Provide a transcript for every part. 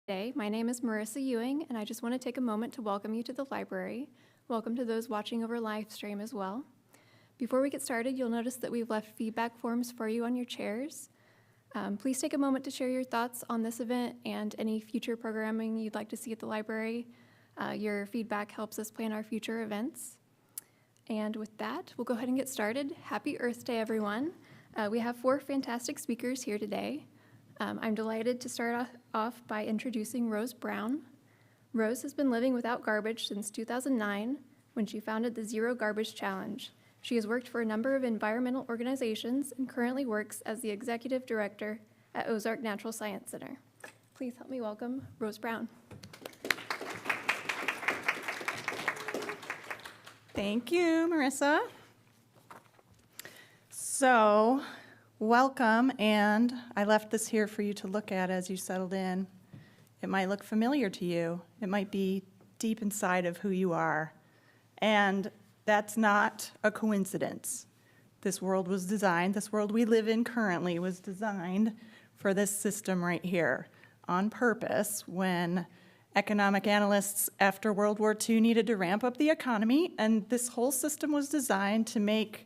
Today, my name is Marissa Ewing, and I just want to take a moment to welcome you to the library. Welcome to those watching over live stream as well. Before we get started, you'll notice that we've left feedback forms for you on your chairs. Please take a moment to share your thoughts on this event and any future programming you'd like to see at the library. Your feedback helps us plan our future events. And with that, we'll go ahead and get started. Happy Earth Day, everyone. We have 4 fantastic speakers here today. I'm delighted to start off by introducing Rose Brown. Rose has been living without garbage since 2009 when she founded the Zero Garbage Challenge. She has worked for a number of environmental organizations and currently works as the executive director at Ozark Natural Science Center. Please help me welcome Rose Brown. Thank you, Marissa. So, welcome, and I left this here for you to look at as you settled in. It might look familiar to you. It might be deep inside of who you are. And that's not a coincidence. This world we live in currently was designed for this system right here on purpose when economic analysts after World War II needed to ramp up the economy, and this whole system was designed to make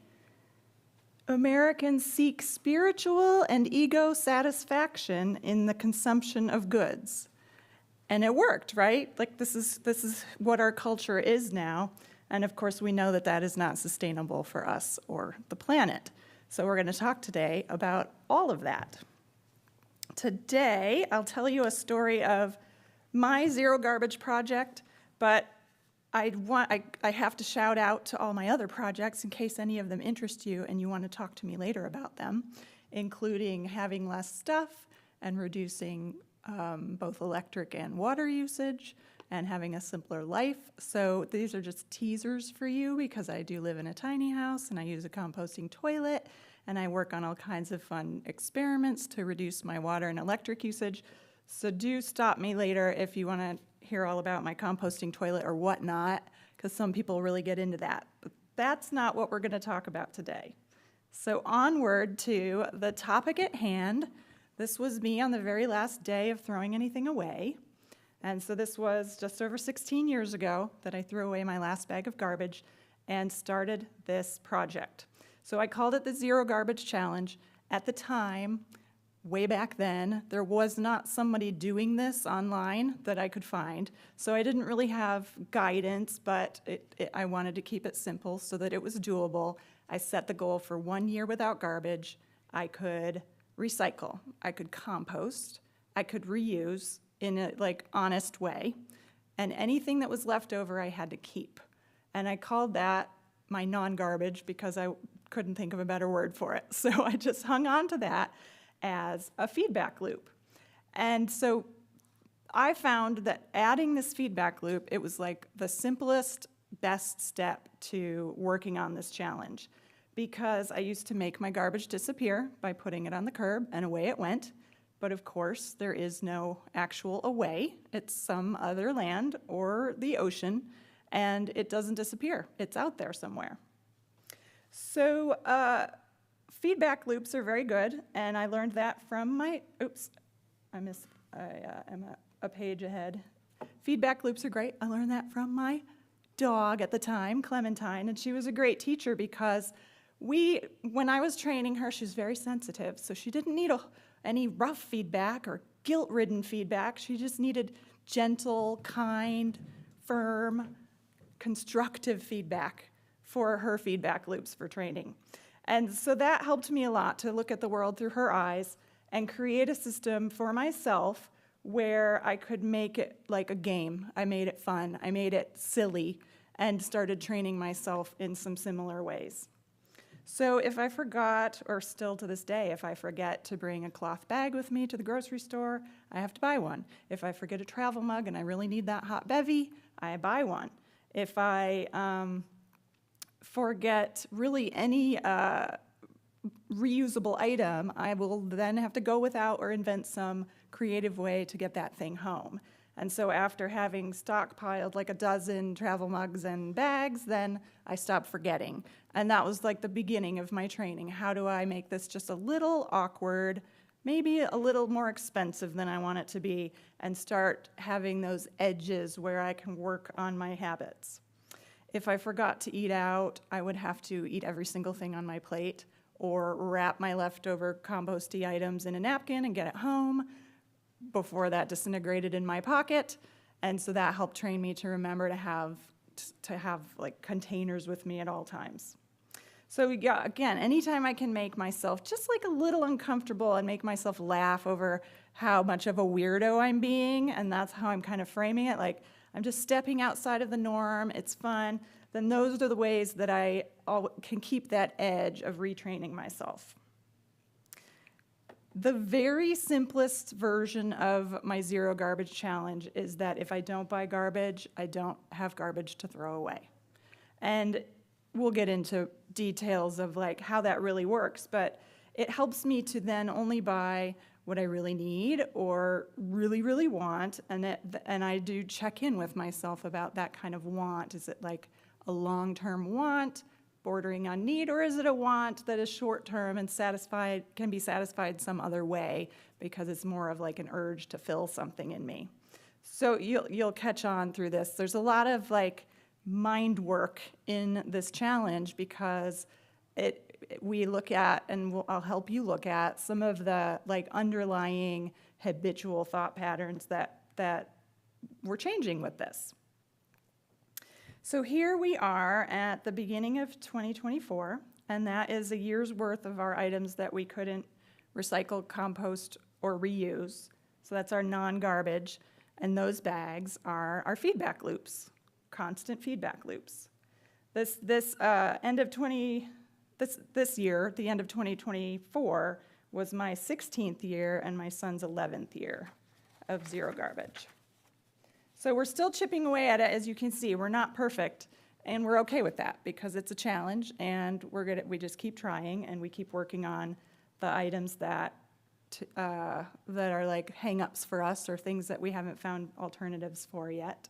Americans seek spiritual and ego satisfaction in the consumption of goods. And it worked, right? Like this is what our culture is now. And of course, we know that that is not sustainable for us or the planet. So we're going to talk today about all of that. Today, I'll tell you a story of my Zero Garbage project, but I have to shout out to all my other projects in case any of them interest you and you want to talk to me later about them, including having less stuff and reducing both electric and water usage and having a simpler life. So these are just teasers for you because I do live in a tiny house and I use a composting toilet and I work on all kinds of fun experiments to reduce my water and electric usage. So do stop me later if you want to hear all about my composting toilet or whatnot, because some people really get into that. But that's not what we're going to talk about today. So onward to the topic at hand. This was me on the very last day of throwing anything away. And so this was just over 16 years ago that I threw away my last bag of garbage and started this project. So I called it the Zero Garbage Challenge. At the time, way back then, there was not somebody doing this online that I could find. So I didn't really have guidance, but I wanted to keep it simple so that it was doable. I set the goal for 1 year without garbage. I could recycle. I could compost. I could reuse in a honest way. And anything that was left over, I had to keep. And I called that my non-garbage because I couldn't think of a better word for it. So I just hung on to that as a feedback loop. And so I found that adding this feedback loop, it was like the simplest, best step to working on this challenge, because I used to make my garbage disappear by putting it on the curb and away it went. But of course, there is no actual away. It's some other land or the ocean, and it doesn't disappear. It's out there somewhere. So, feedback loops are very good, and I learned that from I am a page ahead. Feedback loops are great. I learned that from my dog at the time, Clementine, and she was a great teacher because when I was training her, she was very sensitive, so she didn't need any rough feedback or guilt-ridden feedback. She just needed gentle, kind, firm, constructive feedback for her feedback loops for training. And so that helped me a lot to look at the world through her eyes and create a system for myself where I could make it like a game. I made it fun. I made it silly and started training myself in some similar ways. So if I forgot, or still to this day, if I forget to bring a cloth bag with me to the grocery store, I have to buy one. If I forget a travel mug and I really need that hot bevy, I buy one. If I forget really any reusable item, I will then have to go without or invent some creative way to get that thing home. And so after having stockpiled like a dozen travel mugs and bags, then I stopped forgetting. And that was like the beginning of my training. How do I make this just a little awkward, maybe a little more expensive than I want it to be, and start having those edges where I can work on my habits. If I forgot to eat out, I would have to eat every single thing on my plate or wrap my leftover composty items in a napkin and get it home before that disintegrated in my pocket. And so that helped train me to remember to have like containers with me at all times. So yeah, again, anytime I can make myself just like a little uncomfortable and make myself laugh over how much of a weirdo I'm being, and that's how I'm kind of framing it, like I'm just stepping outside of the norm, it's fun, then those are the ways that I can keep that edge of retraining myself. The very simplest version of my zero garbage challenge is that if I don't buy garbage, I don't have garbage to throw away. And we'll get into details of like how that really works, but it helps me to then only buy what I really need or really, really want, and I do check in with myself about that kind of want. Is it like a long-term want, bordering on need, or is it a want that is short-term and can be satisfied some other way because it's more of like an urge to fill something in me? So you'll catch on through this. There's a lot of like mind work in this challenge because we look at, and I'll help you look at, some of the like underlying habitual thought patterns that we're changing with this. So here we are at the beginning of 2024, and that is a year's worth of our items that we couldn't recycle, compost, or reuse. So that's our non-garbage, and those bags are our feedback loops, constant feedback loops. This year, the end of 2024, was my 16th year and my son's 11th year of zero garbage. So we're still chipping away at it, as you can see. We're not perfect, and we're okay with that because it's a challenge, and we just keep trying, and we keep working on the items that are like hang-ups for us or things that we haven't found alternatives for yet.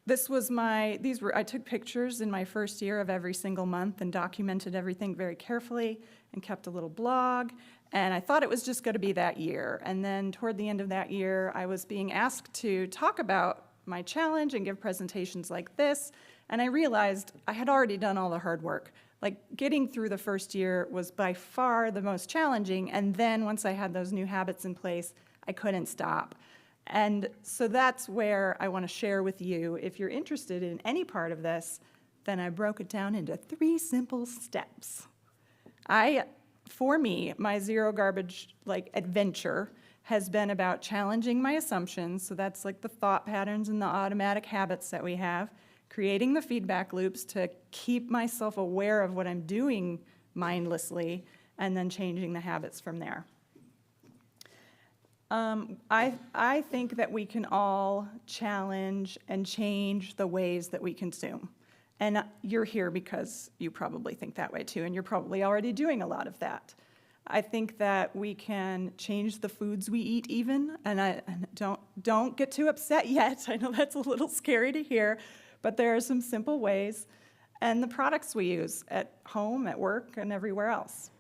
I took pictures in my first year of every single month and documented everything very carefully and kept a little blog. And I thought it was just going to be that year. And then toward the end of that year, I was being asked to talk about my challenge and give presentations like this. And I realized I had already done all the hard work. Like getting through the first year was by far the most challenging. And then once I had those new habits in place, I couldn't stop. And so that's where I want to share with you, if you're interested in any part of this, then I broke it down into 3 simple steps. For me, my zero garbage adventure has been about challenging my assumptions. So that's like the thought patterns and the automatic habits that we have, creating the feedback loops to keep myself aware of what I'm doing mindlessly, and then changing the habits from there. I think that we can all challenge and change the ways that we consume. And you're here because you probably think that way too, and you're probably already doing a lot of that. I think that we can change the foods we eat even, and don't get too upset yet. I know that's a little scary to hear, but there are some simple ways, and the products we use at home, at work, and everywhere else.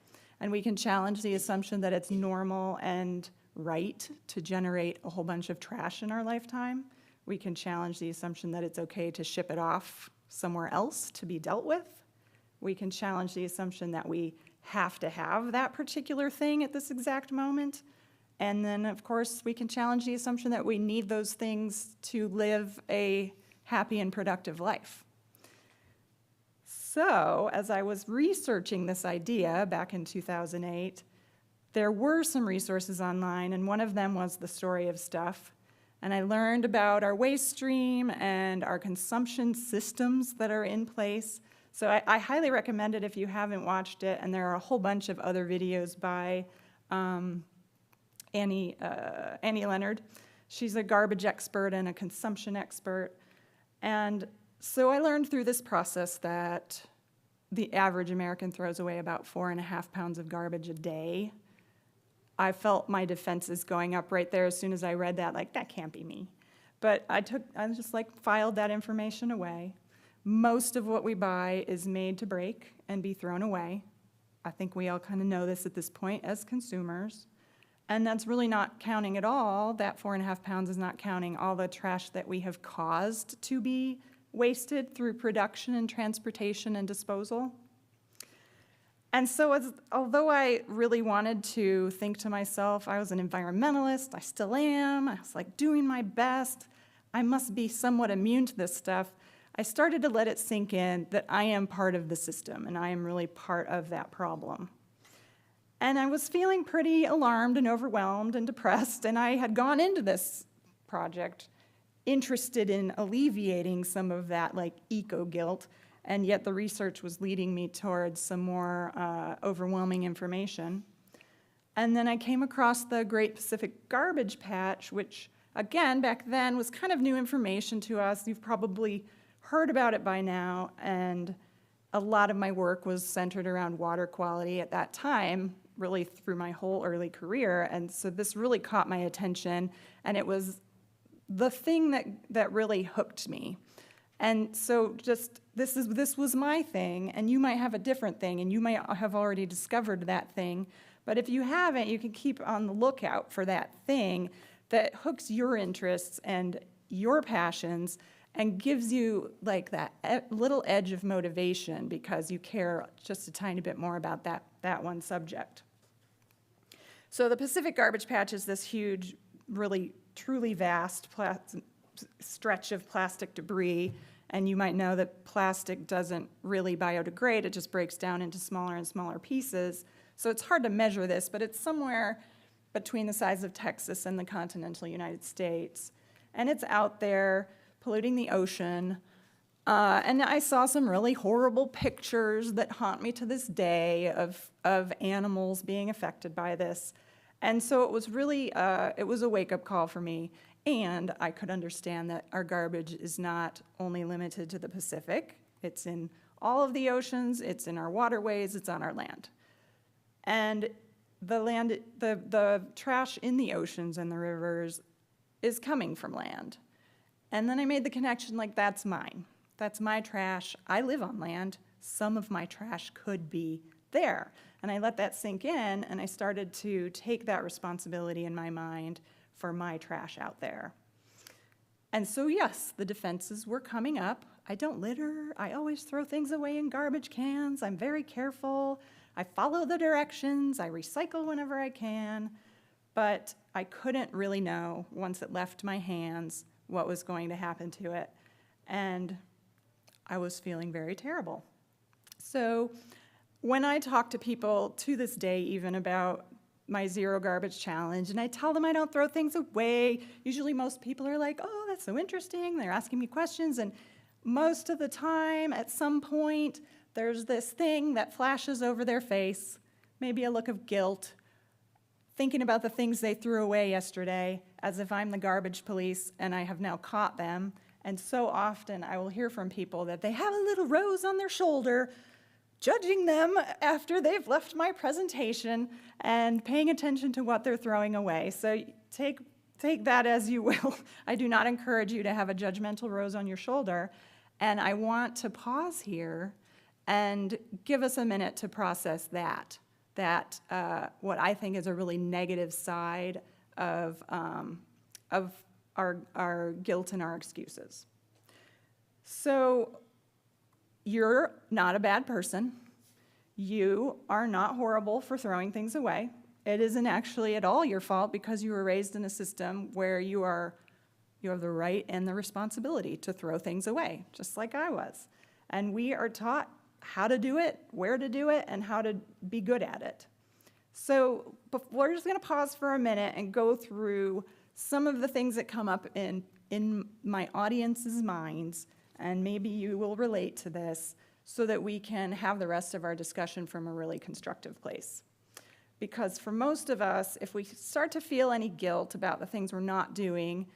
And we can challenge the assumption that it's normal and right to generate a whole bunch of trash in our lifetime. We can challenge the assumption that it's okay to ship it off somewhere else to be dealt with. We can challenge the assumption that we have to have that particular thing at this exact moment. And then, of course, we can challenge the assumption that we need those things to live a happy and productive life. So, as I was researching this idea back in 2008, there were some resources online, and one of them was The Story of Stuff. And I learned about our waste stream and our consumption systems that are in place. So I highly recommend it if you haven't watched it, and there are a whole bunch of other videos by Annie Leonard. She's a garbage expert and a consumption expert. And so I learned through this process that the average American throws away about 4.5 pounds of garbage a day. I felt my defenses going up right there as soon as I read that, like, that can't be me. But I just filed that information away. Most of what we buy is made to break and be thrown away. I think we all kind of know this at this point as consumers. And that's really not counting at all, that 4.5 pounds is not counting all the trash that we have caused to be wasted through production and transportation and disposal. And so although I really wanted to think to myself, I was an environmentalist, I still am, I was like doing my best, I must be somewhat immune to this stuff, I started to let it sink in that I am part of the system and I am really part of that problem. And I was feeling pretty alarmed and overwhelmed and depressed, and I had gone into this project interested in alleviating some of that like eco-guilt, and yet the research was leading me towards some more overwhelming information. And then I came across the Great Pacific Garbage Patch, which again, back then was kind of new information to us. You've probably heard about it by now, and a lot of my work was centered around water quality at that time, really through my whole early career. And so this really caught my attention, and it was the thing that really hooked me. And so just this was my thing, and you might have a different thing, and you might have already discovered that thing. But if you haven't, you can keep on the lookout for that thing that hooks your interests and your passions and gives you like that little edge of motivation because you care just a tiny bit more about that one subject. So the Pacific Garbage Patch is this huge, really truly vast stretch of plastic debris. And you might know that plastic doesn't really biodegrade, it just breaks down into smaller and smaller pieces. So it's hard to measure this, but it's somewhere between the size of Texas and the continental United States. And it's out there polluting the ocean. And I saw some really horrible pictures that haunt me to this day of animals being affected by this. And so it was really, it was a wake-up call for me. And I could understand that our garbage is not only limited to the Pacific. It's in all of the oceans, it's in our waterways, it's on our land. And the trash in the oceans and the rivers is coming from land. And then I made the connection, like, that's mine. That's my trash. I live on land. Some of my trash could be there. And I let that sink in, and I started to take that responsibility in my mind for my trash out there. And so, yes, the defenses were coming up. I don't litter. I always throw things away in garbage cans. I'm very careful. I follow the directions. I recycle whenever I can. But I couldn't really know, once it left my hands, what was going to happen to it. And I was feeling very terrible. So when I talk to people to this day even about my Zero Garbage Challenge, and I tell them I don't throw things away, usually most people are like, oh, that's so interesting. They're asking me questions, and most of the time, at some point, there's this thing that flashes over their face, maybe a look of guilt, thinking about the things they threw away yesterday, as if I'm the garbage police and I have now caught them. And so often I will hear from people that they have a little rose on their shoulder, judging them after they've left my presentation and paying attention to what they're throwing away. So take that as you will. I do not encourage you to have a judgmental rose on your shoulder. And I want to pause here and give us a minute to process that what I think is a really negative side of our guilt and our excuses. So you're not a bad person. You are not horrible for throwing things away. It isn't actually at all your fault because you were raised in a system where you have the right and the responsibility to throw things away, just like I was. And we are taught how to do it, where to do it, and how to be good at it. So we're just going to pause for a minute and go through some of the things that come up in my audience's minds, and maybe you will relate to this so that we can have the rest of our discussion from a really constructive place. Because for most of us, if we start to feel any guilt about the things we're not doing,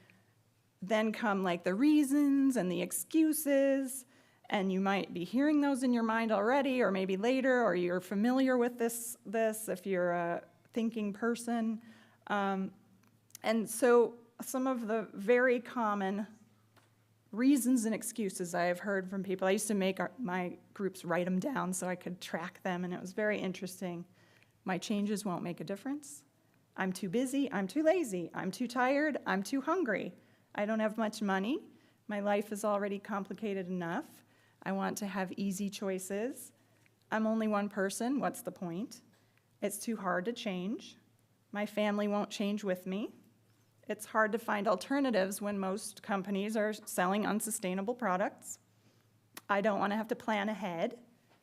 then come like the reasons and the excuses, and you might be hearing those in your mind already, or maybe later, or you're familiar with this if you're a thinking person. And so some of the very common reasons and excuses I have heard from people. I used to make my groups write them down so I could track them, and it was very interesting. My changes won't make a difference. I'm too busy, I'm too lazy, I'm too tired, I'm too hungry. I don't have much money. My life is already complicated enough. I want to have easy choices. I'm only one person, what's the point? It's too hard to change. My family won't change with me. It's hard to find alternatives when most companies are selling unsustainable products. I don't want to have to plan ahead.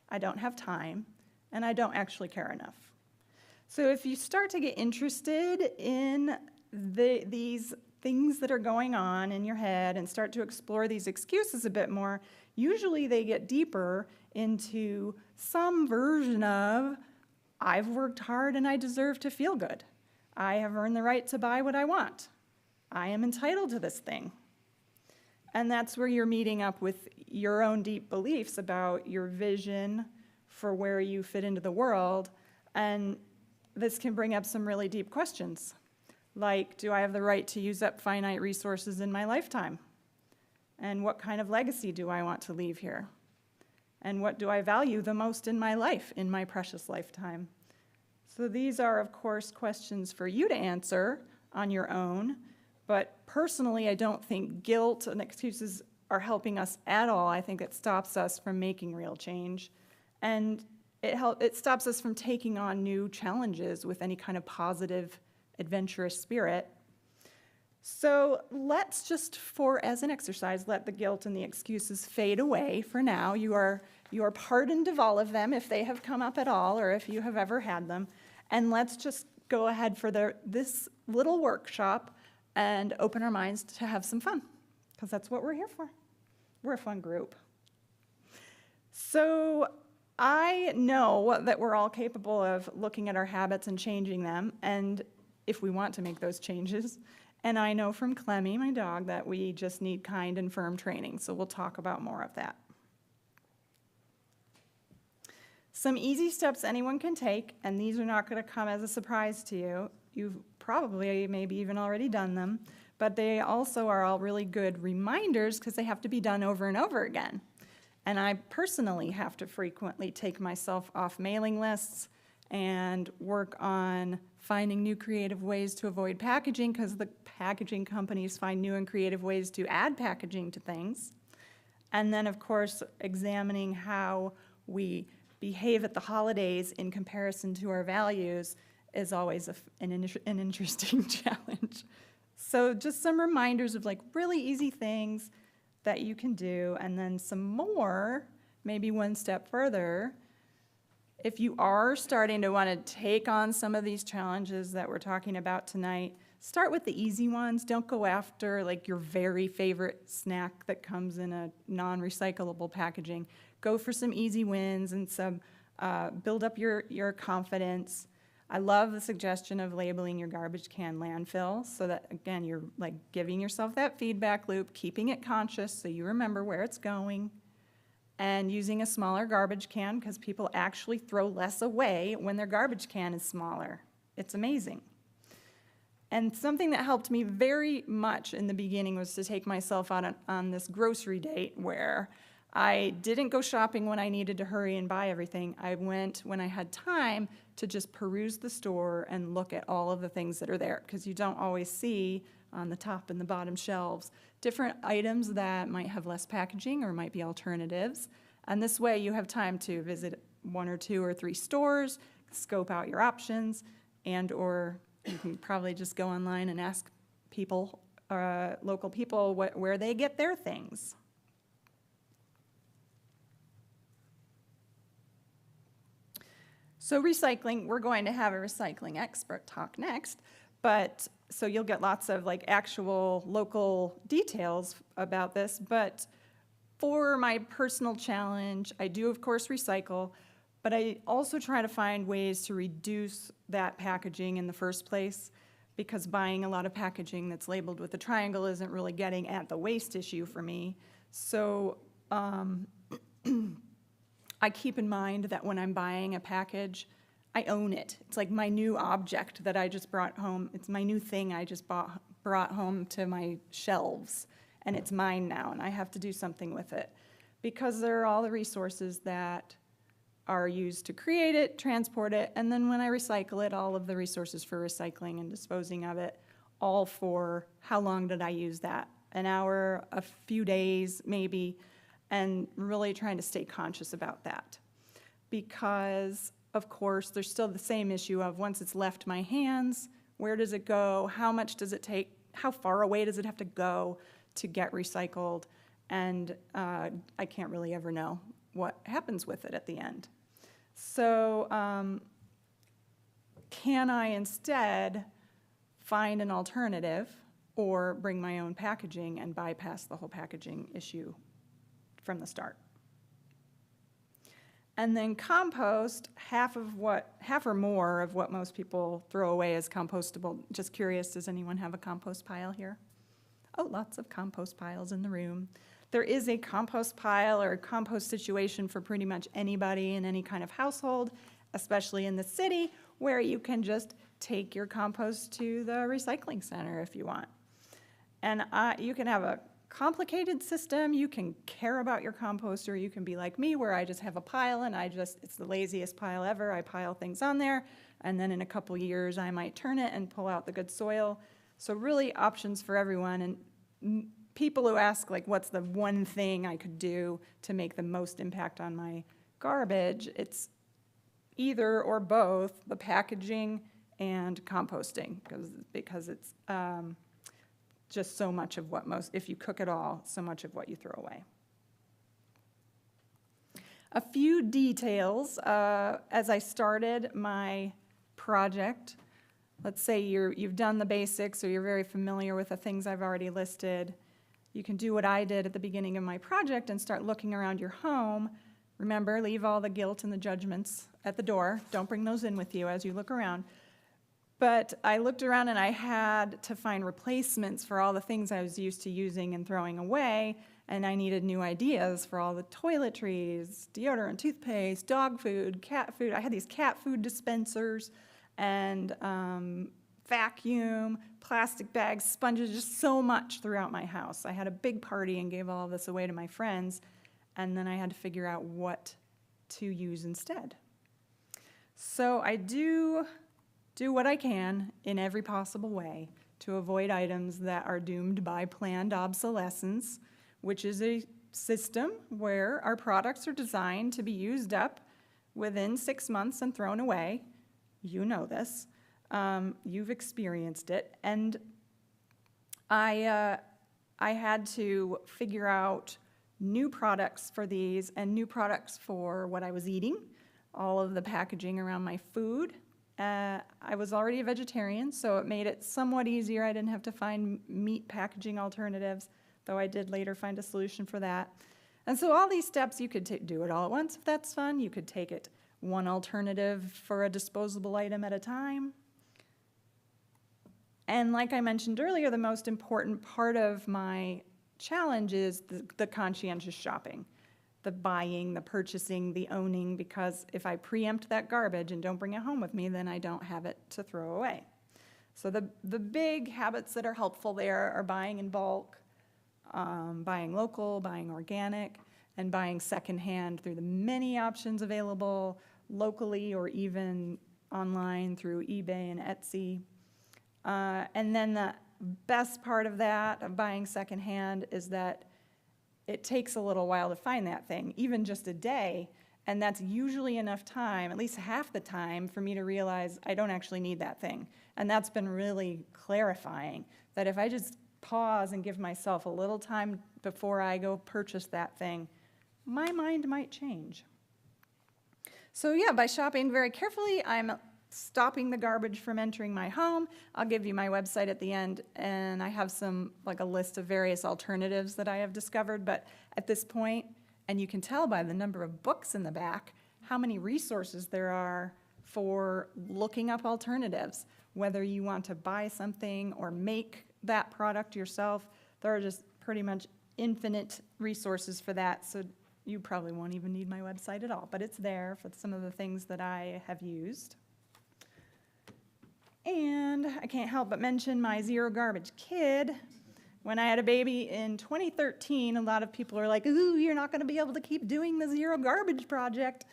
I don't have time, and I don't actually care enough. So if you start to get interested in these things that are going on in your head and start to explore these excuses a bit more, usually they get deeper into some version of, I've worked hard and I deserve to feel good. I have earned the right to buy what I want. I am entitled to this thing. And that's where you're meeting up with your own deep beliefs about your vision for where you fit into the world. And this can bring up some really deep questions. Like, do I have the right to use up finite resources in my lifetime? And what kind of legacy do I want to leave here? And what do I value the most in my life, in my precious lifetime? So these are, of course, questions for you to answer on your own. But personally, I don't think guilt and excuses are helping us at all. I think it stops us from making real change. And it stops us from taking on new challenges with any kind of positive, adventurous spirit. So let's just, as an exercise, let the guilt and the excuses fade away for now. You are pardoned of all of them if they have come up at all or if you have ever had them. And let's just go ahead for this little workshop and open our minds to have some fun, because that's what we're here for. We're a fun group. So I know that we're all capable of looking at our habits and changing them, and if we want to make those changes. And I know from Clemmy, my dog, that we just need kind and firm training, so we'll talk about more of that. Some easy steps anyone can take, and these are not going to come as a surprise to you. You've probably maybe even already done them, but they also are all really good reminders because they have to be done over and over again. And I personally have to frequently take myself off mailing lists and work on finding new creative ways to avoid packaging because the packaging companies find new and creative ways to add packaging to things. And then, of course, examining how we behave at the holidays in comparison to our values is always an interesting challenge. So just some reminders of like really easy things that you can do, and then some more, maybe one step further. If you are starting to want to take on some of these challenges that we're talking about tonight, start with the easy ones. Don't go after like your very favorite snack that comes in a non-recyclable packaging. Go for some easy wins and some build up your confidence. I love the suggestion of labeling your garbage can landfill so that, again, you're like giving yourself that feedback loop, keeping it conscious so you remember where it's going, and using a smaller garbage can because people actually throw less away when their garbage can is smaller. It's amazing. And something that helped me very much in the beginning was to take myself out on this grocery date where I didn't go shopping when I needed to hurry and buy everything. I went when I had time to just peruse the store and look at all of the things that are there, because you don't always see on the top and the bottom shelves different items that might have less packaging or might be alternatives. And this way you have time to visit 1 or 2 or 3 stores, scope out your options, and or you can probably just go online and ask people, local people, where they get their things. So recycling, we're going to have a recycling expert talk next, but so you'll get lots of like actual local details about this. But for my personal challenge, I do of course recycle, but I also try to find ways to reduce that packaging in the first place, because buying a lot of packaging that's labeled with a triangle isn't really getting at the waste issue for me. So I keep in mind that when I'm buying a package, I own it. It's like my new object that I just brought home. It's my new thing I just brought home to my shelves. and it's mine now, and I have to do something with it. Because there are all the resources that are used to create it, transport it, and then when I recycle it, all of the resources for recycling and disposing of it, all for how long did I use that? An hour, a few days, maybe, and really trying to stay conscious about that. Because, of course, there's still the same issue of once it's left my hands, where does it go? How much does it take? How far away does it have to go to get recycled? And I can't really ever know what happens with it at the end. So can I instead find an alternative or bring my own packaging and bypass the whole packaging issue from the start? And then compost, half or more of what most people throw away is compostable. Just curious, does anyone have a compost pile here? Oh, lots of compost piles in the room. There is a compost pile or a compost situation for pretty much anybody in any kind of household, especially in the city, where you can just take your compost to the recycling center if you want. And you can have a complicated system, you can care about your compost, or you can be like me, where I just have a pile and it's the laziest pile ever. I pile things on there, and then in a couple years I might turn it and pull out the good soil. So really options for everyone. And people who ask, like, what's the one thing I could do to make the most impact on my garbage, it's either or both the packaging and composting, because it's just so much of what if you cook it all, so much of what you throw away. A few details as I started my project. Let's say you've done the basics, or you're very familiar with the things I've already listed. You can do what I did at the beginning of my project and start looking around your home. Remember, leave all the guilt and the judgments at the door. Don't bring those in with you as you look around. But I looked around and I had to find replacements for all the things I was used to using and throwing away, and I needed new ideas for all the toiletries, deodorant, toothpaste, dog food, cat food. I had these cat food dispensers and vacuum, plastic bags, sponges, just so much throughout my house. I had a big party and gave all of this away to my friends, and then I had to figure out what to use instead. So I do what I can in every possible way to avoid items that are doomed by planned obsolescence, which is a system where our products are designed to be used up within 6 months and thrown away. You know this. You've experienced it. And I had to figure out new products for these and new products for what I was eating, all of the packaging around my food. I was already a vegetarian, so it made it somewhat easier. I didn't have to find meat packaging alternatives, though I did later find a solution for that. And so all these steps, you could do it all at once if that's fun. You could take it one alternative for a disposable item at a time. And like I mentioned earlier, the most important part of my challenge is the conscientious shopping. The buying, the purchasing, the owning, because if I preempt that garbage and don't bring it home with me, then I don't have it to throw away. So the big habits that are helpful there are buying in bulk, buying local, buying organic, and buying secondhand through the many options available locally or even online through eBay and Etsy. And then the best part of that, of buying secondhand, is that it takes a little while to find that thing, even just a day, and that's usually enough time, at least half the time, for me to realize I don't actually need that thing. And that's been really clarifying, that if I just pause and give myself a little time before I go purchase that thing, my mind might change. So yeah, by shopping very carefully, I'm stopping the garbage from entering my home. I'll give you my website at the end, and I have a list of various alternatives that I have discovered, but at this point, and you can tell by the number of books in the back, how many resources there are for looking up alternatives. Whether you want to buy something or make that product yourself, there are just pretty much infinite resources for that, so you probably won't even need my website at all, but it's there for some of the things that I have used. And I can't help but mention my Zero Garbage Kid, When I had a baby in 2013, a lot of people are like, ooh, you're not gonna be able to keep doing the zero garbage project.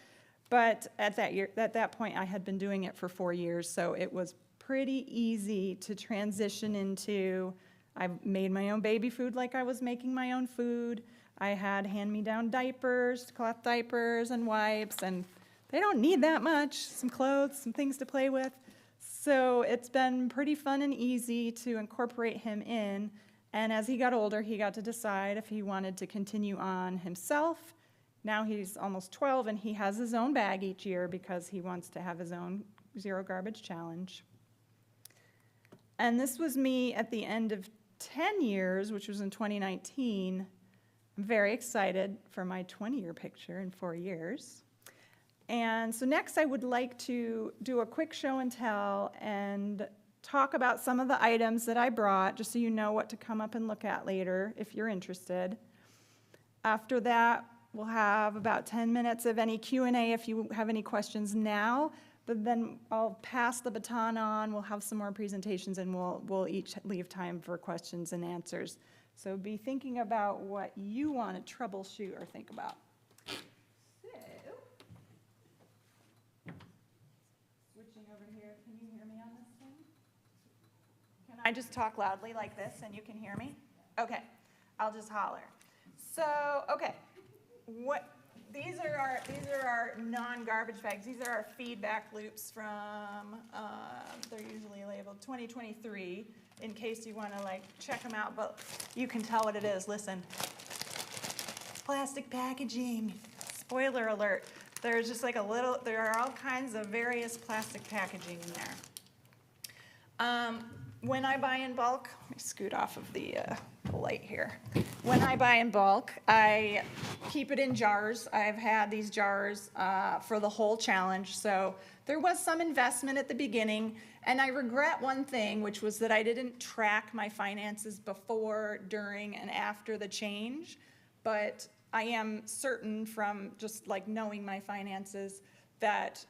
But at that point, I had been doing it for 4 years, so it was pretty easy to transition into, I made my own baby food like I was making my own food. I had hand-me-down diapers, cloth diapers and wipes, and they don't need that much, some clothes, some things to play with. So it's been pretty fun and easy to incorporate him in. And as he got older, he got to decide if he wanted to continue on himself. Now he's almost 12 and he has his own bag each year because he wants to have his own zero garbage challenge. And this was me at the end of 10 years, which was in 2019. I'm very excited for my 20-year picture in 4 years. And so next I would like to do a quick show and tell and talk about some of the items that I brought, just so you know what to come up and look at later if you're interested. After that, we'll have about 10 minutes of any Q&A if you have any questions now, but then I'll pass the baton on, we'll have some more presentations, and we'll each leave time for questions and answers. So be thinking about what you want to troubleshoot or think about. Switching over here, can you hear me on this thing? Can I just talk loudly like this and you can hear me? Okay, I'll just holler. So, okay, these are our non-garbage bags. These are our feedback loops from, they're usually labeled 2023, in case you want to like check them out, but you can tell what it is. Listen, plastic packaging. Spoiler alert. There's just like there are all kinds of various plastic packaging in there. When I buy in bulk, let me scoot off of the light here. When I buy in bulk, I keep it in jars. I've had these jars for the whole challenge, so there was some investment at the beginning, and I regret one thing, which was that I didn't track my finances before, during, and after the change, but I am certain from just like knowing my finances that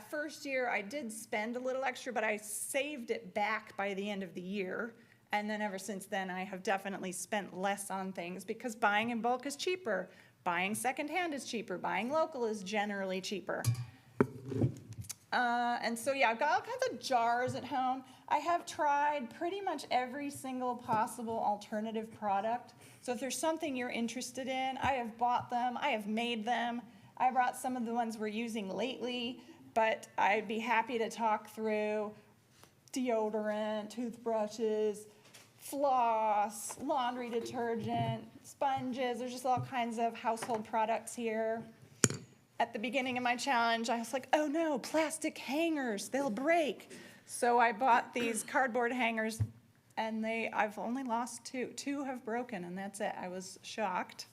first year I did spend a little extra, but I saved it back by the end of the year. And then ever since then, I have definitely spent less on things because buying in bulk is cheaper. Buying secondhand is cheaper. Buying local is generally cheaper. And so yeah, I've got all kinds of jars at home. I have tried pretty much every single possible alternative product. So if there's something you're interested in, I have bought them, I have made them. I brought some of the ones we're using lately, but I'd be happy to talk through deodorant, toothbrushes, floss, laundry detergent, sponges. There's just all kinds of household products here. At the beginning of my challenge, I was like, oh no, plastic hangers, they'll break. So I bought these cardboard hangers, and I've only lost 2. 2 have broken, and that's it. I was shocked.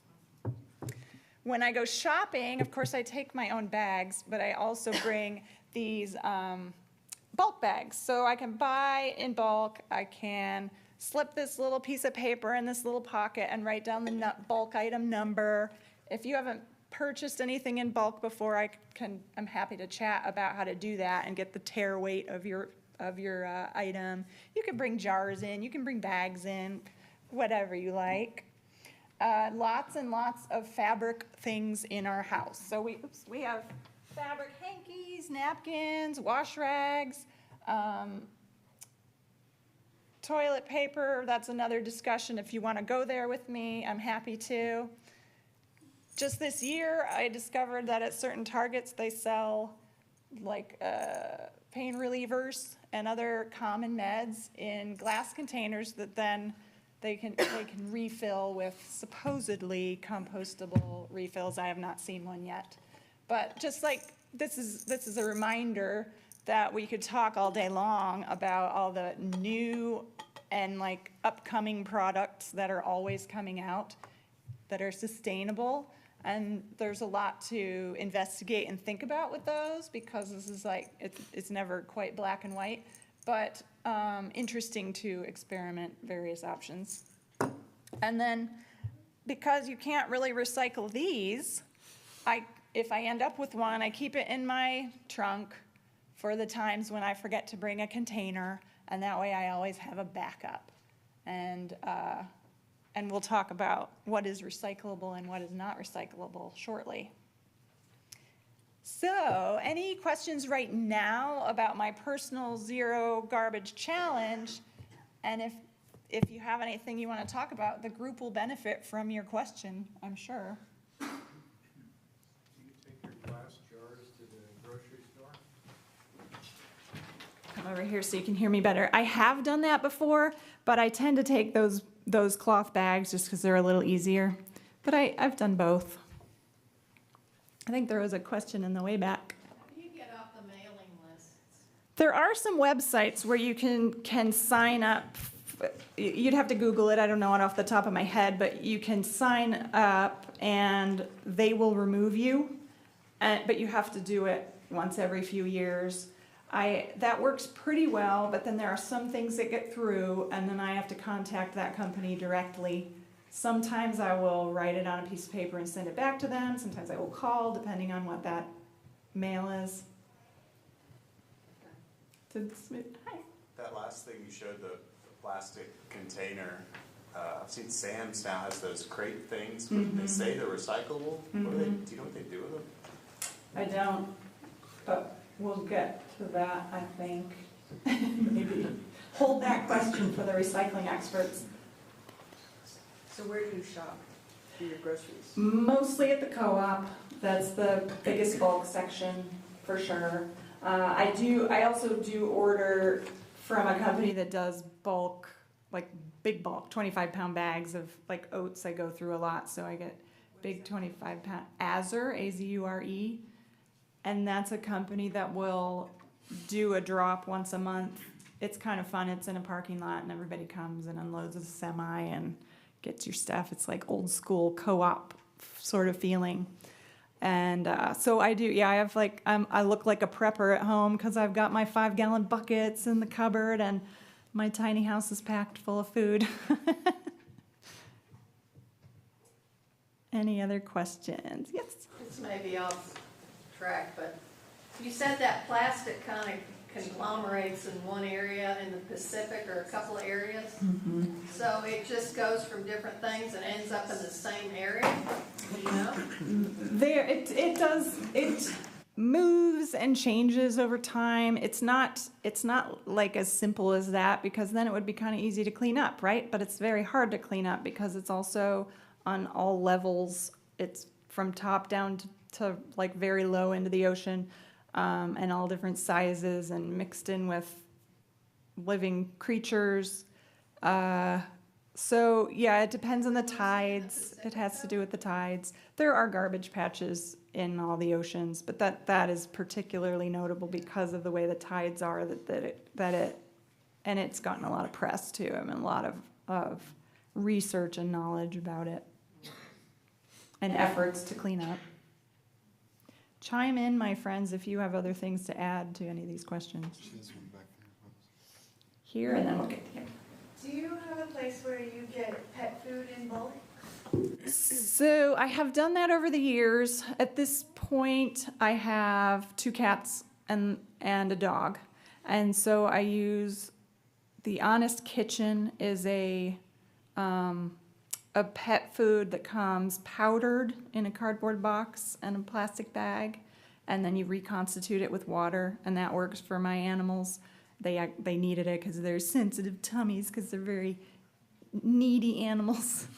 When I go shopping, of course, I take my own bags, but I also bring these bulk bags. So I can buy in bulk. I can slip this little piece of paper in this little pocket and write down the bulk item number. If you haven't purchased anything in bulk before, I'm happy to chat about how to do that and get the tare weight of your item. You can bring jars in, you can bring bags in, whatever you like. Lots and lots of fabric things in our house. So we have fabric hankies, napkins, wash rags, toilet paper. That's another discussion. If you want to go there with me, I'm happy to. Just this year, I discovered that at certain Targets, they sell like pain relievers and other common meds in glass containers that then they can refill with supposedly compostable refills. I have not seen one yet. But just like this is a reminder that we could talk all day long about all the new and like upcoming products that are always coming out that are sustainable. And there's a lot to investigate and think about with those because this is like, it's never quite black and white, but interesting to experiment various options. And then because you can't really recycle these, if I end up with one, I keep it in my trunk for the times when I forget to bring a container, and that way I always have a backup. and we'll talk about what is recyclable and what is not recyclable shortly. So, any questions right now about my personal zero garbage challenge? And if you have anything you want to talk about, the group will benefit from your question, I'm sure. Do you take your glass jars to the grocery store? Come over here so you can hear me better. I have done that before, but I tend to take those cloth bags just because they're a little easier. But I've done both. I think there was a question in the way back. How do you get off the mailing lists? There are some websites where you can sign up. You'd have to Google it. I don't know it off the top of my head, but you can sign up and they will remove you. But you have to do it once every few years. That works pretty well, but then there are some things that get through, and then I have to contact that company directly. Sometimes I will write it on a piece of paper and send it back to them. Sometimes I will call, depending on what that mail is. Hi. That last thing you showed, the plastic container, I've seen Sam's now has those crate things. They say they're recyclable. What do do you know what they do with them? I don't, but we'll get to that, I think. Maybe hold that question for the recycling experts. So where do you shop for your groceries? Mostly at the co-op. That's the biggest bulk section for sure. I also do order from a company that does bulk, like big bulk, 25-pound bags of like oats. I go through a lot, so I get big 25-pound Azure, A-Z-U-R-E. And that's a company that will do a drop once a month. It's kind of fun. It's in a parking lot and everybody comes and unloads a semi and gets your stuff. It's like old school co-op sort of feeling. And so I do, yeah, I have like, I look like a prepper at home because I've got my 5-gallon buckets in the cupboard and my tiny house is packed full of food. Any other questions? Yes? This may be off track, but you said that plastic kind of conglomerates in one area in the Pacific or a couple of areas. So it just goes from different things and ends up in the same area, do you know? It moves and changes over time. It's not like as simple as that, because then it would be kind of easy to clean up, right? But it's very hard to clean up because it's also on all levels. It's from top down to like very low into the ocean, and all different sizes and mixed in with living creatures. So yeah, it depends on the tides. It has to do with the tides. There are garbage patches in all the oceans, but that is particularly notable because of the way the tides are, and it's gotten a lot of press too. I mean, a lot of research and knowledge about it, and efforts to clean up. Chime in, my friends, if you have other things to add to any of these questions. Here, and then we'll get to here. Do you have a place where you get pet food in bulk? So I have done that over the years. At this point, I have 2 cats and a dog. And so I use the Honest Kitchen is a pet food that comes powdered in a cardboard box and a plastic bag, and then you reconstitute it with water, and that works for my animals. They needed it because they're sensitive tummies, because they're very needy animals.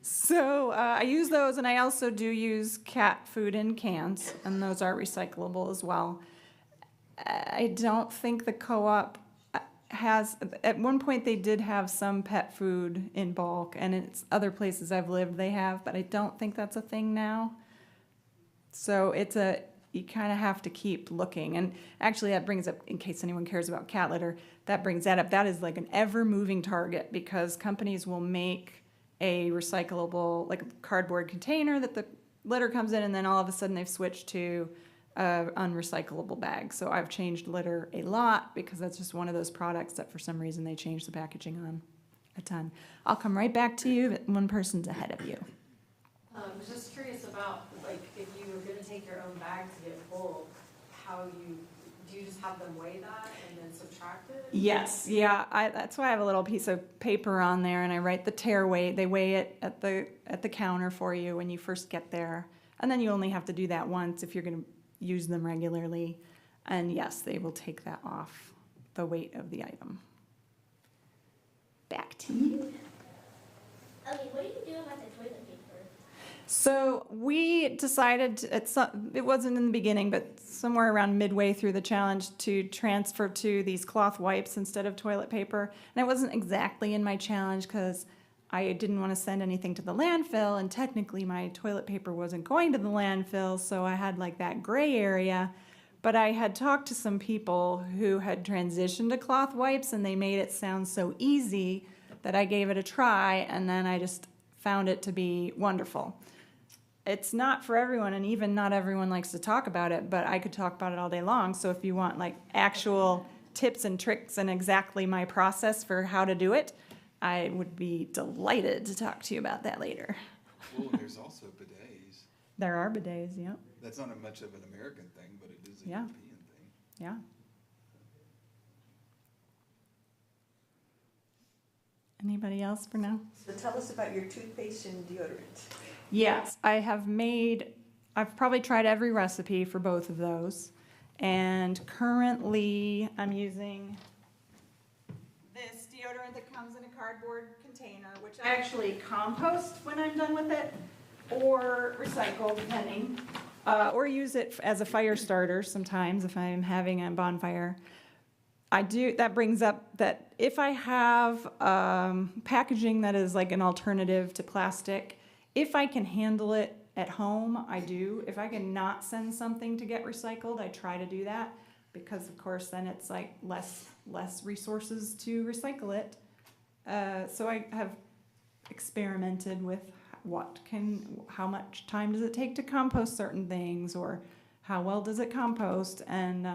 So I use those, and I also do use cat food in cans, and those are recyclable as well. I don't think the co-op has, at one point they did have some pet food in bulk, and it's other places I've lived they have, but I don't think that's a thing now. So you kind of have to keep looking. And actually that brings up, in case anyone cares about cat litter, that brings that up. That is like an ever-moving target, because companies will make a recyclable, like a cardboard container that the litter comes in, and then all of a sudden they've switched to unrecyclable bags. So I've changed litter a lot, because that's just one of those products that for some reason they change the packaging on a ton. I'll come right back to you, but one person's ahead of you. I was just curious about, like, if you were gonna take your own bag to get full, do do you just have them weigh that and then subtract it? Yes, yeah, that's why I have a little piece of paper on there, and I write the tear weight. They weigh it at the counter for you when you first get there, and then you only have to do that once if you're going to use them regularly. And yes, they will take that off the weight of the item. Back to you. Okay, what do you do about the toilet paper? So we decided, it wasn't in the beginning, but somewhere around midway through the challenge, to transfer to these cloth wipes instead of toilet paper. And it wasn't exactly in my challenge because I didn't want to send anything to the landfill, and technically my toilet paper wasn't going to the landfill, so I had like that gray area. But I had talked to some people who had transitioned to cloth wipes, and they made it sound so easy that I gave it a try, and then I just found it to be wonderful. It's not for everyone, and even not everyone likes to talk about it, but I could talk about it all day long. So if you want like actual tips and tricks and exactly my process for how to do it, I would be delighted to talk to you about that later. Well, and there's also bidets. There are bidets, yeah. That's not much of an American thing, but it is a Yeah. European thing. Yeah. Anybody else for now? So tell us about your toothpaste and deodorant. Yes, I've probably tried every recipe for both of those. And currently I'm using this deodorant that comes in a cardboard container, which I actually compost when I'm done with it, or recycle depending, or use it as a fire starter sometimes if I'm having a bonfire. That brings up that if I have packaging that is like an alternative to plastic, if I can handle it at home, I do. If I can not send something to get recycled, I try to do that, because of course then it's like less resources to recycle it. So I have experimented with how much time does it take to compost certain things, or how well does it compost, and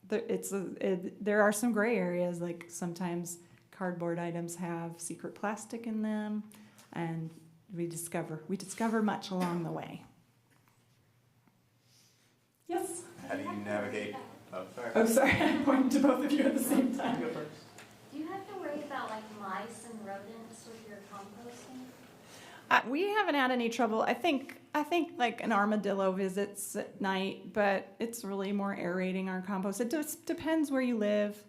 there are some gray areas, like sometimes cardboard items have secret plastic in them, and we discover much along the way. Yes? How do you navigate? Oh, sorry. Oh, sorry, I'm pointing to both of you at the same time. You go first. Do you have to worry about like mice and rodents with your composting? We haven't had any trouble. I think like an armadillo visits at night, but it's really more aerating our compost. It just depends where you live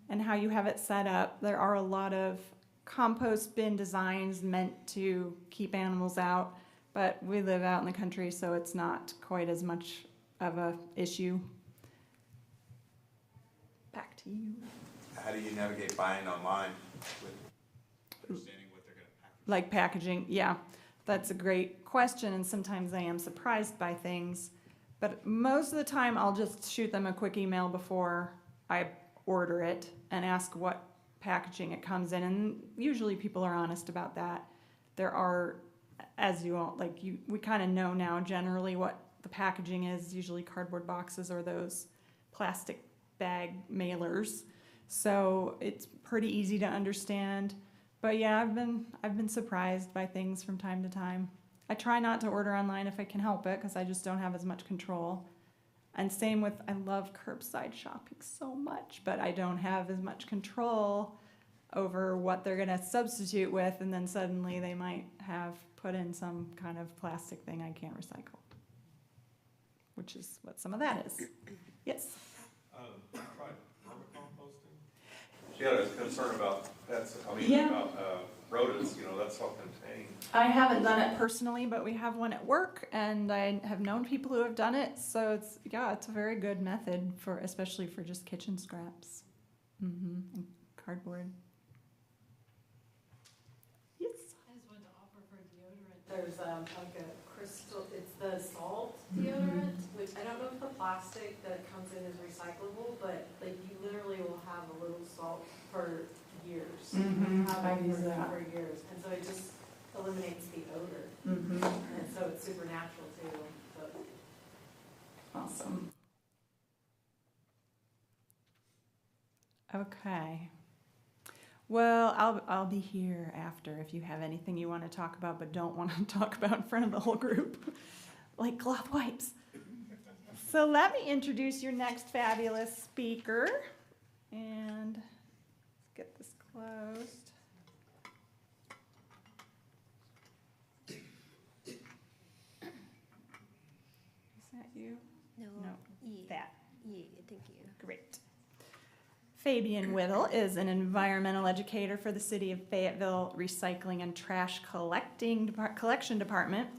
and how you have it set up. There are a lot of compost bin designs meant to keep animals out, but we live out in the country, so it's not quite as much of a issue. Back to you. How do you navigate buying online with understanding what they're going to package? Like packaging, yeah, that's a great question, and sometimes I am surprised by things, but most of the time I'll just shoot them a quick email before I order it and ask what packaging it comes in, and usually people are honest about that. There are, as you all, we kind of know now generally what the packaging is, usually cardboard boxes or those plastic bag mailers, so it's pretty easy to understand. But yeah, I've been surprised by things from time to time. I try not to order online if I can help it, because I just don't have as much control. And same with, I love curbside shopping so much, but I don't have as much control over what they're gonna substitute with, and then suddenly they might have put in some kind of plastic thing I can't recycle, which is what some of that is. Yes? Tried vermicomposting? She had a concern about pets, Yeah. about rodents, that's self-contained. I haven't done it personally, but we have one at work, and I have known people who have done it. So it's a very good method especially for just kitchen scraps, and cardboard. Yes. I just wanted to offer for deodorant, there's like a crystal, it's the salt deodorant, which I don't know if the plastic that it comes in is recyclable, but like you literally will have a little salt for years. Have I it use that. for years, and so it just eliminates the odor, and so it's super natural too, so. Awesome. Okay. Well, I'll be here after if you have anything you want to talk about but don't want to talk about in front of the whole group, like cloth wipes. So let me introduce your next fabulous speaker. And let's get this closed. Is that you? No. That. Yeah, thank you. Great. Fabian Whittle is an environmental educator for the City of Fayetteville Recycling and Trash Collection Department.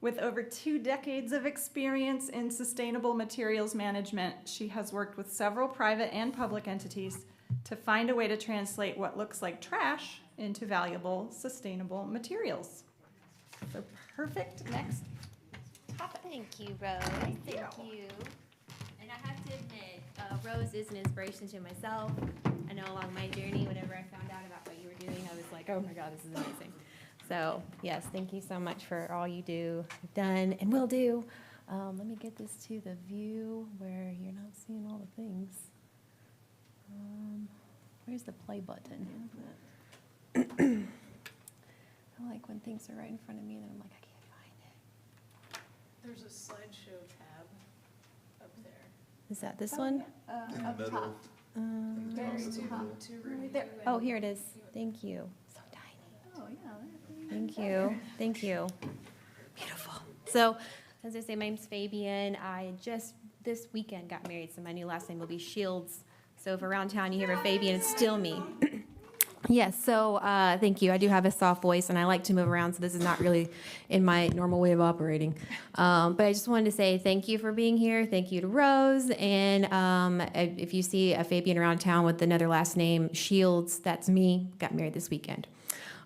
With over 2 decades of experience in sustainable materials management, she has worked with several private and public entities to find a way to translate what looks like trash into valuable, sustainable materials. So perfect. Next topic. Thank you, Rose. Thank you. And I have to admit, Rose is an inspiration to myself. I know along my journey, whenever I found out about what you were doing, I was like, oh my God, this is amazing. So, yes, thank you so much for all you do, done, and will do. Let me get this to the view where you're not seeing all the things. Where's the play button? I like when things are right in front of me, and then I'm like, I can't find it. There's a slideshow tab up there. Is that this one? Up top. Very top. Right there. Oh, here it is. Thank you. So tiny. Oh, yeah. Thank you. Thank you. Beautiful. So, as I say, my name's Fabian. I just this weekend got married, so my new last name will be Shields. So if around town you hear a Fabian, it's still me. Yes, so thank you. I do have a soft voice, and I like to move around, so this is not really in my normal way of operating. But I just wanted to say thank you for being here. Thank you to Rose. And if you see a Fabian around town with another last name, Shields, that's me. Got married this weekend.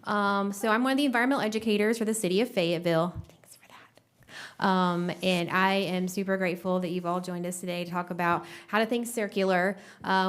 So I'm one of the environmental educators for the City of Fayetteville. Thanks for that. And I am super grateful that you've all joined us today to talk about how to think circular.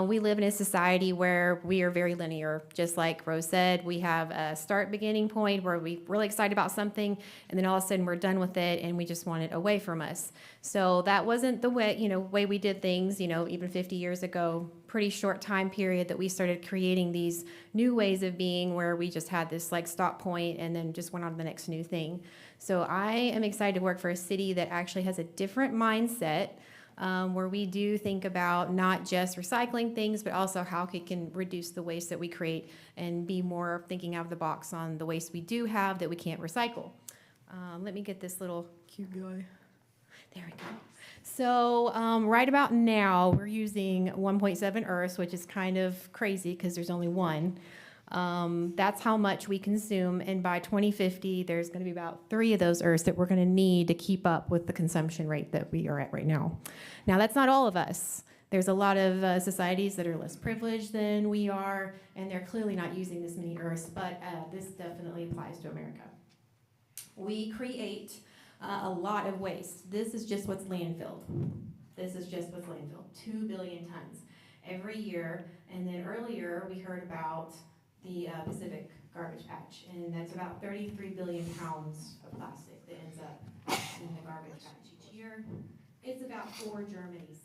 We live in a society where we are very linear. Just like Rose said, we have a start beginning point where we're really excited about something, and then all of a sudden we're done with it and we just want it away from us. So that wasn't the way we did things, even 50 years ago. Pretty short time period that we started creating these new ways of being where we just had this stop point and then just went on to the next new thing. So I am excited to work for a city that actually has a different mindset where we do think about not just recycling things, but also how it can reduce the waste that we create and be more thinking out of the box on the waste we do have that we can't recycle. Let me get this little cute guy. There we go. So right about now, we're using 1.7 Earths, which is kind of crazy because there's only one. That's how much we consume, and by 2050, there's going to be about 3 of those Earths that we're going to need to keep up with the consumption rate that we are at right now. Now, that's not all of us. There's a lot of societies that are less privileged than we are, and they're clearly not using this many Earths, but this definitely applies to America. We create a lot of waste. This is just what's landfilled. 2 billion tons every year. And then earlier we heard about the Pacific garbage patch, and that's about 33 billion pounds of plastic that ends up in the garbage patch each year. It's about 4 Germanys.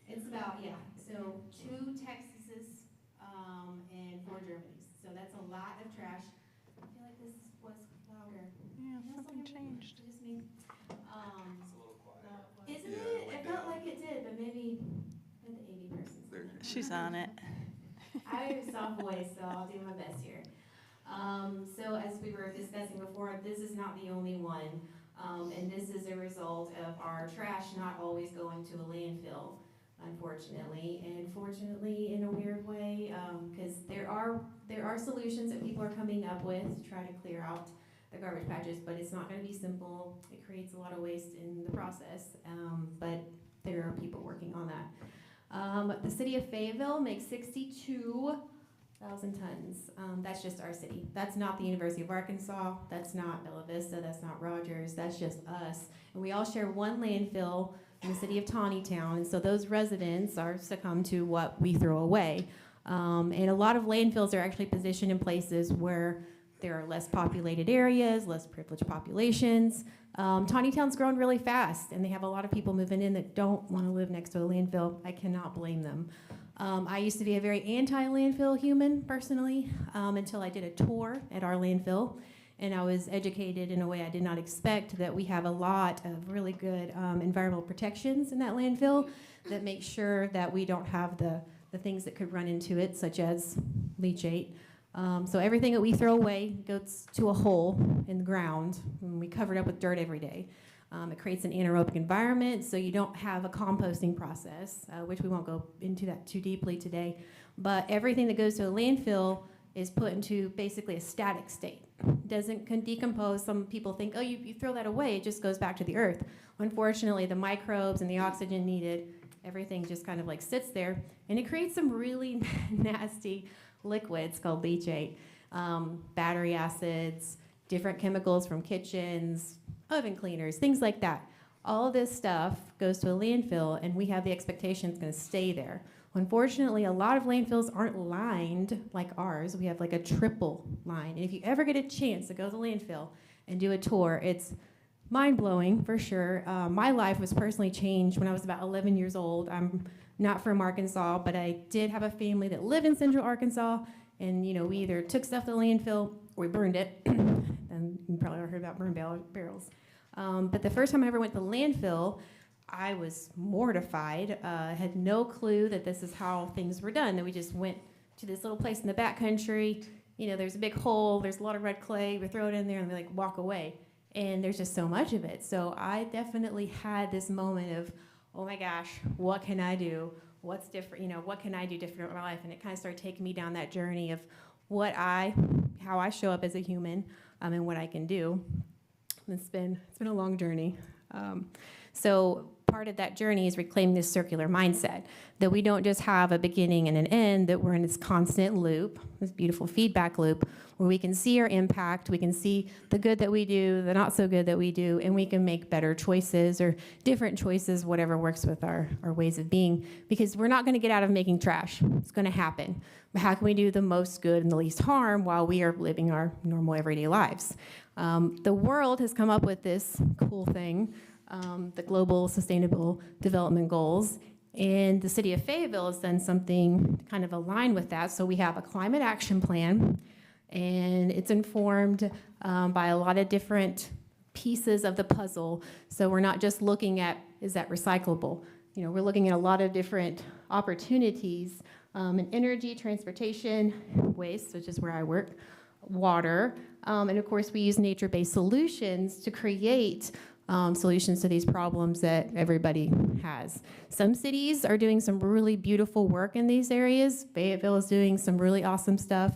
It's about, so 2 Texases and 4 Germanys. So that's a lot of trash. I feel like this was louder. Yeah, something changed. Just me. It's a little quiet. Isn't Yeah, it? it went It felt down. like it did, but maybe the AV person's There. She's on it. I have a soft voice, so I'll do my best here. So as we were discussing before, this is not the only one, and this is a result of our trash not always going to a landfill, unfortunately, and fortunately in a weird way, because there are solutions that people are coming up with to try to clear out the garbage patches, but it's not going to be simple. It creates a lot of waste in the process, but there are people working on that. The city of Fayetteville makes 62,000 tons. That's just our city. That's not the University of Arkansas. That's not Bella Vista. That's not Rogers. That's just us. And we all share one landfill in the city of Taneytown. And so those residents are succumb to what we throw away. And a lot of landfills are actually positioned in places where there are less populated areas, less privileged populations. Taneytown's grown really fast, and they have a lot of people moving in that don't want to live next to a landfill. I cannot blame them. I used to be a very anti-landfill human, personally, until I did a tour at our landfill. and I was educated in a way I did not expect that we have a lot of really good environmental protections in that landfill that make sure that we don't have the things that could run into it, such as leachate. So everything that we throw away goes to a hole in the ground, and we cover it up with dirt every day. It creates an anaerobic environment, so you don't have a composting process, which we won't go into that too deeply today. But everything that goes to a landfill is put into basically a static state. It doesn't decompose. Some people think, oh, you throw that away, it just goes back to the earth. Unfortunately, the microbes and the oxygen needed, everything just kind of like sits there, and it creates some really nasty liquids called leachate, battery acids, different chemicals from kitchens, oven cleaners, things like that. All of this stuff goes to a landfill, and we have the expectation it's going to stay there. Unfortunately, a lot of landfills aren't lined like ours. We have like a triple line. And if you ever get a chance to go to the landfill and do a tour, it's mind-blowing for sure. My life was personally changed when I was about 11 years old. I'm not from Arkansas, but I did have a family that lived in central Arkansas, and we either took stuff to the landfill or we burned it. And you probably heard about burn barrels. But the first time I ever went to landfill, I was mortified. Had no clue that this is how things were done. That we just went to this little place in the backcountry. There's a big hole. There's a lot of red clay. We throw it in there and we like walk away. And there's just so much of it. So I definitely had this moment of, oh my gosh, what can I do? What's different? What can I do different in my life? And it kind of started taking me down that journey of how I show up as a human, and what I can do. It's been a long journey. So part of that journey is reclaiming this circular mindset, that we don't just have a beginning and an end, that we're in this constant loop, this beautiful feedback loop, where we can see our impact, we can see the good that we do, the not so good that we do, and we can make better choices or different choices, whatever works with our ways of being, because we're not going to get out of making trash. It's going to happen. But how can we do the most good and the least harm while we are living our normal everyday lives? The world has come up with this cool thing, the Global Sustainable Development Goals, and the city of Fayetteville has done something kind of aligned with that. So we have a climate action plan, and it's informed by a lot of different pieces of the puzzle. So we're not just looking at, is that recyclable? We're looking at a lot of different opportunities in energy, transportation, waste, which is where I work, water, and of course we use nature-based solutions to create solutions to these problems that everybody has. Some cities are doing some really beautiful work in these areas. Fayetteville is doing some really awesome stuff.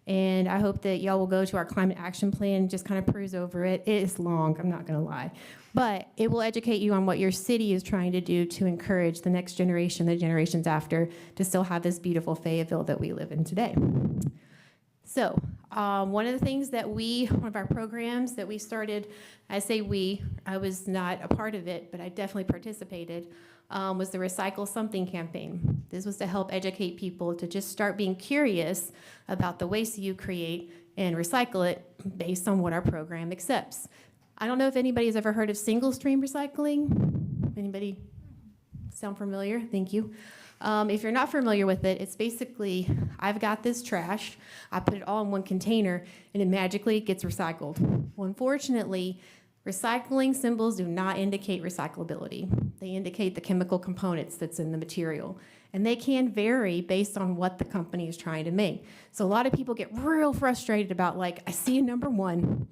And I hope that y'all will go to our climate action plan and just kind of peruse over it. It is long, I'm not gonna lie. But it will educate you on what your city is trying to do to encourage the next generation, the generations after, to still have this beautiful Fayetteville that we live in today. So one of the things that one of our programs that we started, I say we, I was not a part of it, but I definitely participated, was the Recycle Something campaign. This was to help educate people to just start being curious about the waste you create and recycle it based on what our program accepts. I don't know if anybody's ever heard of single stream recycling. Anybody sound familiar? Thank you. If you're not familiar with it, it's basically, I've got this trash, I put it all in one container, and it magically gets recycled. Well, unfortunately, recycling symbols do not indicate recyclability. They indicate the chemical components that's in the material. And they can vary based on what the company is trying to make. So a lot of people get real frustrated about, like, I see a number 1.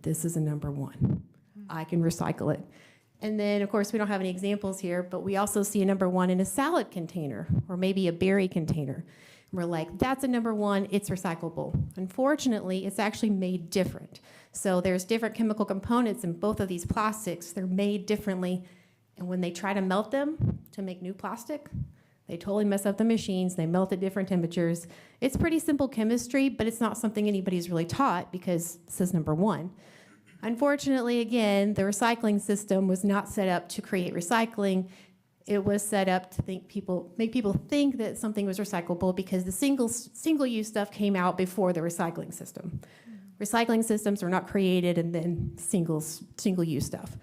This is a number 1. I can recycle it. And then, of course, we don't have any examples here, but we also see a number 1 in a salad container or maybe a berry container. And we're like, that's a number 1, it's recyclable. Unfortunately, it's actually made different. So there's different chemical components in both of these plastics. They're made differently. And when they try to melt them to make new plastic, they totally mess up the machines. They melt at different temperatures. It's pretty simple chemistry, but it's not something anybody's really taught because it says number 1. Unfortunately, again, the recycling system was not set up to create recycling. It was set up to make people think that something was recyclable because the single-use stuff came out before the recycling system. Recycling systems were not created and then single-use stuff.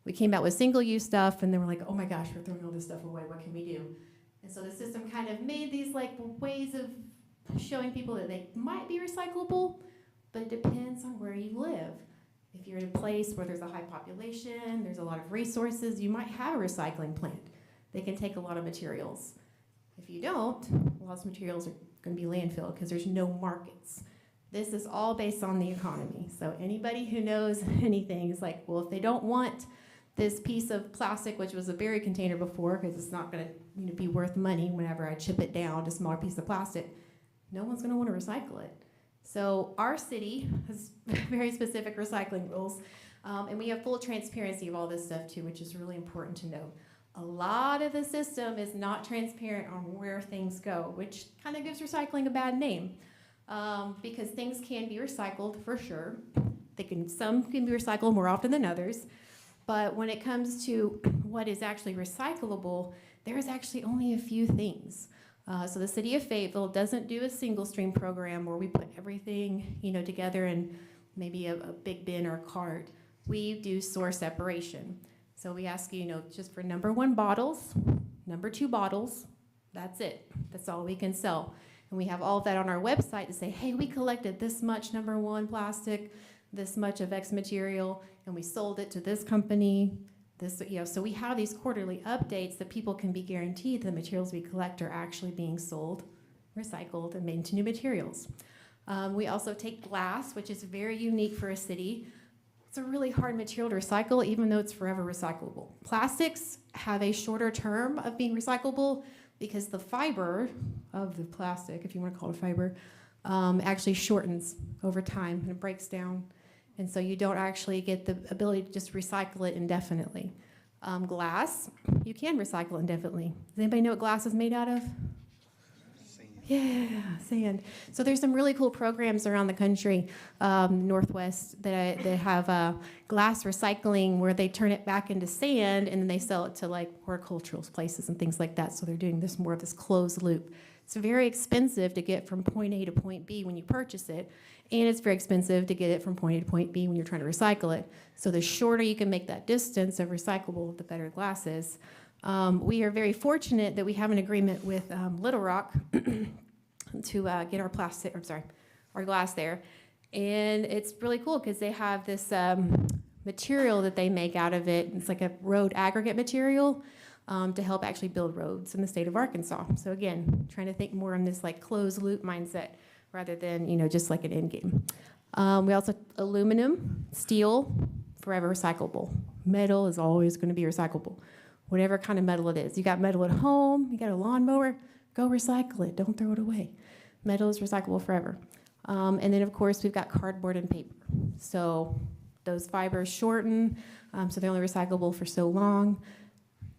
We came out with single-use stuff, and then we're like, oh my gosh, we're throwing all this stuff away. What can we do? And so the system kind of made these like ways of showing people that they might be recyclable, but it depends on where you live. If you're in a place where there's a high population, there's a lot of resources, you might have a recycling plant. They can take a lot of materials. If you don't, lots of materials are going to be landfill because there's no markets. This is all based on the economy. So anybody who knows anything is like, well, if they don't want this piece of plastic, which was a berry container before, because it's not going to be worth money whenever I chip it down to a smaller piece of plastic, no one's going to want to recycle it. So our city has very specific recycling rules, and we have full transparency of all this stuff too, which is really important to know. A lot of the system is not transparent on where things go, which kind of gives recycling a bad name, because things can be recycled for sure. Some can be recycled more often than others, but when it comes to what is actually recyclable, there's actually only a few things. So the city of Fayetteville doesn't do a single stream program where we put everything, together in maybe a big bin or a cart. We do source separation. So we ask you, just for number 1 bottles, number 2 bottles, that's it. That's all we can sell. And we have all of that on our website to say, hey, we collected this much number 1 plastic, this much of X material, and we sold it to this company. So we have these quarterly updates that people can be guaranteed the materials we collect are actually being sold, recycled, and made into new materials. We also take glass, which is very unique for a city. It's a really hard material to recycle, even though it's forever recyclable. Plastics have a shorter term of being recyclable because the fiber of the plastic, if you want to call it a fiber, actually shortens over time and it breaks down. And so you don't actually get the ability to just recycle it indefinitely. Glass, you can recycle indefinitely. Does anybody know what glass is made out of? Sand. Yeah, sand. So there's some really cool programs around the country, Northwest, that have glass recycling where they turn it back into sand and then they sell it to like horticultural places and things like that. So they're doing more of this closed loop. It's very expensive to get from point A to point B when you purchase it, and it's very expensive to get it from point A to point B when you're trying to recycle it. So the shorter you can make that distance of recyclable, the better glass is. We are very fortunate that we have an agreement with Little Rock to get our glass there. And it's really cool because they have this material that they make out of it. It's like a road aggregate material. To help actually build roads in the state of Arkansas. So again, trying to think more on this like closed loop mindset rather than, just like an end game. We also, aluminum, steel, forever recyclable. Metal is always going to be recyclable, whatever kind of metal it is. You got metal at home, you got a lawnmower, go recycle it, don't throw it away. Metal is recyclable forever. And then of course we've got cardboard and paper. So those fibers shorten, so they're only recyclable for so long.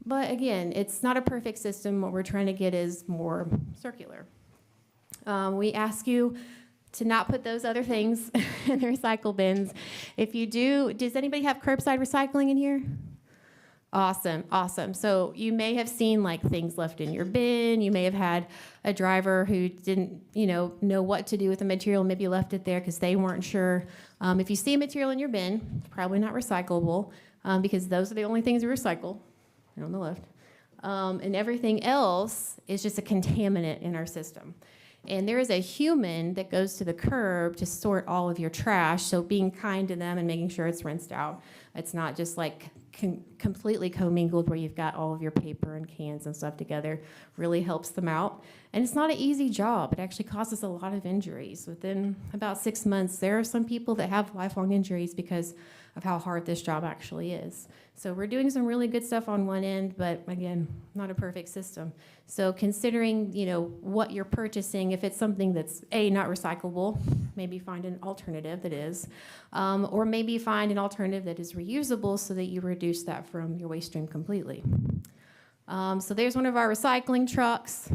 But again, it's not a perfect system. What we're trying to get is more circular. We ask you to not put those other things in the recycle bins. If you do, does anybody have curbside recycling in here? Awesome, awesome. So you may have seen like things left in your bin. You may have had a driver who didn't, know what to do with the material, maybe left it there because they weren't sure. If you see a material in your bin, it's probably not recyclable because those are the only things we recycle. On the left. And everything else is just a contaminant in our system. And there is a human that goes to the curb to sort all of your trash, so being kind to them and making sure it's rinsed out. It's not just like completely commingled where you've got all of your paper and cans and stuff together. Really helps them out. And it's not an easy job. It actually causes a lot of injuries. Within about 6 months, there are some people that have lifelong injuries because of how hard this job actually is. So we're doing some really good stuff on one end, but again, not a perfect system. So considering, what you're purchasing, if it's something that's not recyclable, maybe find an alternative that is, or maybe find an alternative that is reusable so that you reduce that from your waste stream completely. So there's one of our recycling trucks.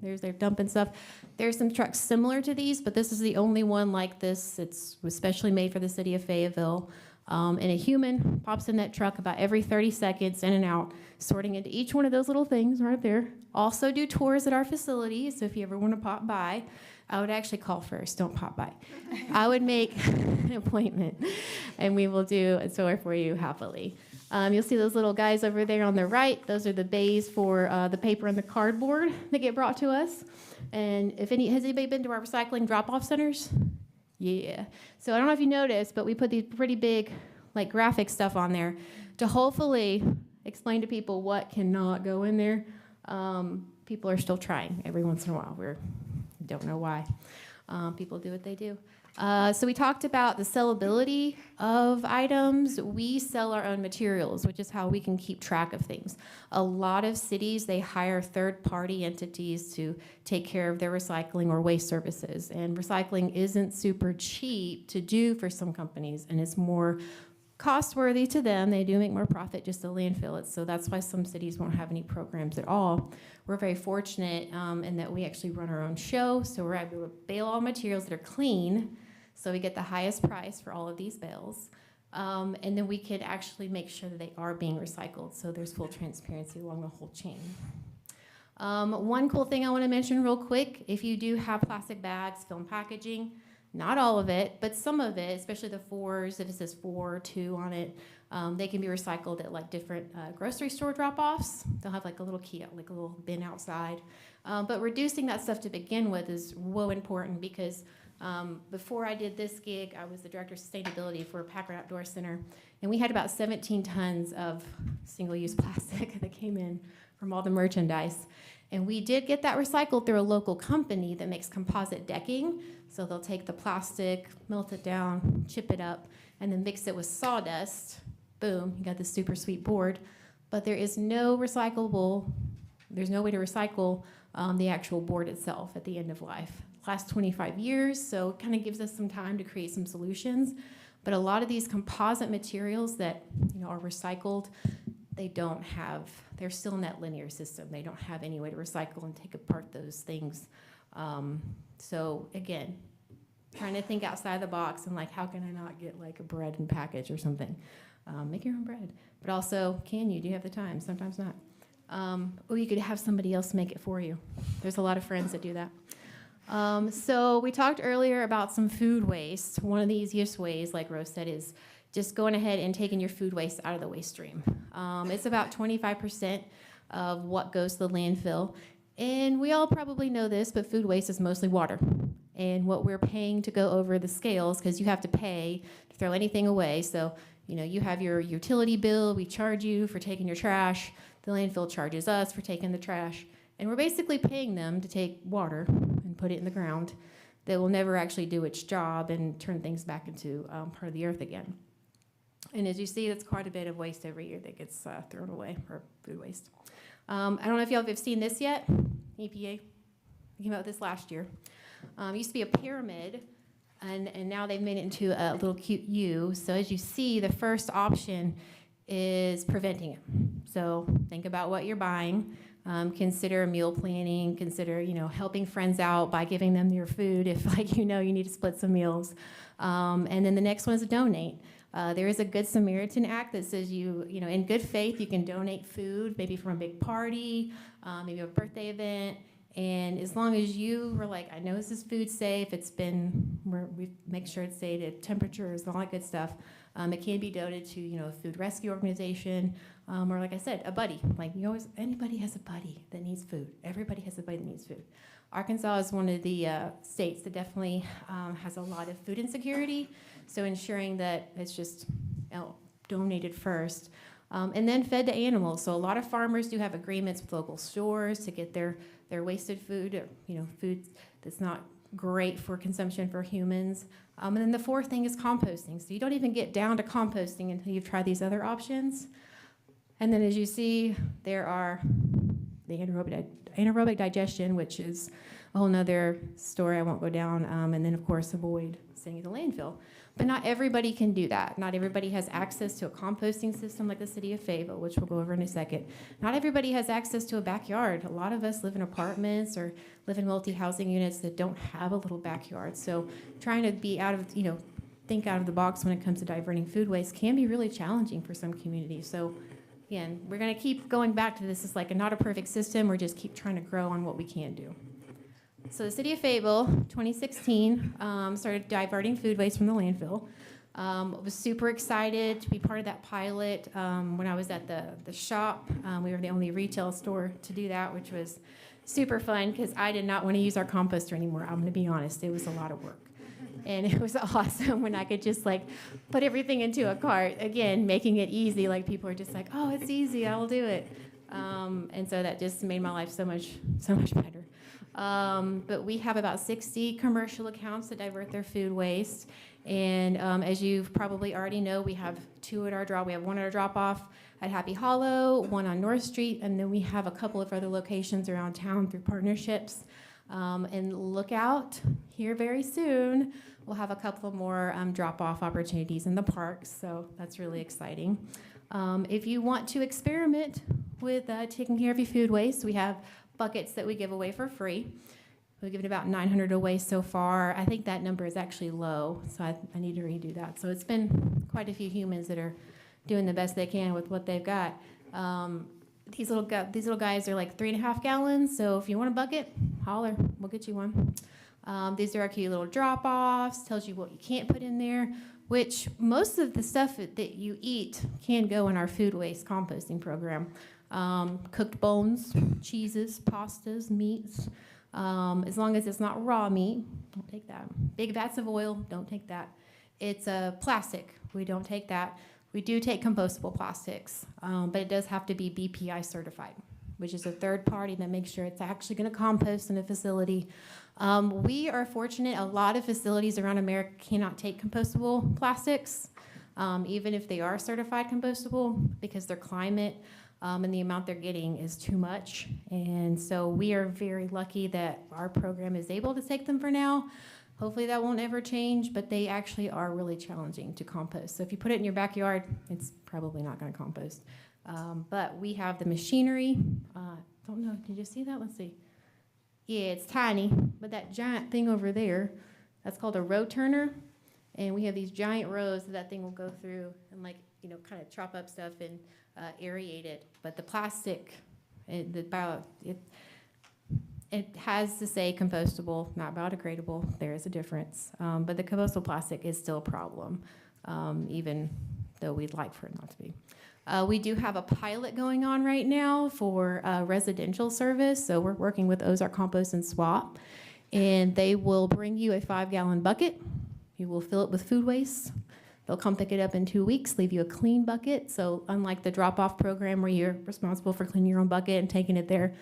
They're dumping stuff. There's some trucks similar to these, but this is the only one like this. It's specially made for the city of Fayetteville. And a human pops in that truck about every 30 seconds in and out, sorting into each one of those little things right there. Also do tours at our facility, so if you ever want to pop by, I would actually call first, don't pop by. I would make an appointment, and we will do a tour for you happily. You'll see those little guys over there on the right. Those are the bays for the paper and the cardboard that get brought to us. And has anybody been to our recycling drop-off centers? Yeah. So I don't know if you noticed, but we put these pretty big, like, graphic stuff on there to hopefully explain to people what cannot go in there. People are still trying every once in a while. We don't know why. People do what they do. So we talked about the sellability of items. We sell our own materials, which is how we can keep track of things. A lot of cities, they hire third-party entities to take care of their recycling or waste services. And recycling isn't super cheap to do for some companies, and it's more cost-worthy to them. They do make more profit just to landfill it. So that's why some cities won't have any programs at all. We're very fortunate in that we actually run our own show, so we're able to bale all materials that are clean, so we get the highest price for all of these bales. And then we could actually make sure that they are being recycled, so there's full transparency along the whole chain. One cool thing I want to mention real quick, if you do have plastic bags, film packaging, not all of it, but some of it, especially the 4s, if it says 4 or 2 on it, they can be recycled at like different grocery store drop-offs. They'll have like a little kiosk, like a little bin outside. But reducing that stuff to begin with is whoa important because before I did this gig, I was the director of sustainability for Packard Outdoor Center, and we had about 17 tons of single-use plastic that came in from all the merchandise. And we did get that recycled through a local company that makes composite decking. So they'll take the plastic, melt it down, chip it up, and then mix it with sawdust. Boom, you got this super sweet board. But there is no recyclable, there's no way to recycle the actual board itself at the end of life. Last 25 years, so it kind of gives us some time to create some solutions. But a lot of these composite materials that are recycled, they don't have, they're still in that linear system. They don't have any way to recycle and take apart those things. So again, trying to think outside the box and like, how can I not get like a bread and package or something? Make your own bread. But also, do you have the time? Sometimes not. Or you could have somebody else make it for you. There's a lot of friends that do that. So we talked earlier about some food waste. One of the easiest ways, like Rose said, is just going ahead and taking your food waste out of the waste stream. It's about 25% of what goes to the landfill. And we all probably know this, but food waste is mostly water. And what we're paying to go over the scales, because you have to pay to throw anything away. So, you have your utility bill, we charge you for taking your trash, the landfill charges us for taking the trash. And we're basically paying them to take water and put it in the ground that will never actually do its job and turn things back into part of the earth again. And as you see, that's quite a bit of waste every year that gets thrown away, or food waste. I don't know if y'all have seen this yet. EPA came out with this last year. It used to be a pyramid, and now they've made it into a little cute U. So as you see, the first option is preventing it. So think about what you're buying. Consider meal planning. Consider, helping friends out by giving them your food if, you need to split some meals. And then the next one is donate. There is a Good Samaritan Act that says in good faith, you can donate food, maybe from a big party, maybe a birthday event. And as long as you were like, I know this is food safe, we make sure it's safe at temperatures, all that good stuff. It can be donated to, a food rescue organization, or like I said, a buddy. Anybody has a buddy that needs food. Everybody has a buddy that needs food. Arkansas is one of the states that definitely has a lot of food insecurity, so ensuring that it's just donated first. And then fed to animals. So a lot of farmers do have agreements with local stores to get their wasted food, or, food that's not great for consumption for humans. And then the fourth thing is composting. So you don't even get down to composting until you've tried these other options. And then as you see, there are the anaerobic digestion, which is a whole nother story I won't go down. And then, of course, avoid sending it to landfill. But not everybody can do that. Not everybody has access to a composting system like the city of Fayetteville, which we'll go over in a second. Not everybody has access to a backyard. A lot of us live in apartments or live in multi-housing units that don't have a little backyard. So trying to be think out of the box when it comes to diverting food waste can be really challenging for some communities. So again, we're going to keep going back to this. It's not a perfect system. We're just keep trying to grow on what we can do. So the city of Fayetteville, 2016, started diverting food waste from the landfill. Was super excited to be part of that pilot. When I was at the shop, we were the only retail store to do that, which was super fun because I did not want to use our composter anymore. I'm going to be honest, it was a lot of work. And it was awesome when I could just like put everything into a cart. Again, making it easy. Like people are just like, oh, it's easy, I'll do it. And so that just made my life so much better. But we have about 60 commercial accounts that divert their food waste. And as you probably already know, we have two at our drop. We have one at our drop-off at Happy Hollow, one on North Street, and then we have a couple of other locations around town through partnerships. And look out, here very soon, we'll have a couple more drop-off opportunities in the parks, so that's really exciting. If you want to experiment with taking care of your food waste, we have buckets that we give away for free. We've given about 900 away so far. I think that number is actually low, so I need to redo that. So it's been quite a few humans that are doing the best they can with what they've got. These little guys are like 3.5 gallons, so if you want a bucket, holler, we'll get you one. These are our cute little drop-offs, tells you what you can't put in there, which most of the stuff that you eat can go in our food waste composting program. Cooked bones, cheeses, pastas, meats. As long as it's not raw meat, don't take that. Big vats of oil, don't take that. It's plastic, we don't take that. We do take compostable plastics, but it does have to be BPI certified, which is a third party that makes sure it's actually going to compost in a facility. We are fortunate, a lot of facilities around America cannot take compostable plastics, even if they are certified compostable, because their climate and the amount they're getting is too much. And so we are very lucky that our program is able to take them for now. Hopefully that won't ever change, but they actually are really challenging to compost. So if you put it in your backyard, it's probably not going to compost. But we have the machinery. Don't know, did you see that? Let's see. Yeah, it's tiny, but that giant thing over there, that's called a row turner. And we have these giant rows that thing will go through and kind of chop up stuff and aerate it. But the plastic, it has to say compostable, not biodegradable. There is a difference. But the compostable plastic is still a problem, even though we'd like for it not to be. We do have a pilot going on right now for residential service. So we're working with Ozark Compost and Swap. And they will bring you a 5-gallon bucket. You will fill it with food waste. They'll come pick it up in 2 weeks, leave you a clean bucket. So unlike the drop-off program where you're responsible for cleaning your own bucket and taking it there,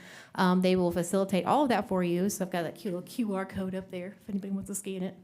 they will facilitate all of that for you. So I've got that cute little QR code up there if anybody wants to scan it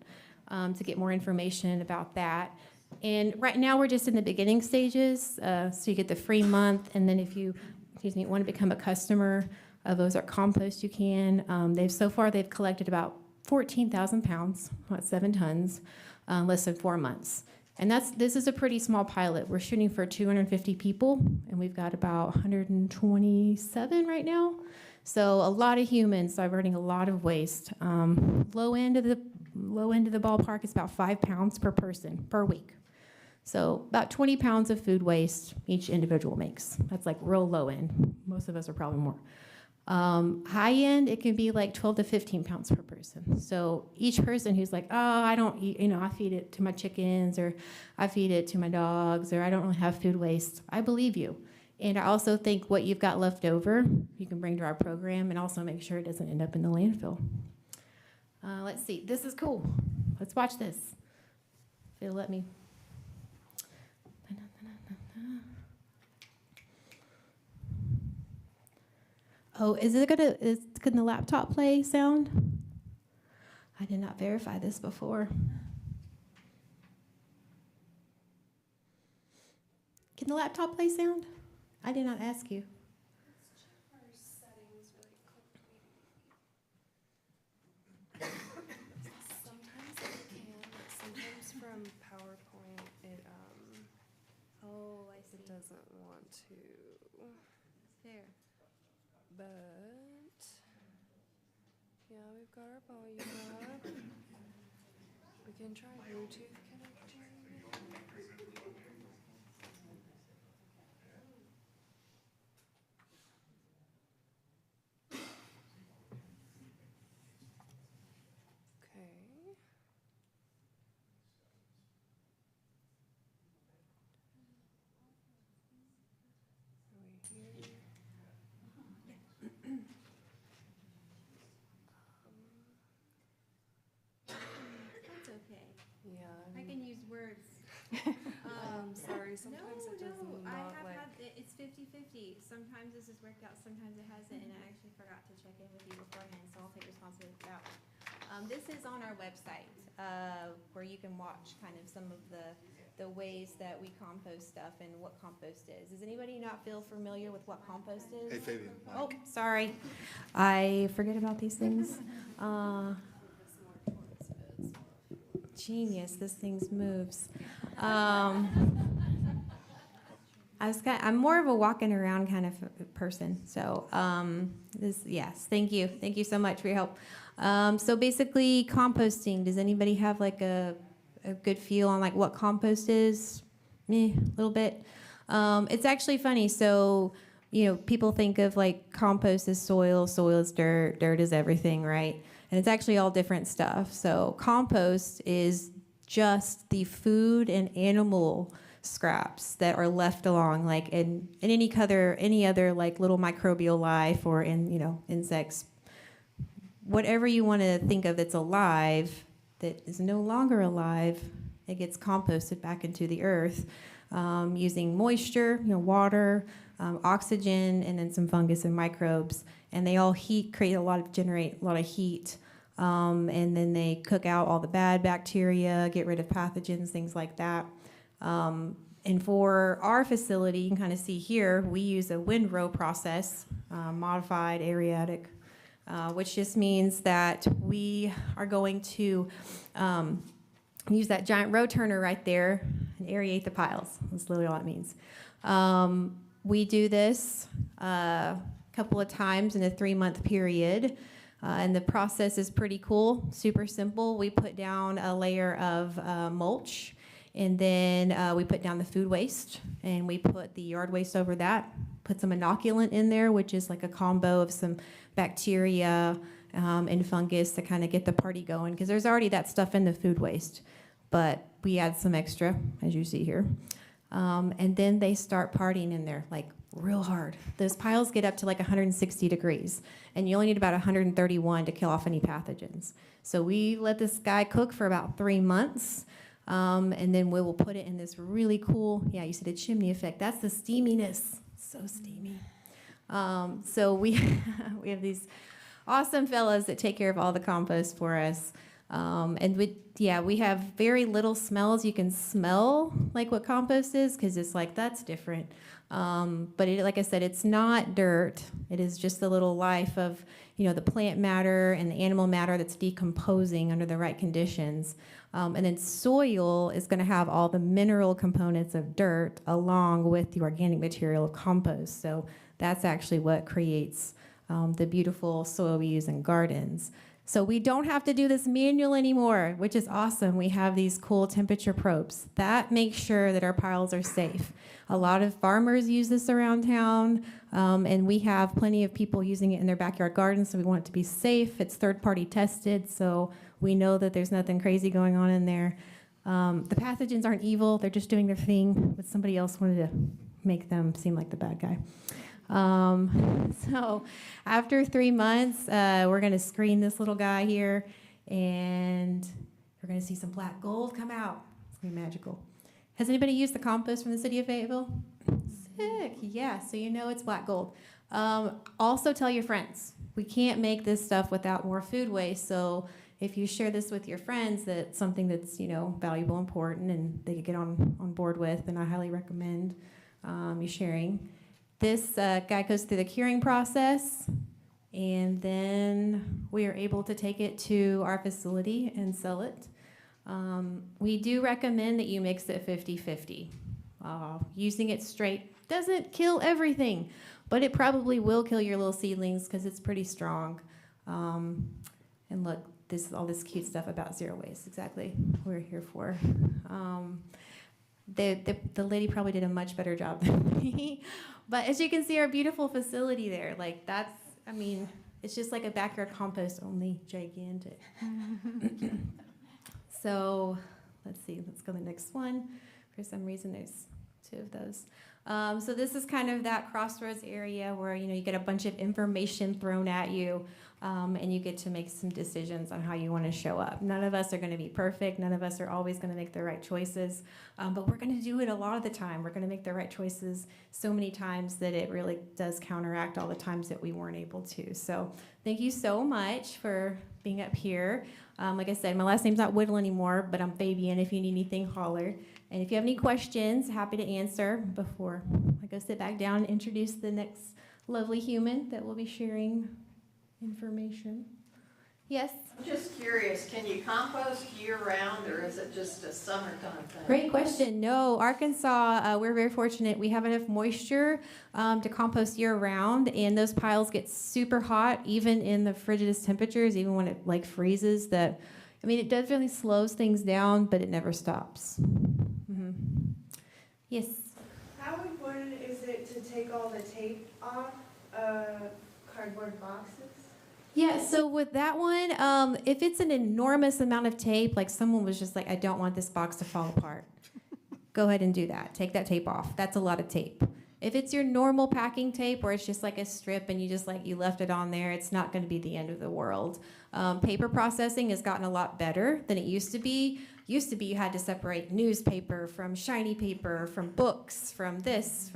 to get more information about that. And right now we're just in the beginning stages. So you get the free month, and then if you, want to become a customer of Ozark Compost, you can. So far they've collected about 14,000 pounds, about 7 tons, less than 4 months. And this is a pretty small pilot. We're shooting for 250 people, and we've got about 127 right now. So a lot of humans diverting a lot of waste. Low end of the ballpark is about 5 pounds per person per week. So about 20 pounds of food waste each individual makes. That's like real low end. Most of us are probably more. High end, it can be like 12 to 15 pounds per person. So each person who's like, oh, I don't eat, I feed it to my chickens, or I feed it to my dogs, or I don't really have food waste, I believe you. And I also think what you've got left over, you can bring to our program and also make sure it doesn't end up in the landfill. Let's see, this is cool. Let's watch this. If it'll let me. Oh, can the laptop play sound? I did not verify this before. Can the laptop play sound? I did not ask you. Let's check our settings really quickly. Sometimes it can, sometimes from PowerPoint it I it doesn't want to. There. But yeah, we've got our volume up. We can try Bluetooth connection. Okay. Are we here? That's okay. use words. I'm sorry, sometimes it does I not have like. had, it's 50-50. Sometimes this has worked out, sometimes it hasn't, and I actually forgot to check in with you beforehand, so I'll take responsibility for that one. This is on our website, where you can watch kind of some of the ways that we compost stuff and what compost is. Does anybody not feel familiar with what compost is? Hey, Fabian. Oh, sorry. I forget about these things. Genius, this thing moves. I'm more of a walking around kind of person. So yes, thank you. Thank you so much for your help. So basically composting, does anybody have like a good feel on like what compost is? A little bit. It's actually funny. So, people think of like compost as soil is dirt, dirt is everything, right? And it's actually all different stuff. So compost is just the food and animal scraps that are left along, like in any other like little microbial life or in insects, whatever you want to think of that's alive that is no longer alive, it gets composted back into the earth using moisture, water, oxygen, and then some fungus and microbes, and they all generate a lot of heat. And then they cook out all the bad bacteria, get rid of pathogens, things like that. And for our facility, you can kind of see here, we use a windrow process, modified aereatic, which just means that we are going to use that giant row turner right there and aerate the piles. That's literally all it means. We do this a couple of times in a 3-month period. And the process is pretty cool, super simple. We put down a layer of mulch, and then we put down the food waste, and we put the yard waste over that, put some inoculant in there, which is like a combo of some bacteria and fungus to kind of get the party going, because there's already that stuff in the food waste, but we add some extra, as you see here. And then they start partying in there, like real hard. Those piles get up to like 160 degrees, and you only need about 131 to kill off any pathogens. So we let this guy cook for about 3 months, and then we will put it in this really cool, you said a chimney effect. That's the steaminess, so steamy. So we have these awesome fellas that take care of all the compost for us. And we have very little smells. You can smell like what compost is, because it's like, that's different. But like I said, it's not dirt. It is just the little life of, the plant matter and the animal matter that's decomposing under the right conditions. And then soil is going to have all the mineral components of dirt along with the organic material of compost. So that's actually what creates the beautiful soil we use in gardens. So we don't have to do this manual anymore, which is awesome. We have these cool temperature probes. That makes sure that our piles are safe. A lot of farmers use this around town, and we have plenty of people using it in their backyard gardens, so we want it to be safe. It's third-party tested, so we know that there's nothing crazy going on in there. The pathogens aren't evil. They're just doing their thing, but somebody else wanted to make them seem like the bad guy. So after 3 months, we're going to screen this little guy here, and we're going to see some black gold come out. It's going to be magical. Has anybody used the compost from the city of Fayetteville? Sick. Yeah, so it's black gold. Also tell your friends. We can't make this stuff without more food waste, so if you share this with your friends, that's something that's, valuable, important, and they could get on board with, then I highly recommend you sharing. This guy goes through the curing process, and then we are able to take it to our facility and sell it. We do recommend that you mix it 50-50. Using it straight doesn't kill everything, but it probably will kill your little seedlings because it's pretty strong. And look, this is all this cute stuff about zero waste, exactly what we're here for. The lady probably did a much better job than me. But as you can see, our beautiful facility there, it's just like a backyard compost, only gigantic. So let's go to the next one. For some reason, there's 2 of those. So this is kind of that crossroads area where, you get a bunch of information thrown at you. and you get to make some decisions on how you want to show up. None of us are going to be perfect. None of us are always going to make the right choices, but we're going to do it a lot of the time. We're going to make the right choices so many times that it really does counteract all the times that we weren't able to. So thank you so much for being up here. Like I said, my last name's not Whittle anymore, but I'm Fabian. If you need anything, holler. And if you have any questions, happy to answer before I go sit back down and introduce the next lovely human that will be sharing information. Yes? I'm just curious, can you compost year-round, or is it just a summertime thing? Great question. No, Arkansas, we're very fortunate. We have enough moisture to compost year-round, and those piles get super hot, even in the frigidest temperatures, even when it like freezes. It does really slows things down, but it never stops. Mm-hmm. Yes? How important is it to take all the tape off cardboard boxes? Yeah, so with that one, if it's an enormous amount of tape, like someone was just like, I don't want this box to fall apart, go ahead and do that. Take that tape off. That's a lot of tape. If it's your normal packing tape where it's just like a strip and you left it on there, it's not going to be the end of the world. Paper processing has gotten a lot better than it used to be. Used to be you had to separate newspaper from shiny paper, from books, from this,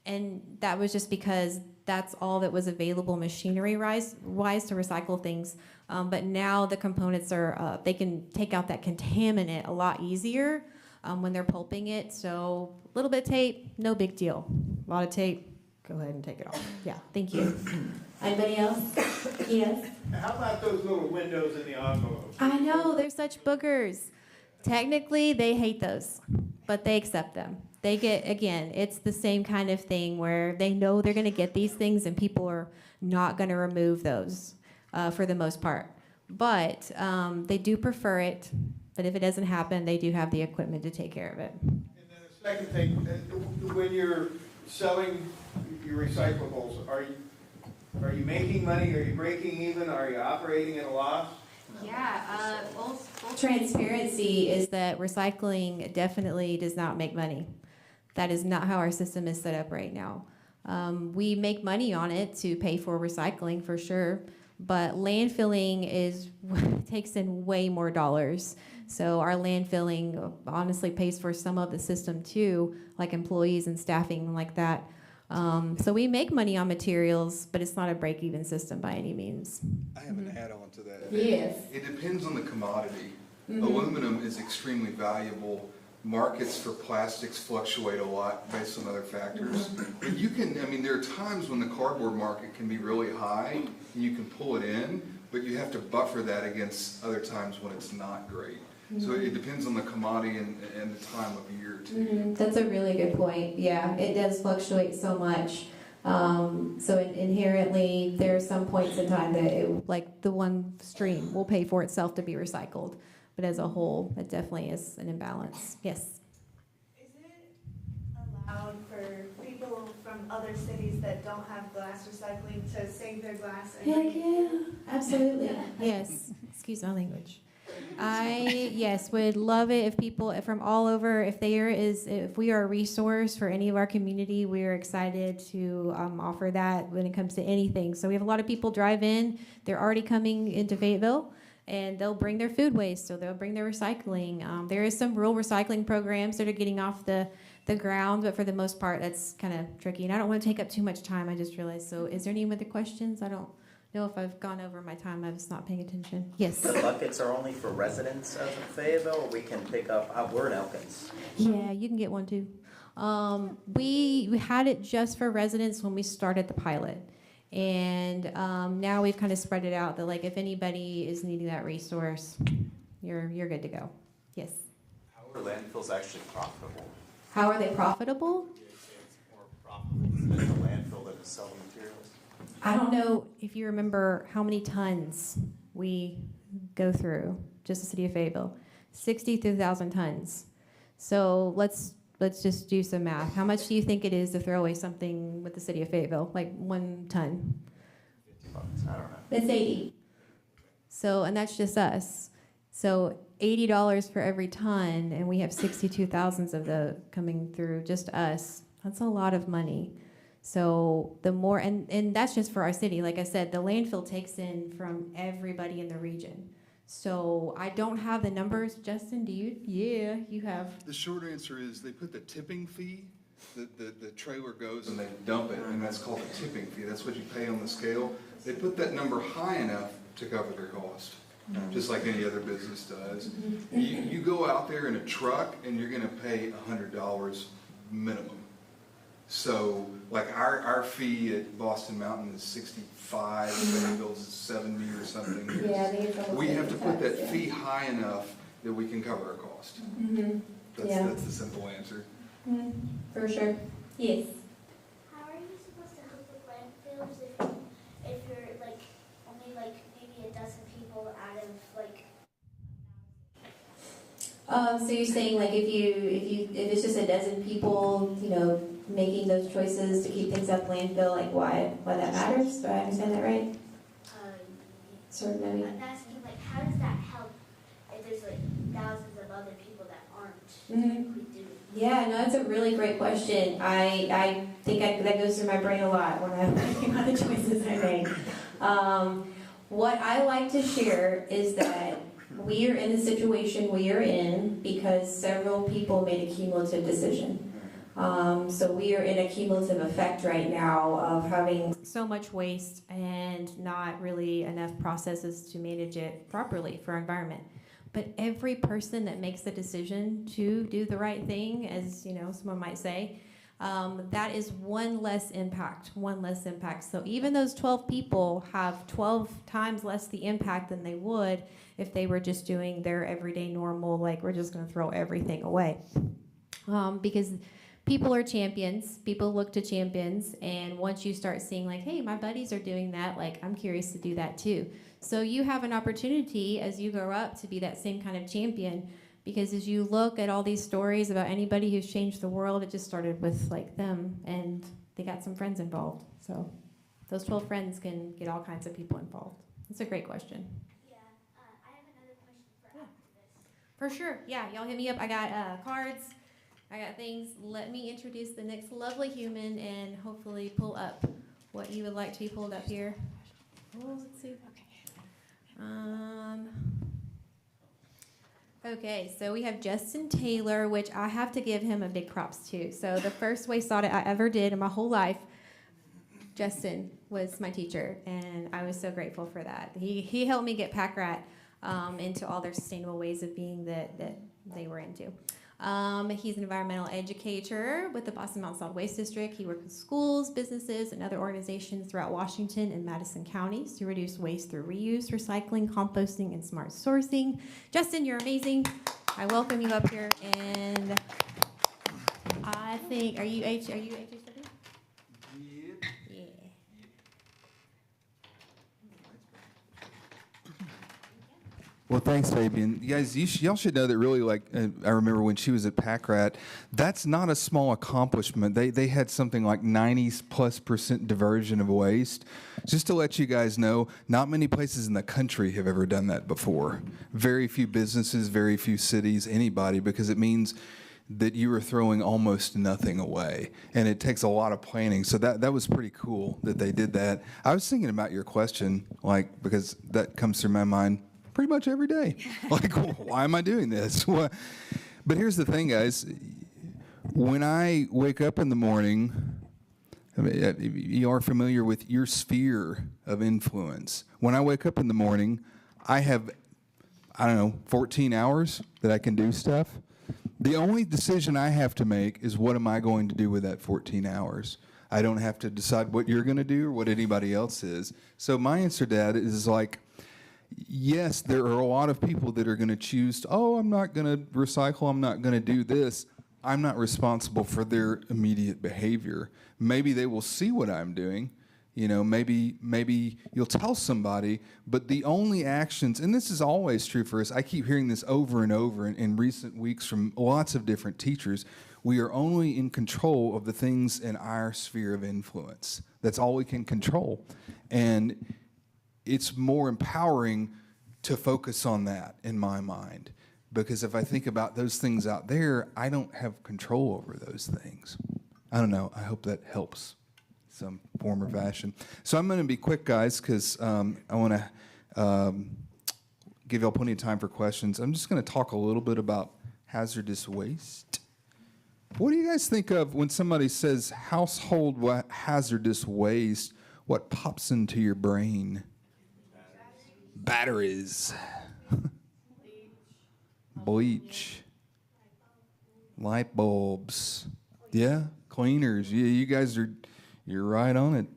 and that was just because that's all that was available machinery-wise to recycle things. But now the components are, they can take out that contaminant a lot easier when they're pulping it. So a little bit of tape, no big deal. A lot of tape, go ahead and take it off. Yeah, thank you. Anybody else? Yes? How about those little windows in the envelope? I know, they're such boogers. Technically, they hate those, but they accept them. They get, again, it's the same kind of thing where they know they're going to get these things and people are not going to remove those for the most part. But they do prefer it, but if it doesn't happen, they do have the equipment to take care of it. And then the second thing, when you're selling your recyclables, are you making money? Are you breaking even? Are you operating at a loss? Yeah, full transparency is that recycling definitely does not make money. That is not how our system is set up right now. We make money on it to pay for recycling for sure, but landfilling takes in way more dollars. So our landfilling honestly pays for some of the system too, like employees and staffing like that. So we make money on materials, but it's not a break-even system by any means. I have an add-on to that. Yes. It depends on the commodity. Mm-hmm. Aluminum is extremely valuable. Markets for plastics fluctuate a lot based on other factors. But there are times when the cardboard market can be really high and you can pull it in, but you have to buffer that against other times when it's not great. So it depends on the commodity and the time of year too. Mm-hmm. That's a really good point. Yeah, it does fluctuate so much. So inherently, there are some points in time that like the one stream will pay for itself to be recycled. But as a whole, it definitely is an imbalance. Yes? Is it allowed for people from other cities that don't have glass recycling to save their glass? Heck yeah, absolutely. Yes. Excuse my language. I would love it if people from all over, if we are a resource for any of our community, we are excited to offer that when it comes to anything. So we have a lot of people drive in, they're already coming into Fayetteville, and they'll bring their food waste, so they'll bring their recycling. There is some rural recycling programs that are getting off the ground, but for the most part, that's kind of tricky. And I don't want to take up too much time, I just realized. So is there any other questions? I don't know if I've gone over my time. I was not paying attention. Yes? The buckets are only for residents of Fayetteville, or we can pick up, we're in Elkins. Yeah, you can get one too. We had it just for residents when we started the pilot. And now we've kind of spread it out that like if anybody is needing that resource, you're good to go. Yes? How are landfills actually profitable? How are they profitable? It's more profitable than the landfill that is selling materials. I don't know if you remember how many tons we go through, just the city of Fayetteville. 62,000 tons. So let's just do some math. How much do you think it is to throw away something with the city of Fayetteville? Like 1 ton? $50, I don't know. It's 80. So, and that's just us. So $80 for every ton, and we have 62,000 of the coming through just us. That's a lot of money. So the more, and that's just for our city. Like I said, the landfill takes in from everybody in the region. So I don't have the numbers. Justin, do you? Yeah, you have. The short answer is they put the tipping fee, the trailer goes and they dump it, and that's called a tipping fee. That's what you pay on the scale. They put that number high enough to cover their cost, just like any other business does. You go out there in a truck and you're gonna pay $100 minimum. So like our fee at Boston Mountain is 65, Vanderbilt's is 70 or something. Yeah, I think it's almost We have to put that 55, fee high enough that we can cover our cost. That's the simple answer. For sure. Yes. How are you supposed to help with landfills if you're like only like maybe a dozen people out of like? So you're saying like if it's just a dozen people, making those choices to keep things out the landfill, like why that matters? Do I understand that right? Sort of maybe. I'm asking like how does that help if there's like thousands of other people that aren't Mhm. we do? Yeah, no, that's a really great question. I think that goes through my brain a lot when I'm thinking about the choices I make. What I like to share is that we are in the situation we are in because several people made a cumulative decision. So we are in a cumulative effect right now of having so much waste and not really enough processes to manage it properly for our environment. But every person that makes the decision to do the right thing, as someone might say, that is one less impact. So even those 12 people have 12 times less the impact than they would if they were just doing their everyday normal, like we're just going to throw everything away. Because people are champions. People look to champions. And once you start seeing like, hey, my buddies are doing that, like I'm curious to do that too. So you have an opportunity as you grow up to be that same kind of champion, because as you look at all these stories about anybody who's changed the world, it just started with like them and they got some friends involved. So those 12 friends can get all kinds of people involved. It's a great question. Yeah, I have another question for after this. For sure. Yeah, y'all hit me up. I got cards. I got things. Let me introduce the next lovely human and hopefully pull up what you would like to be pulled up here. Oh, let's see. Okay, so we have Justin Taylor, which I have to give him a big props to. So the first waste audit I ever did in my whole life, Justin was my teacher, and I was so grateful for that. He helped me get PackRat into all their sustainable ways of being that they were into. He's an environmental educator with the Boston Mountain Solid Waste District. He works with schools, businesses, and other organizations throughout Washington and Madison counties to reduce waste through reuse, recycling, composting, and smart sourcing. Justin, you're amazing. I welcome you up here, and I think, are you HHW? Yeah. Well, thanks, Fabian. You guys, y'all should know that really, like, I remember when she was at PackRat, that's not a small accomplishment. They had something like 90+% diversion of waste. Just to let you guys know, not many places in the country have ever done that before. Very few businesses, very few cities, anybody, because it means that you are throwing almost nothing away. And it takes a lot of planning. So that was pretty cool that they did that. I was thinking about your question, like, because that comes through my mind pretty much every day. Like, why am I doing this? But here's the thing, guys. When I wake up in the morning, I mean, you are familiar with your sphere of influence. When I wake up in the morning, I have, 14 hours that I can do stuff. The only decision I have to make is what am I going to do with that 14 hours. I don't have to decide what you're going to do or what anybody else is. So my answer to that is like, yes, there are a lot of people that are going to choose, I'm not going to recycle, I'm not going to do this. I'm not responsible for their immediate behavior. Maybe they will see what I'm doing. Maybe you'll tell somebody, but the only actions, and this is always true for us, I keep hearing this over and over in recent weeks from lots of different teachers, we are only in control of the things in our sphere of influence. That's all we can control. And it's more empowering to focus on that in my mind. Because if I think about those things out there, I don't have control over those things. I don't know. I hope that helps. some form or fashion. So I'm going to be quick, guys, because I want to give y'all plenty of time for questions. I'm just going to talk a little bit about hazardous waste. What do you guys think of when somebody says household hazardous waste? What pops into your brain? Batteries. Bleach. Light bulbs. Yeah, cleaners. Yeah, you guys you're right on it.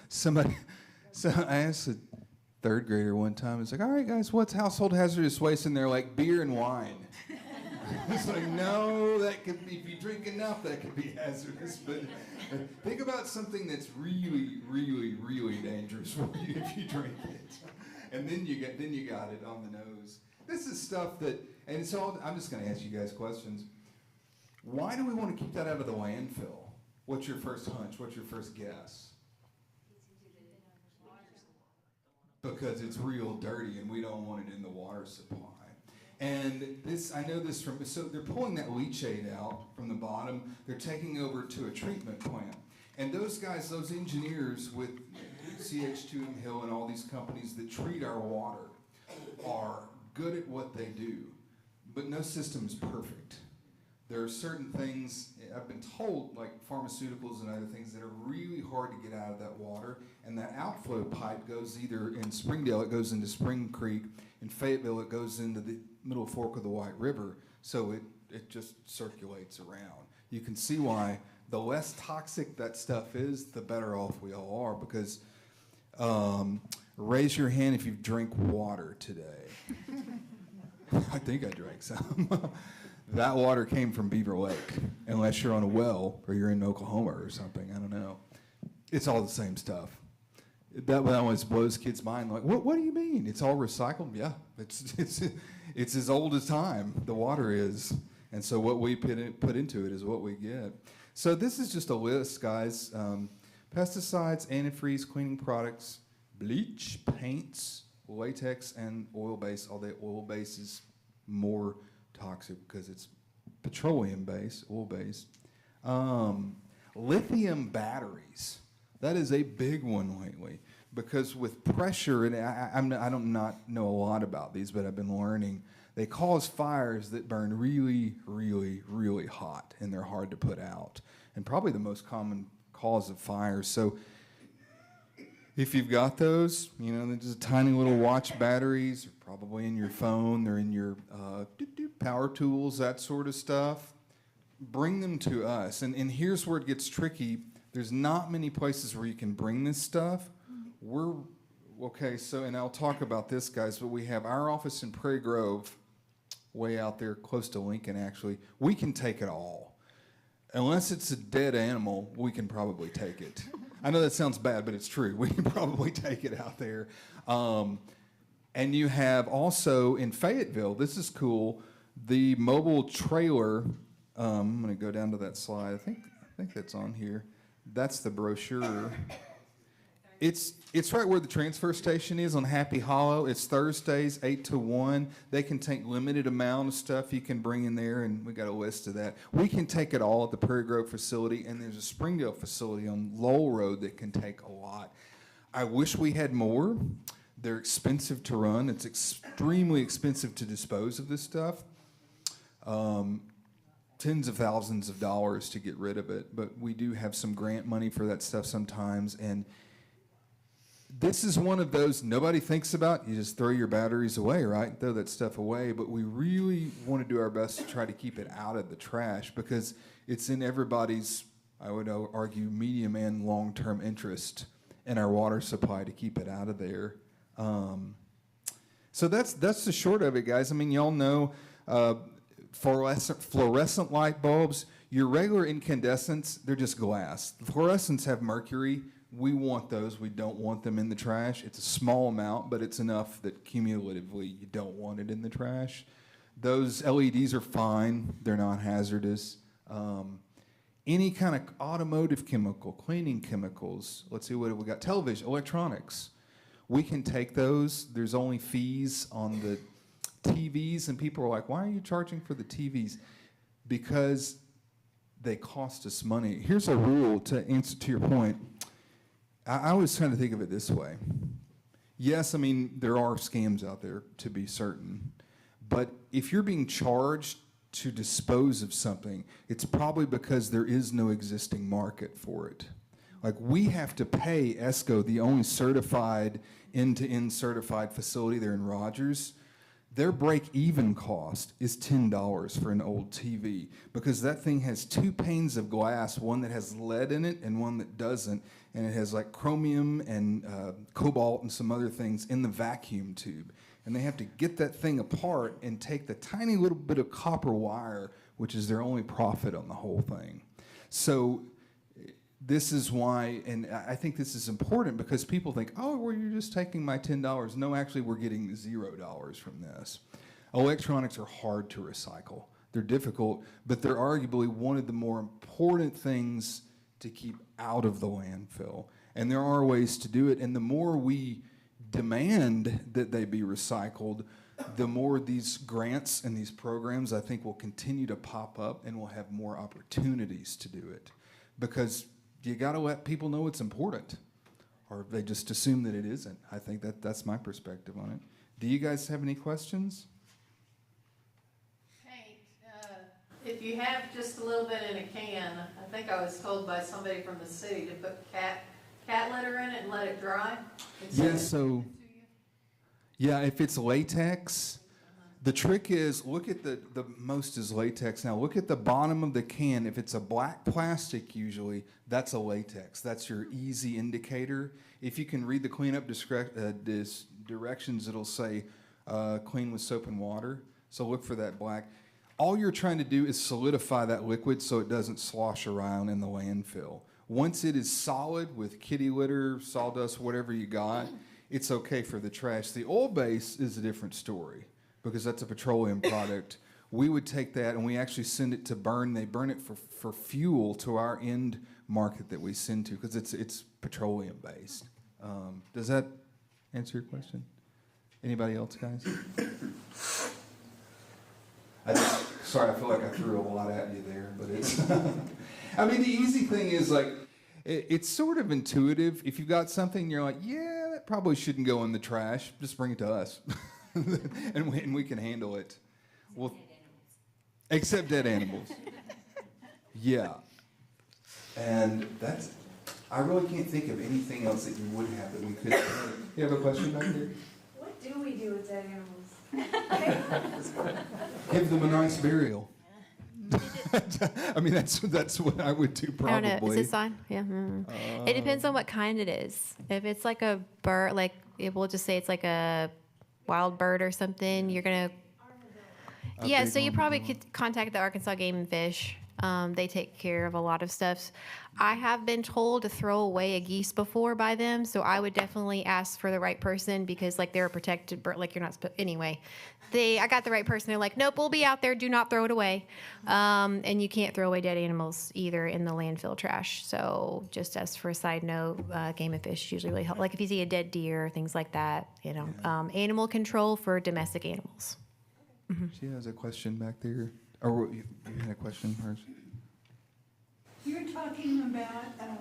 So I asked a third grader one time, it's like, all right, guys, what's household hazardous waste? And they're like, beer and wine. It's like, no, that could be, if you drink enough, that could be hazardous. But think about something that's really, really, really dangerous for you if you drink it. And then you got it on the nose. This is stuff that, and so I'm just going to ask you guys questions. Why do we want to keep that out of the landfill? What's your first hunch? What's your first guess? Because it's real dirty and we don't want it in the water supply. And this, I know this from, so they're pulling that leachate out from the bottom. They're taking over to a treatment plant. And those guys, those engineers with CH2M Hill and all these companies that treat our water are good at what they do. But no system is perfect. There are certain things, I've been told, like pharmaceuticals and other things that are really hard to get out of that water. And that outflow pipe goes either in Springdale, it goes into Spring Creek. In Fayetteville, it goes into the middle fork of the White River. So it just circulates around. You can see why the less toxic that stuff is, the better off we all are. Because raise your hand if you drink water today. I think I drank some. That water came from Beaver Lake, unless you're on a well or you're in Oklahoma or something. I don't know. It's all the same stuff. That always blows kids' mind. Like, what do you mean? It's all recycled? Yeah, it's as old as time. The water is, and so what we put into it is what we get. So this is just a list, guys. Pesticides, antifreeze, cleaning products, bleach, paints, latex, and oil base. Although oil base is more toxic because it's petroleum-based, oil-based. Lithium batteries. That is a big one lately because with pressure, and I don't not know a lot about these, but I've been learning, they cause fires that burn really, really, really hot, and they're hard to put out, and probably the most common cause of fires. So if you've got those, you know, they're just tiny little watch batteries, they're probably in your phone, they're in your power tools, that sort of stuff. Bring them to us. And here's where it gets tricky. There's not many places where you can bring this stuff. And I'll talk about this, guys, but we have our office in Prairie Grove, way out there, close to Lincoln, actually. We can take it all. Unless it's a dead animal, we can probably take it. I know that sounds bad, but it's true. We can probably take it out there. And you have also in Fayetteville, this is cool, the mobile trailer. I'm going to go down to that slide. I think that's on here. That's the brochure. It's right where the transfer station is on Happy Hollow. It's Thursdays, 8 to 1. They can take limited amount of stuff you can bring in there, and we got a list of that. We can take it all at the Prairie Grove facility, and there's a Springdale facility on Lowell Road that can take a lot. I wish we had more. They're expensive to run. It's extremely expensive to dispose of this stuff. Tens of thousands of dollars to get rid of it, but we do have some grant money for that stuff sometimes, and this is one of those nobody thinks about. You just throw your batteries away, right? Throw that stuff away, but we really want to do our best to try to keep it out of the trash because it's in everybody's, I would argue, medium and long-term interest in our water supply to keep it out of there. So that's the short of it, guys. I mean, y'all know fluorescent light bulbs, your regular incandescents, they're just glass. The fluorescents have mercury. We want those. We don't want them in the trash. It's a small amount, but it's enough that cumulatively you don't want it in the trash. Those LEDs are fine. They're not hazardous. Any kind of automotive chemical, cleaning chemicals. Let's see, what have we got? Television, electronics. We can take those. There's only fees on the TVs, and people are like, why are you charging for the TVs? Because they cost us money. Here's a rule to answer to your point. I was trying to think of it this way. Yes, I mean, there are scams out there, to be certain. But if you're being charged to dispose of something, it's probably because there is no existing market for it. Like, we have to pay ESCO, the only certified, end-to-end certified facility there in Rogers. Their break-even cost is $10 for an old TV because that thing has 2 panes of glass, one that has lead in it and one that doesn't, and it has like chromium and cobalt and some other things in the vacuum tube. And they have to get that thing apart and take the tiny little bit of copper wire, which is their only profit on the whole thing. So this is why, and I think this is important because people think, oh, well, you're just taking my $10. No, actually, we're getting $0 from this. Electronics are hard to recycle. They're difficult, but they're arguably one of the more important things to keep out of the landfill. And there are ways to do it, and the more we demand that they be recycled, the more these grants and these programs, I think, will continue to pop up and we'll have more opportunities to do it. Because you got to let people know it's important, or they just assume that it isn't. I think that's my perspective on it. Do you guys have any questions? Paint, if you have just a little bit in a can, I think I was told by somebody from the city to put cat litter in it and let it dry. Yes, so, yeah, if it's latex, the trick is, look at the most is latex. Now look at the bottom of the can. If it's a black plastic usually, that's a latex. That's your easy indicator. If you can read the cleanup directions, it'll say clean with soap and water. So look for that black. All you're trying to do is solidify that liquid so it doesn't slosh around in the landfill. Once it is solid with kitty litter, sawdust, whatever you got, it's okay for the trash. The oil base is a different story, because that's a petroleum product. We would take that and we actually send it to burn. They burn it for fuel to our end market that we send to, because it's petroleum based. Does that answer your question? Anybody else, guys? Sorry, I feel like I threw a lot at you there, but it's, I mean, the easy thing is like, it's sort of intuitive. If you've got something, you're like, yeah, that probably shouldn't go in the trash. Just bring it to us. and we can handle it. Well, except dead animals. Yeah. And that's, I really can't think of anything else that you would have that we could. You have a question back there? What do we do with dead animals? Give them a nice burial. I mean, that's what I would do probably. I don't know. Is this on? Yeah. It depends on what kind it is. If it's like a bird, like we'll just say it's like a wild bird or something, you're gonna. Yeah, so you probably could contact the Arkansas Game and Fish. They take care of a lot of stuff. I have been told to throw away a geese before by them, so I would definitely ask for the right person, because like they're a protected bird, like you're not anyway. I got the right person. They're like, nope, we'll be out there. Do not throw it away. And you can't throw away dead animals either in the landfill trash. So just as for a side note, Game and Fish usually really help. Like if you see a dead deer, things like that, you know, animal control for domestic animals. Mm-hmm. She has a question back there. Or you had a question first? You're talking about a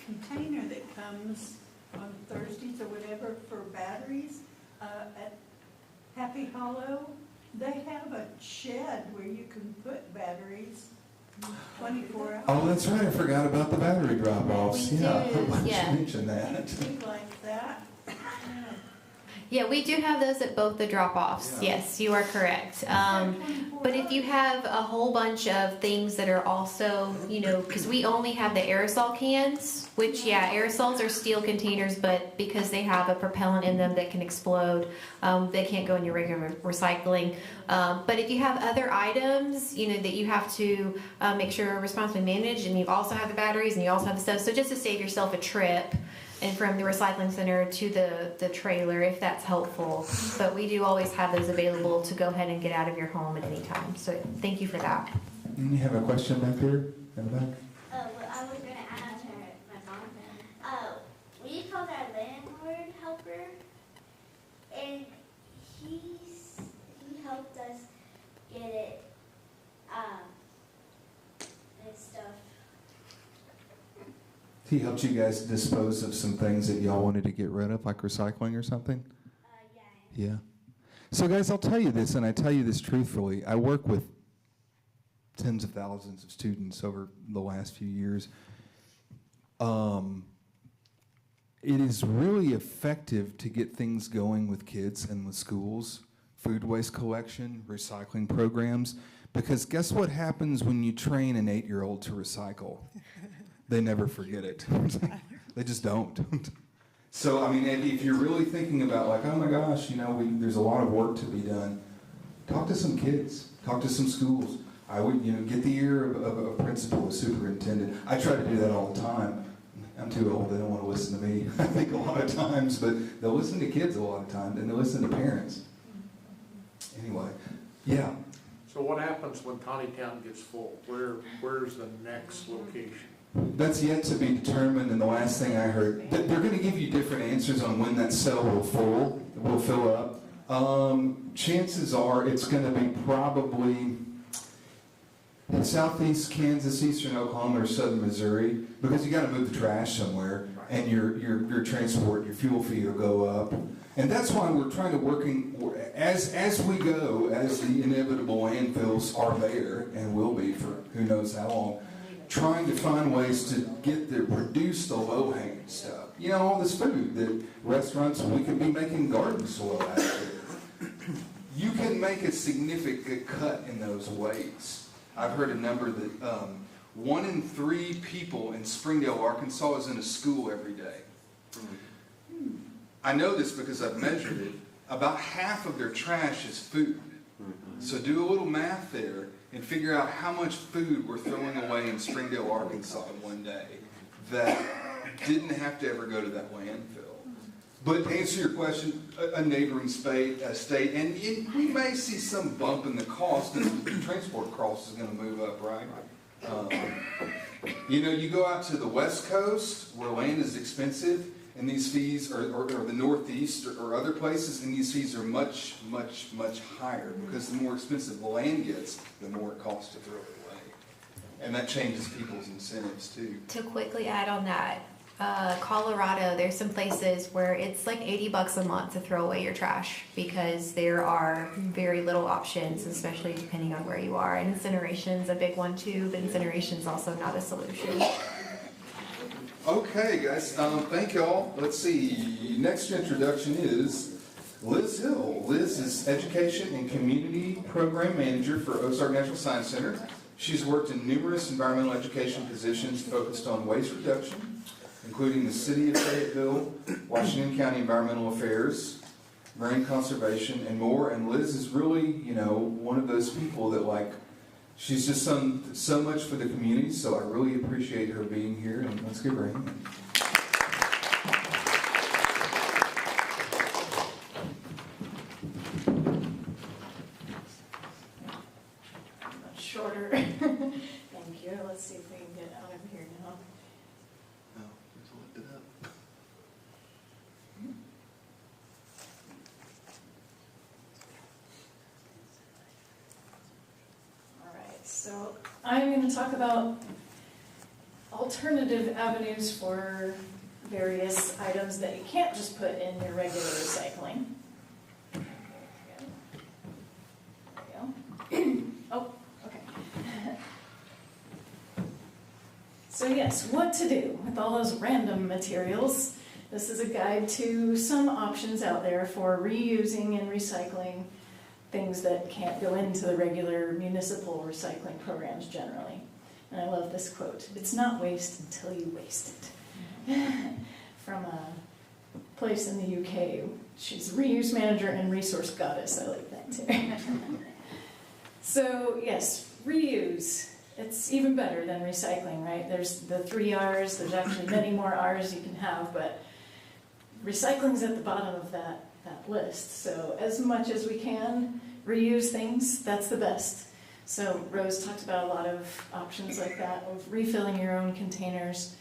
container that comes on Thursdays or whatever for batteries at Happy Hollow. They have a shed where you can put batteries 24 hours. Oh, that's right. I forgot about the battery drop-offs. Yeah, why did you mention that? Things like that. Yeah, we do have those at both the drop-offs. Yeah. Yes, you are correct. But if you have a whole bunch of things that are also, you know, because we only have the aerosol cans, which, yeah, aerosols are steel containers, but because they have a propellant in them that can explode, they can't go in your regular recycling. But if you have other items, you know, that you have to make sure are responsibly managed, and you also have the batteries and you also have the stuff, so just to save yourself a trip, and from the recycling center to the trailer, if that's helpful. But we do always have those available to go ahead and get out of your home at any time. So thank you for that. You have a question back there in the back? Well, I was going to ask her, my mom, we called our landlord helper, and he helped us get it He helped you guys dispose of some things that y'all wanted to get rid of, like recycling or something? Yeah. So guys, I'll tell you this, and I tell you this truthfully. I work with tens of thousands of students over the last few years. It is really effective to get things going with kids and with schools, food waste collection, recycling programs, because guess what happens when you train an 8-year-old to recycle? They never forget it. They just don't. So, I mean, if you're really thinking about like, oh my gosh, there's a lot of work to be done, talk to some kids, talk to some schools. I would, get the ear of a principal, a superintendent. I try to do that all the time. I'm too old, they don't want to listen to me, I think, a lot of times, but they'll listen to kids a lot of times, and they'll listen to parents. Anyway, yeah. So what happens when Tontitown gets full? Where's the next location? That's yet to be determined, and the last thing I heard, they're going to give you different answers on when that cell will fill up. Chances are it's going to be probably in southeast Kansas, eastern Oklahoma, or southern Missouri, because you got to move the trash somewhere, and your transport, your fuel fee will go up. And that's why we're trying to as we go, as the inevitable landfills are there, and will be for who knows how long, trying to find ways to produce the low-hanging stuff. All this food that restaurants, we could be making garden soil out of it. You can make a significant cut in those ways. I've heard a number that 1 in 3 people in Springdale, Arkansas is in a school every day. I know this because I've measured it. About half of their trash is food. So do a little math there and figure out how much food we're throwing away in Springdale, Arkansas in one day that didn't have to ever go to that landfill. But to answer your question, a neighboring state, and we may see some bump in the cost as the transport cost is going to move up, right? You go out to the West Coast where land is expensive, and these fees, or the Northeast or other places, and these fees are much, much, much higher, because the more expensive the land gets, the more it costs to throw it away. And that changes people's incentives too. To quickly add on that, Colorado, there's some places where it's like $80 a month to throw away your trash, because there are very little options, especially depending on where you are. And incineration's a big one too, but incineration's also not a solution. Okay, guys, thank y'all. Let's see, next introduction is Liz Hill. Liz is Education and Community Program Manager for Ozark Natural Science Center. She's worked in numerous environmental education positions focused on waste reduction, including the City of Fayetteville, Washington County Environmental Affairs, Marine Conservation, and more. And Liz is really, one of those people that she's just done so much for the community, so I really appreciate her being here, and let's give her a hand. Much shorter. Thank you. Let's see if we can get out of here now. No, just lift it up. So I'm going to talk about alternative avenues for various items that you can't just put in your regular recycling. There we go. Oh, okay. So yes, what to do with all those random materials. This is a guide to some options out there for reusing and recycling things that can't go into the regular municipal recycling programs generally. And I love this quote, "It's not waste until you waste it." From a place in the UK. She's a reuse manager and resource goddess. I like that too. So yes, reuse. It's even better than recycling, right? There's the 3 R's. There's actually many more R's you can have, but recycling's at the bottom of that list. So as much as we can reuse things, that's the best. So Rose talked about a lot of options like that, of refilling your own containers.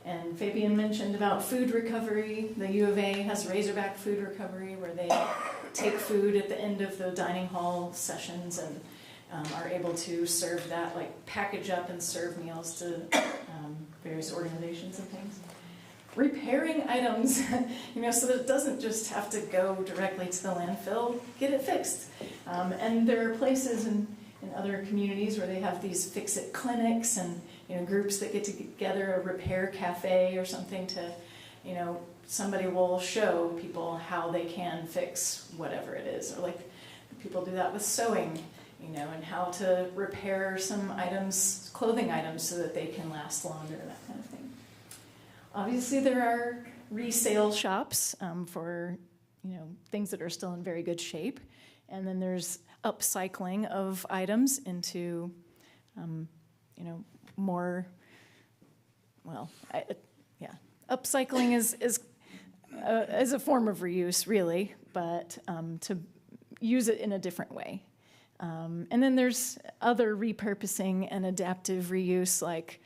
And Fabian mentioned about food recovery. The U of A has Razorback Food Recovery, where they take food at the end of the dining hall sessions and are able to serve that, like package up and serve meals to various organizations and things. Repairing items, so that it doesn't just have to go directly to the landfill, get it fixed. And there are places in other communities where they have these fix-it clinics and, groups that get together, a repair cafe or something to, somebody will show people how they can fix whatever it is. Or like people do that with sewing, and how to repair some items, clothing items, so that they can last longer, that kind of thing. Obviously, there are resale shops for, things that are still in very good shape. And then there's upcycling of items into, more, upcycling is a form of reuse, really, but to use it in a different way. And then there's other repurposing and adaptive reuse, like,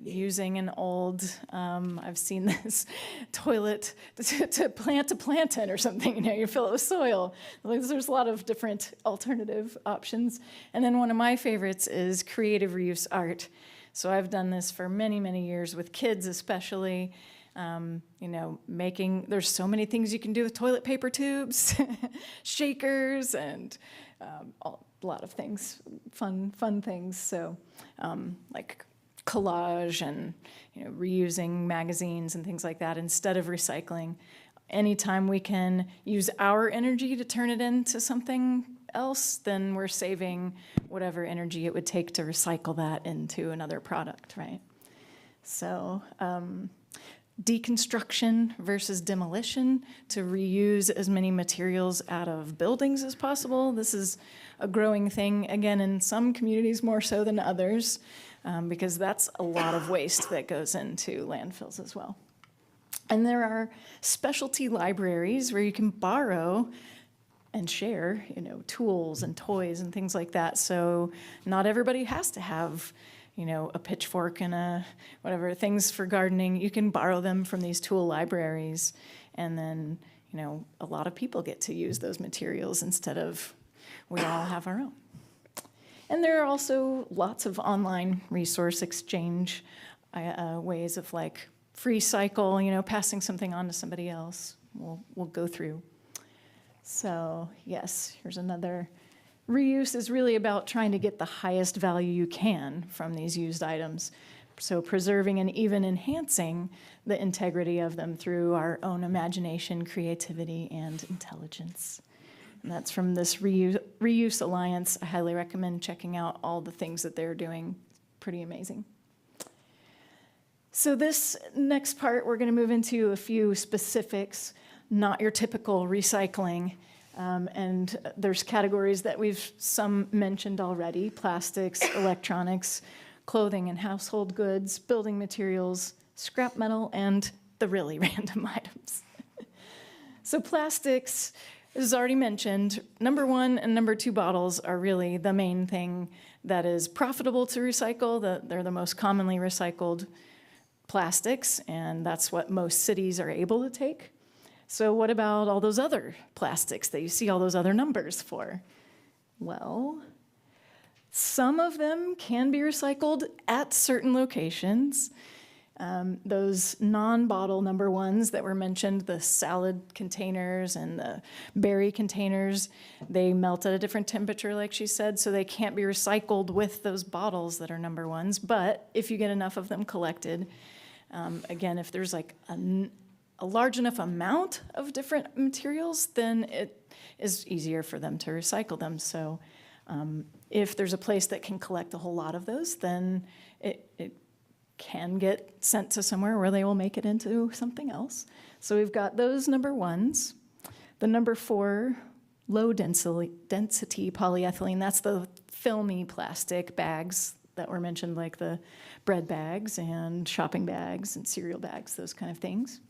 using an old, I've seen this toilet to plant a plant in or something, you fill it with soil. There's a lot of different alternative options. And then one of my favorites is creative reuse art. So I've done this for many, many years with kids especially, there's so many things you can do with toilet paper tubes, shakers, and a lot of things, fun things. So like collage and reusing magazines and things like that instead of recycling. Anytime we can use our energy to turn it into something else, then we're saving whatever energy it would take to recycle that into another product, right? So deconstruction versus demolition, to reuse as many materials out of buildings as possible. This is a growing thing, again, in some communities more so than others, because that's a lot of waste that goes into landfills as well. And there are specialty libraries where you can borrow and share, tools and toys and things like that. So not everybody has to have, a pitchfork and things for gardening. You can borrow them from these tool libraries, and then, a lot of people get to use those materials instead of we all have our own. And there are also lots of online resource exchange ways of like free cycle, passing something on to somebody else. We'll go through. So yes, here's another. Reuse is really about trying to get the highest value you can from these used items. So preserving and even enhancing the integrity of them through our own imagination, creativity, and intelligence. And that's from this Reuse Alliance. I highly recommend checking out all the things that they're doing. Pretty amazing. So this next part, we're going to move into a few specifics, not your typical recycling. And there's categories that we've some mentioned already: plastics, electronics, clothing and household goods, building materials, scrap metal, and the really random items. So plastics, as already mentioned, number 1 and number 2 bottles are really the main thing that is profitable to recycle. They're the most commonly recycled plastics, and that's what most cities are able to take. So what about all those other plastics that you see all those other numbers for? Well, some of them can be recycled at certain locations. Those non-bottle number 1s that were mentioned, the salad containers and the berry containers, they melt at a different temperature, like she said, so they can't be recycled with those bottles that are number 1s. But if you get enough of them collected, again, if there's like a large enough amount of different materials, then it is easier for them to recycle them. So if there's a place that can collect a whole lot of those, then it can get sent to somewhere where they will make it into something else. So we've got those number 1s. The number 4, low density polyethylene, that's the filmy plastic bags that were mentioned, like the bread bags and shopping bags and cereal bags, those kind of things.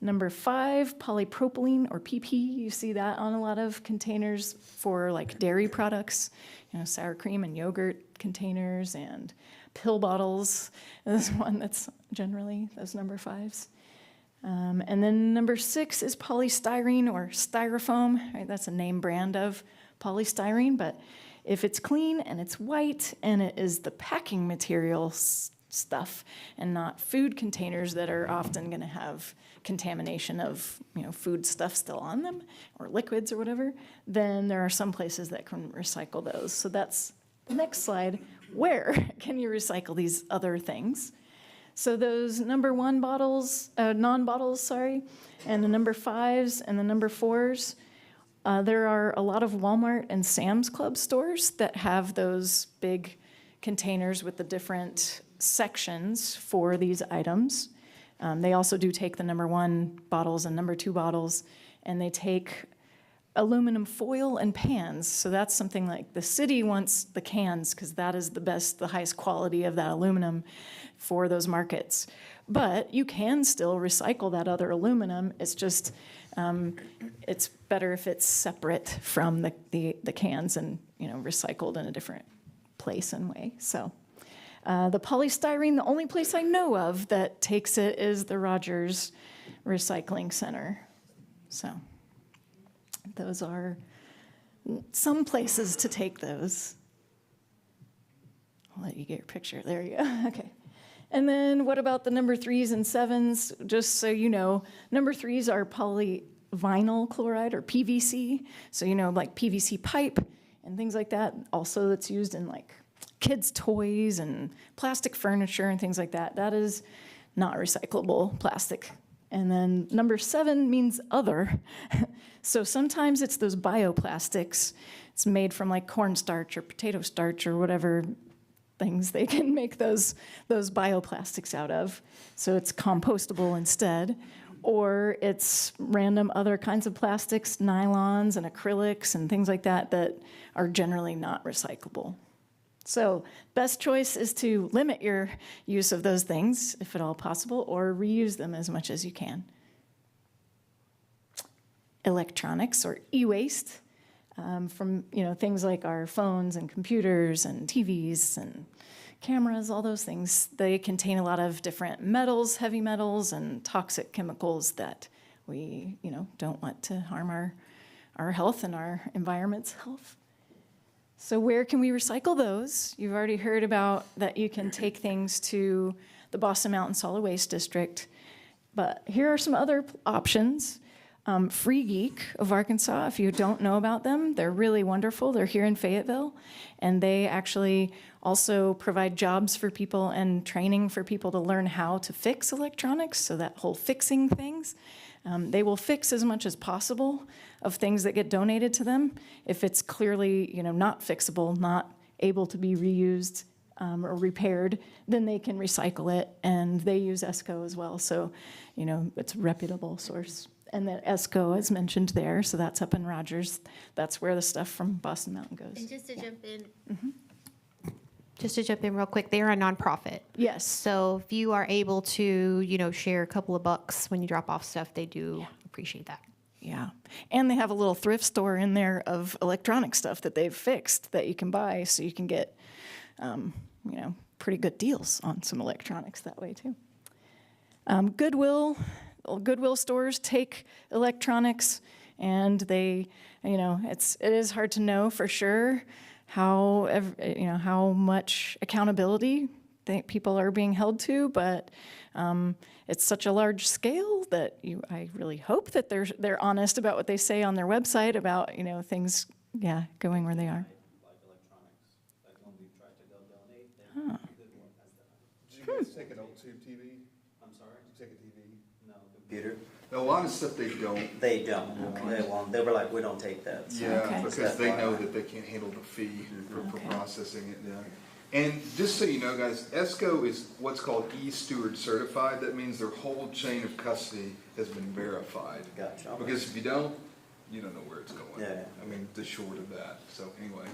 Number 5, polypropylene or PP. You see that on a lot of containers for like dairy products, sour cream and yogurt containers and pill bottles. This one that's generally those number 5s. And then number 6 is polystyrene or styrofoam. Right? That's a name brand of polystyrene, but if it's clean and it's white and it is the packing material stuff and not food containers that are often going to have contamination of, food stuff still on them or liquids or whatever, then there are some places that can recycle those. So that's the next slide. Where can you recycle these other things? So those number 1 bottles, non-bottles, and the number 5s and the number 4s, there are a lot of Walmart and Sam's Club stores that have those big containers with the different sections for these items. They also do take the number 1 bottles and number 2 bottles, and they take aluminum foil and pans. So that's something like the city wants the cans because that is the highest quality of that aluminum for those markets. But you can still recycle that other aluminum. It's just, it's better if it's separate from the cans and, recycled in a different place and way. So the polystyrene, the only place I know of that takes it is the Rogers Recycling Center. So those are some places to take those. I'll let you get your picture. There you go. Okay. And then what about the number 3s and 7s? Just so you know, number 3s are polyvinyl chloride or PVC. So, like PVC pipe and things like that. Also, that's used in like kids' toys and plastic furniture and things like that. That is not recyclable plastic. And then number 7 means other. So sometimes it's those bioplastics. It's made from like cornstarch or potato starch or whatever things they can make those bioplastics out of. So it's compostable instead. Or it's random other kinds of plastics, nylons and acrylics and things like that that are generally not recyclable. So best choice is to limit your use of those things, if at all possible, or reuse them as much as you can. Electronics or e-waste from things like our phones and computers and TVs and cameras, all those things. They contain a lot of different metals, heavy metals, and toxic chemicals that we don't want to harm our health and our environment's health. So where can we recycle those? You've already heard about that you can take things to the Boston Mountain Solid Waste District, but here are some other options. Free Geek of Arkansas, if you don't know about them, they're really wonderful. They're here in Fayetteville, and they actually also provide jobs for people and training for people to learn how to fix electronics, so that whole fixing things. They will fix as much as possible of things that get donated to them. If it's clearly, not fixable, not able to be reused or repaired, then they can recycle it, and they use ESCO as well. So, it's a reputable source. And then ESCO is mentioned there, so that's up in Rogers. That's where the stuff from Boston Mountain goes. And just to jump in real quick, they're a nonprofit. Yes. So if you are able to, share a couple of bucks when you drop off stuff, they do appreciate that. Yeah. And they have a little thrift store in there of electronic stuff that they've fixed that you can buy, so you can get, pretty good deals on some electronics that way too. Goodwill stores take electronics, and they, it is hard to know for sure how much accountability people are being held to, but it's such a large scale that I really hope that they're honest about what they say on their website about things going where they are. Did you guys take an old tube TV? I'm sorry? Did you take a TV? No, computer? A lot of stuff they don't. They don't. They won't. They were like, we don't take that. So Yeah, just because they FYI. know that they can't handle the fee for processing it. Yeah. And just so you know, guys, ESCO is what's called e-steward certified. That means their whole chain of custody has been verified. Gotcha. Because if you don't know where it's going. Yeah. I mean, the short of that. So anyway,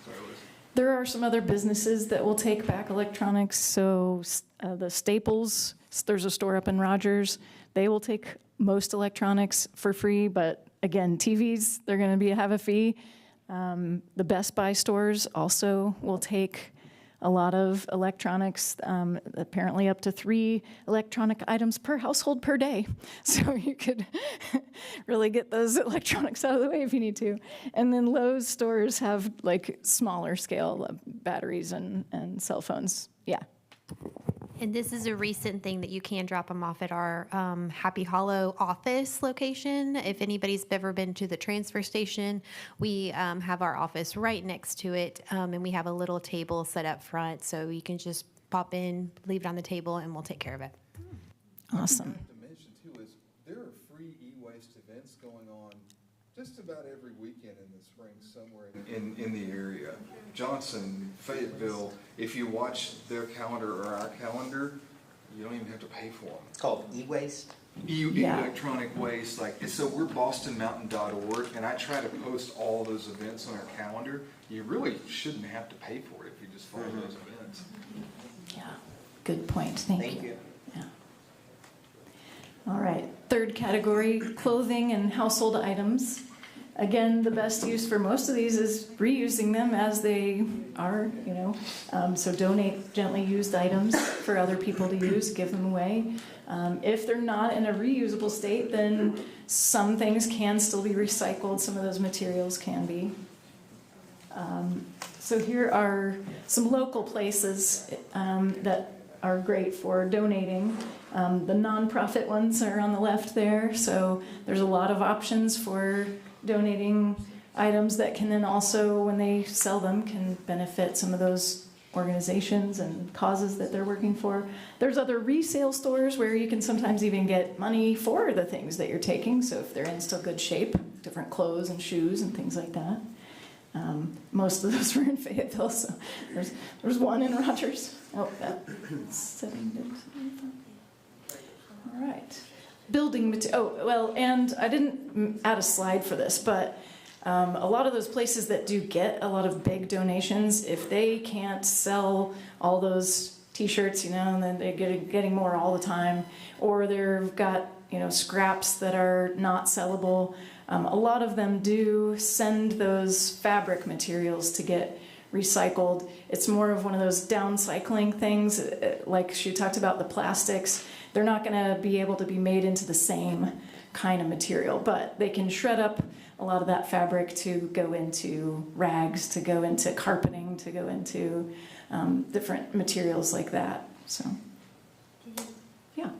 sorry, Liz. There are some other businesses that will take back electronics. So the Staples, there's a store up in Rogers. They will take most electronics for free, but again, TVs, they're going to have a fee. The Best Buy stores also will take a lot of electronics, apparently up to 3 electronic items per household per day. So you could really get those electronics out of the way if you need to. And then Lowe's stores have like smaller scale batteries and cell phones. Yeah. And this is a recent thing that you can drop them off at our Happy Hollow office location. If anybody's ever been to the transfer station, we have our office right next to it, and we have a little table set up front, so you can just pop in, leave it on the table, and we'll take care of it. Awesome. To mention too is there are free e-waste events going on just about every weekend in the spring somewhere in the area. Johnson, Fayetteville, if you watch their calendar or our calendar, you don't even have to pay for them. It's called e-waste? Electronic waste. So we're bostonmountain.org, and I try to post all those events on our calendar. You really shouldn't have to pay for it if you just follow those events. Yeah, good point. Thank you. Yeah. All right, third category, clothing and household items. Again, the best use for most of these is reusing them as they are, so donate gently used items for other people to use, give them away. If they're not in a reusable state, then some things can still be recycled. Some of those materials can be. So here are some local places that are great for donating. The nonprofit ones are on the left there, so there's a lot of options for donating items that can then also, when they sell them, can benefit some of those organizations and causes that they're working for. There's other resale stores where you can sometimes even get money for the things that you're taking, so if they're in still good shape, different clothes and shoes and things like that. Most of those were in Fayetteville, so there's one in Rogers. Oh, that's setting it. All right. Building material. And I didn't add a slide for this, but a lot of those places that do get a lot of big donations, if they can't sell all those T-shirts, and then they're getting more all the time, or they've got scraps that are not sellable. A lot of them do send those fabric materials to get recycled. It's more of one of those downcycling things, like she talked about the plastics. They're not going to be able to be made into the same kind of material, but they can shred up a lot of that fabric to go into rags, to go into carpeting, to go into different materials like that. So, yeah.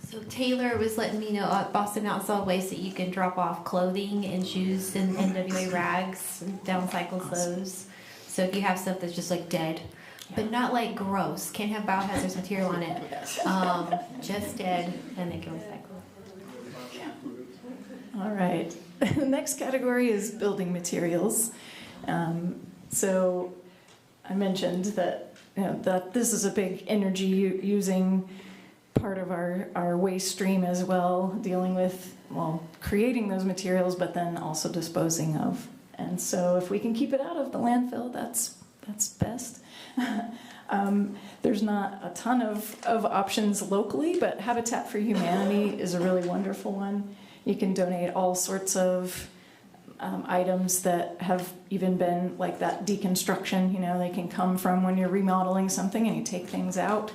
So Taylor was letting me know at Boston Mountain Solid Waste that you can drop off clothing and shoes and NWA rags and downcycle those. So if you have stuff that's just like dead, but not like gross, can't have biohazardous material on it, just dead, and they can recycle it. All right. The next category is building materials. So I mentioned that that this is a big energy using part of our waste stream as well, dealing with, creating those materials, but then also disposing of. And so if we can keep it out of the landfill, that's best. There's not a ton of options locally, but Habitat for Humanity is a really wonderful one. You can donate all sorts of items that have even been like that deconstruction, they can come from when you're remodeling something and you take things out.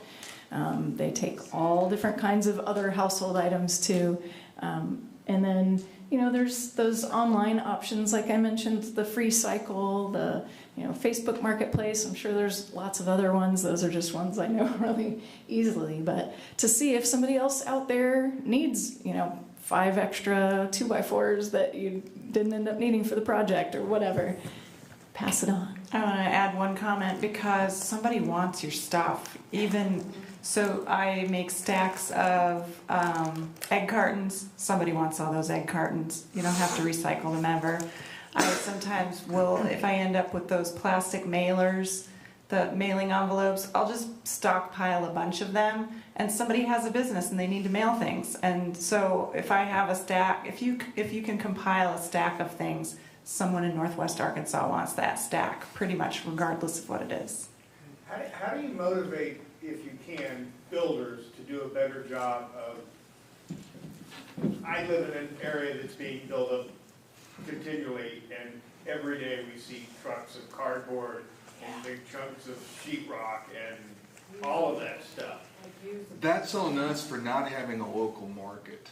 They take all different kinds of other household items too. And then, there's those online options, like I mentioned, the Free Cycle, the Facebook Marketplace. I'm sure there's lots of other ones. Those are just ones I know really easily. But to see if somebody else out there needs, 5 extra 2x4s that you didn't end up needing for the project or whatever, pass it on. I want to add one comment because somebody wants your stuff. So I make stacks of egg cartons. Somebody wants all those egg cartons. You don't have to recycle them ever. I sometimes will, if I end up with those plastic mailers, the mailing envelopes, I'll just stockpile a bunch of them. And somebody has a business and they need to mail things. And so if I have a stack, if you can compile a stack of things, someone in Northwest Arkansas wants that stack, pretty much regardless of what it is. How do you motivate, if you can, builders to do a better job of, I live in an area that's being built up continually, and every day we see trucks of cardboard and big chunks of sheetrock and all of that stuff. That's on us for not having a local market.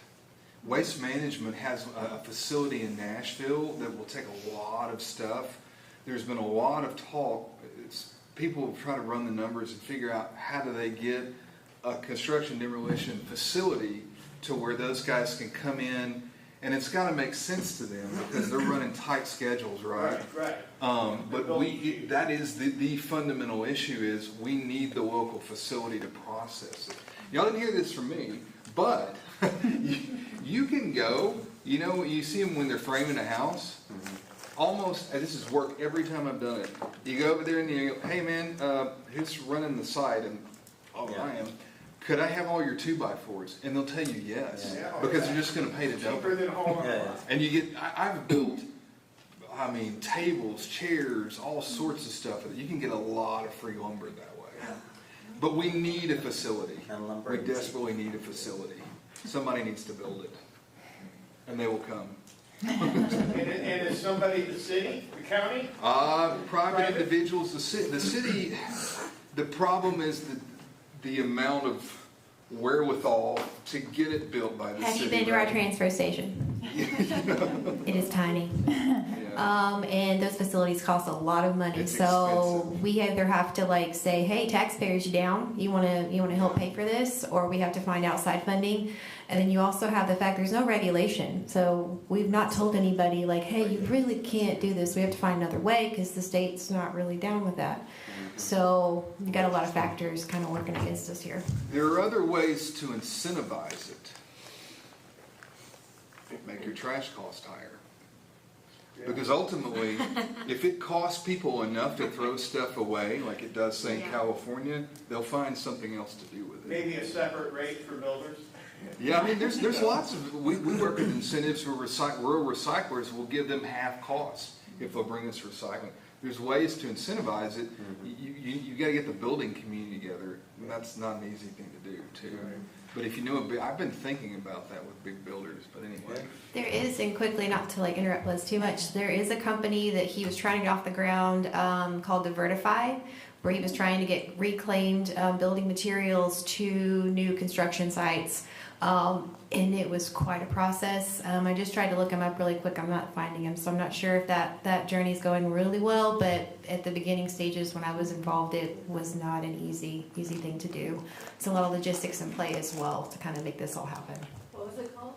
Waste Management has a facility in Nashville that will take a lot of stuff. There's been a lot of talk, it's people try to run the numbers and figure out how do they get a construction demolition facility to where those guys can come in, and it's got to make sense to them because they're running tight schedules, right? Right. But that is the fundamental issue is we need the local facility to process it. Y'all didn't hear this from me, but you can go, you see them when they're framing a house. Almost, and this has worked every time I've done it. You go over there and you go, hey man, who's running the site? And I am. Could I have all your 2x4s? And they'll tell you yes, because they're just going to pay the double. Cheaper than home. And you get, I've built, tables, chairs, all sorts of stuff. You can get a lot of free lumber that way. But we need a facility. We desperately need a facility. Somebody needs to build it. And they will come. And is somebody the city, the county? Private individuals, the city, the problem is the amount of wherewithal to get it built by the city. Have you been to our transfer station? It is tiny. And those facilities cost a lot of money. It's so expensive. we either have to say, hey, taxpayers, you down? You want to help pay for this? Or we have to find outside funding. And then you also have the fact there's no regulation. So we've not told anybody hey, you really can't do this. We have to find another way because the state's not really down with that. So you got a lot of factors kind of working against us here. There are other ways to incentivize it. Make your trash cost higher. Because ultimately, if it costs people enough to throw stuff away, like it does say in California, they'll find something else to do with it. Maybe a separate rate for builders? Yeah, there's lots of, we work with incentives for rural recyclers. We'll give them half cost if they'll bring us recycling. There's ways to incentivize it. You got to get the building community together. And that's not an easy thing to do, too. But if you know, I've been thinking about that with big builders, but anyway. There is, and quickly, not to interrupt Liz too much, there is a company that he was trying to get off the ground called Divertify, where he was trying to get reclaimed building materials to new construction sites. And it was quite a process. I just tried to look him up really quick. I'm not finding him, so I'm not sure if that journey is going really well. But at the beginning stages when I was involved, it was not an easy thing to do. It's a lot of logistics in play as well to kind of make this all happen. What was it called?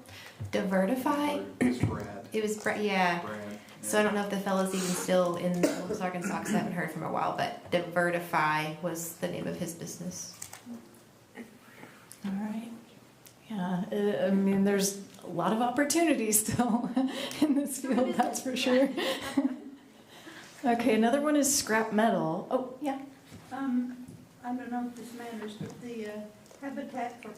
Divertify. It's Brad. It was Brad, yeah. Brad. So I don't know if the fellow's even still in Columbus, Arkansas, because I haven't heard from him a while. But Divertify was the name of his business. All right. Yeah, there's a lot of opportunities still in this field, that's for sure. Okay, another one is scrap metal. Oh, yeah. I don't know if this matters, but the Habitat for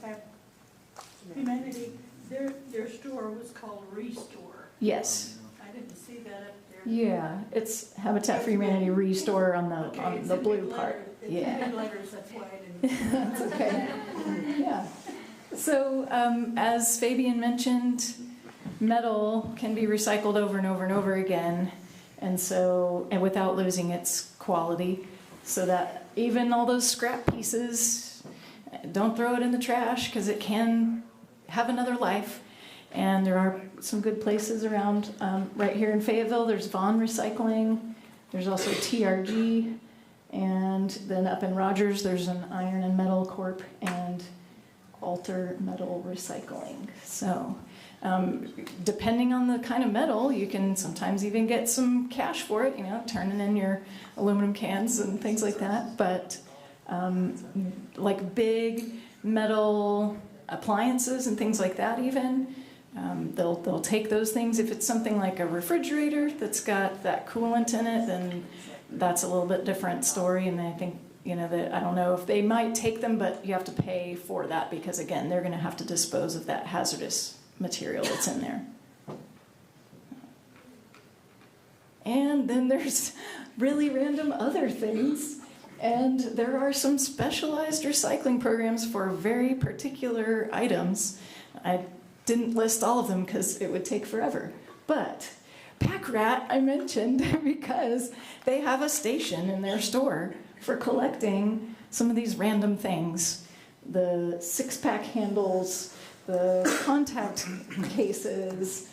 Humanity, their store was called Restore. Yes. I didn't see that up there. Yeah, it's Habitat for Humanity Restore on the blue part. It's Yeah. in big letters, that's why I didn't. That's okay. Yeah. So, as Fabian mentioned, metal can be recycled over and over and over again, and without losing its quality, so that even all those scrap pieces, don't throw it in the trash because it can have another life. And there are some good places around. Right here in Fayetteville, there's Vaughn Recycling. There's also TRG, and then up in Rogers, there's an Iron and Metal Corp and Alter Metal Recycling. So depending on the kind of metal, you can sometimes even get some cash for it, turning in your aluminum cans and things like that. But like big metal appliances and things like that even, they'll take those things. If it's something like a refrigerator that's got that coolant in it, then that's a little bit different story. And I think that I don't know if they might take them, but you have to pay for that because, again, they're going to have to dispose of that hazardous material that's in there. And then there's really random other things. And there are some specialized recycling programs for very particular items. I didn't list all of them because it would take forever. But Pack Rat I mentioned because they have a station in their store for collecting some of these random things. The 6-pack handles, the contact cases,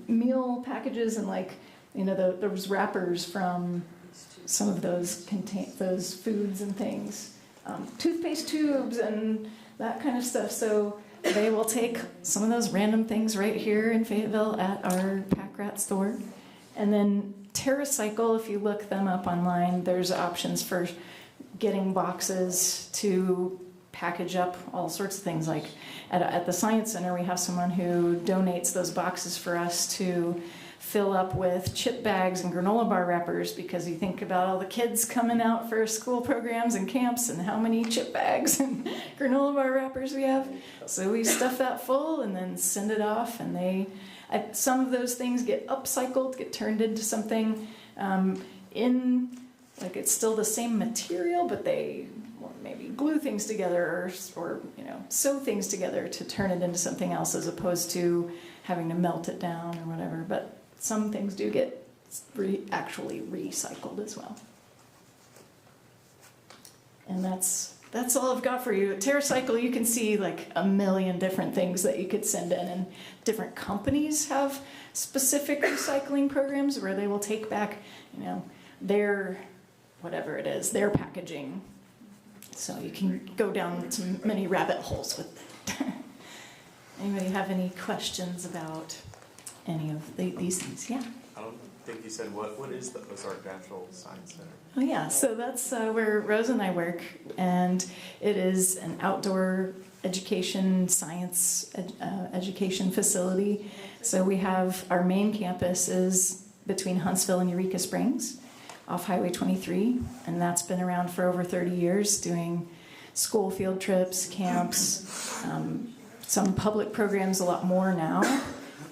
meal packages, and those wrappers from some of those those foods and things, toothpaste tubes and that kind of stuff. So they will take some of those random things right here in Fayetteville at our Pack Rat store. And then TerraCycle, if you look them up online, there's options for getting boxes to package up all sorts of things. Like at the Science Center, we have someone who donates those boxes for us to fill up with chip bags and granola bar wrappers, because you think about all the kids coming out for school programs and camps and how many chip bags and granola bar wrappers we have. So we stuff that full and then send it off, and some of those things get upcycled, get turned into something like it's still the same material, but they maybe glue things together or sew things together to turn it into something else, as opposed to having to melt it down or whatever. But some things do get actually recycled as well. And that's all I've got for you. At TerraCycle, you can see like a million different things that you could send in, and different companies have specific recycling programs where they will take back, their whatever it is, their packaging. So you can go down some many rabbit holes with it. Anybody have any questions about any of these things? Yeah. I don't think you said what is the Ozark Natural Science Center? Oh yeah, so that's where Rose and I work, and it is an outdoor education, science education facility. So we have our main campus is between Huntsville and Eureka Springs, off Highway 23, and that's been around for over 30 years, doing school field trips, camps, some public programs, a lot more now.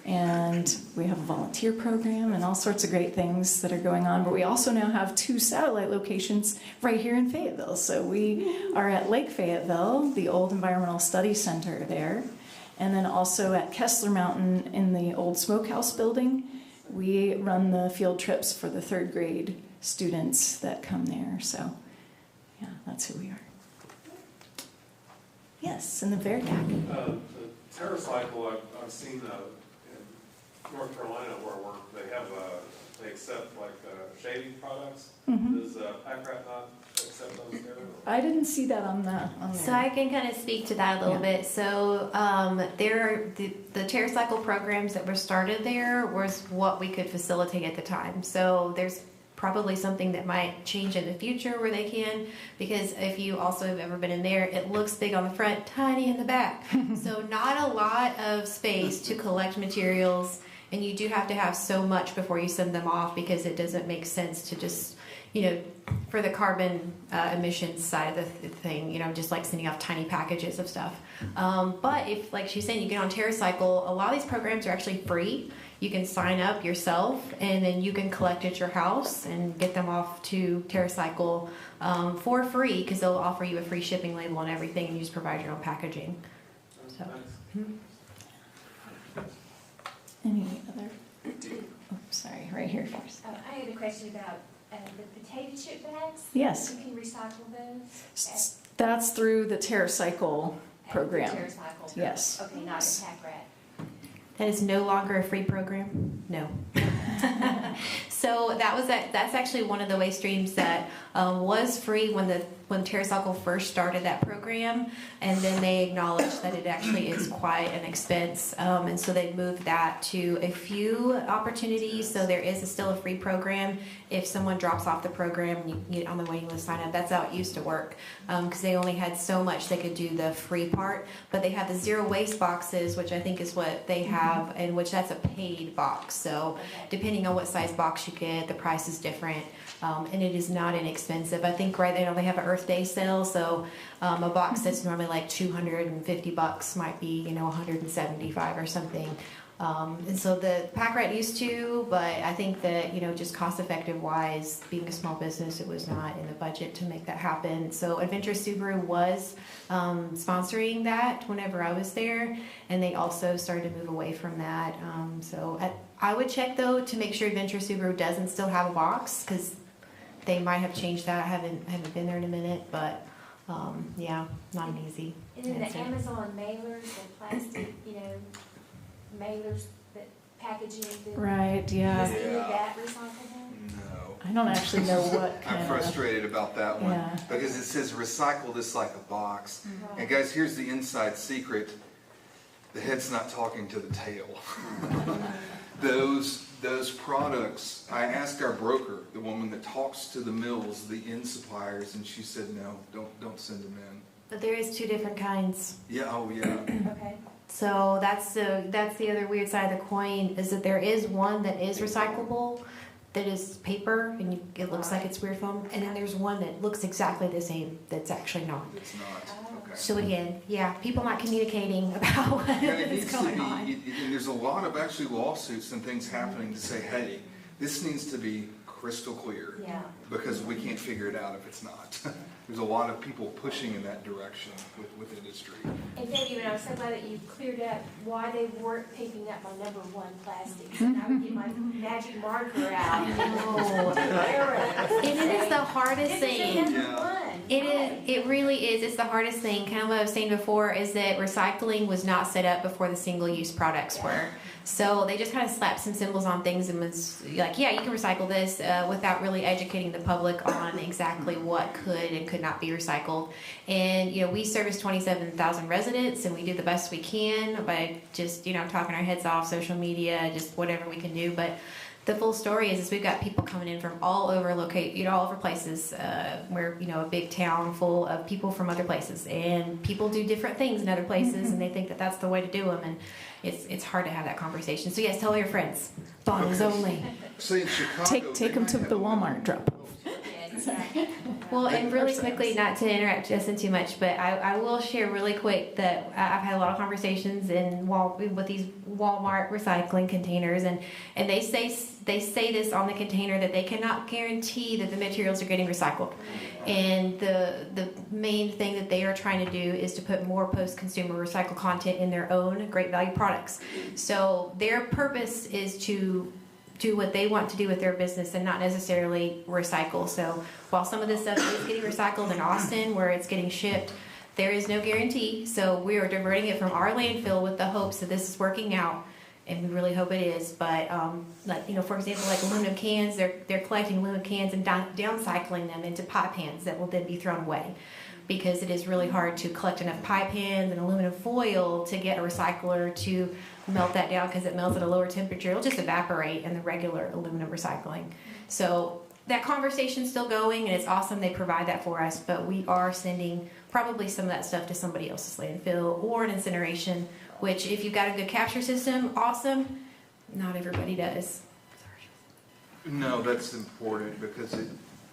And we have a volunteer program and all sorts of great things that are going on. But we also now have 2 satellite locations right here in Fayetteville. So we are at Lake Fayetteville, the old Environmental Studies Center there, and then also at Kessler Mountain in the old Smokehouse building. We run the field trips for the 3rd grade students that come there. So yeah, that's who we are. Yes, in the very back. The TerraCycle, I've seen in North Carolina where I work, they accept like shaving products. Mm-hmm. Does Pack Rat not accept those there? I didn't see that on there. So I can kind of speak to that a little bit. So there are the TerraCycle programs that were started there was what we could facilitate at the time. So there's probably something that might change in the future where they can, because if you also have ever been in there, it looks big on the front, tiny in the back. So not a lot of space to collect materials, and you do have to have so much before you send them off, because it doesn't make sense to just, for the carbon emissions side of the thing, just like sending off tiny packages of stuff. But if, like she's saying, you get on TerraCycle, a lot of these programs are actually free. You can sign up yourself, and then you can collect at your house and get them off to TerraCycle for free, because they'll offer you a free shipping label and everything, and you just provide your own packaging. So. Any other? Oh, sorry, right here first. I had a question about the potato chip bags. Yes. You can recycle those? That's through the TerraCycle program. TerraCycle? Yes. Okay, not a Pack Rat. That is no longer a free program? No. So that's actually one of the waste streams that was free when TerraCycle first started that program, and then they acknowledged that it actually is quite an expense, and so they moved that to a few opportunities. So there is still a free program. If someone drops off the program, you can get on the waiting list, sign up. That's how it used to work, because they only had so much they could do the free part. But they have the zero waste boxes, which I think is what they have, and which that's a paid box. So depending on what size box you get, the price is different. And it is not inexpensive. I think right now they have an Earth Day sale, so a box that's normally like $250 might be, $175 or something. And so the Pack Rat used to, but I think that, just cost effective wise, being a small business, it was not in the budget to make that happen. So Adventure Subaru was sponsoring that whenever I was there, and they also started to move away from that. So I would check though to make sure Adventure Subaru doesn't still have a box, because they might have changed that. I haven't been there in a minute, but yeah, not an easy And then answer. the Amazon mailers, the plastic, mailers, that packaging. Right, yeah. Is any of that recyclable? No. I don't actually know what I'm kind of. frustrated about that one, Yeah. because it says recycle this like a box. And guys, here's the inside secret. The head's not talking to the tail. Those products, I asked our broker, the woman that talks to the mills, the end suppliers, and she said, no, don't send them in. But there is 2 different kinds. Yeah, oh yeah. Okay. So that's the other weird side of the coin, is that there is one that is recyclable, that is paper, and it looks like it's weird foam, and then there's one that looks exactly the same, that's actually not. It's not, okay. So again, yeah, people not communicating about what Yeah, it is needs to going be, on. and there's a lot of actually lawsuits and things happening to say, hey, this needs to be crystal clear. Yeah. Because we can't figure it out if it's not. There's a lot of people pushing in that direction with industry. And David, I was so glad that you cleared up why they weren't picking up my number 1 plastics. And I would get my magic marker out. And it is the hardest This thing. is the number 1. It really is. It's the hardest thing. Kind of what I was saying before is that recycling was not set up before the single-use products were. So they just kind of slapped some symbols on things and was like, yeah, you can recycle this without really educating the public on exactly what could and could not be recycled. And, you know, we service 27,000 residents and we do the best we can by just, you know, talking our heads off, social media, just whatever we can do. But the full story is we've got people coming in from all over all over places. We're, you know, a big town full of people from other places, and people do different things in other places, and they think that that's the way to do them, and it's hard to have that conversation. So yes, tell all your friends, bongs only. Say in Chicago, Take them to the Walmart drop. Well, and really quickly, not to interrupt Justin too much, but I will share really quick that I've had a lot of conversations with these Walmart recycling containers, and they say this on the container that they cannot guarantee that the materials are getting recycled. And the main thing that they are trying to do is to put more post-consumer recycled content in their own great value products. So their purpose is to do what they want to do with their business and not necessarily recycle. So while some of this stuff is getting recycled in Austin where it's getting shipped, there is no guarantee. So we are diverting it from our landfill with the hopes that this is working out, and we really hope it is. But like, you know, for example, like aluminum cans, they're collecting aluminum cans and downcycling them into pie pans that will then be thrown away, because it is really hard to collect enough pie pans and aluminum foil to get a recycler to melt that down, because it melts at a lower temperature. It'll just evaporate in the regular aluminum recycling. So that conversation's still going, and it's awesome they provide that for us, but we are sending probably some of that stuff to somebody else's landfill or an incineration, which if you've got a good capture system, awesome. Not everybody does. No, that's important, because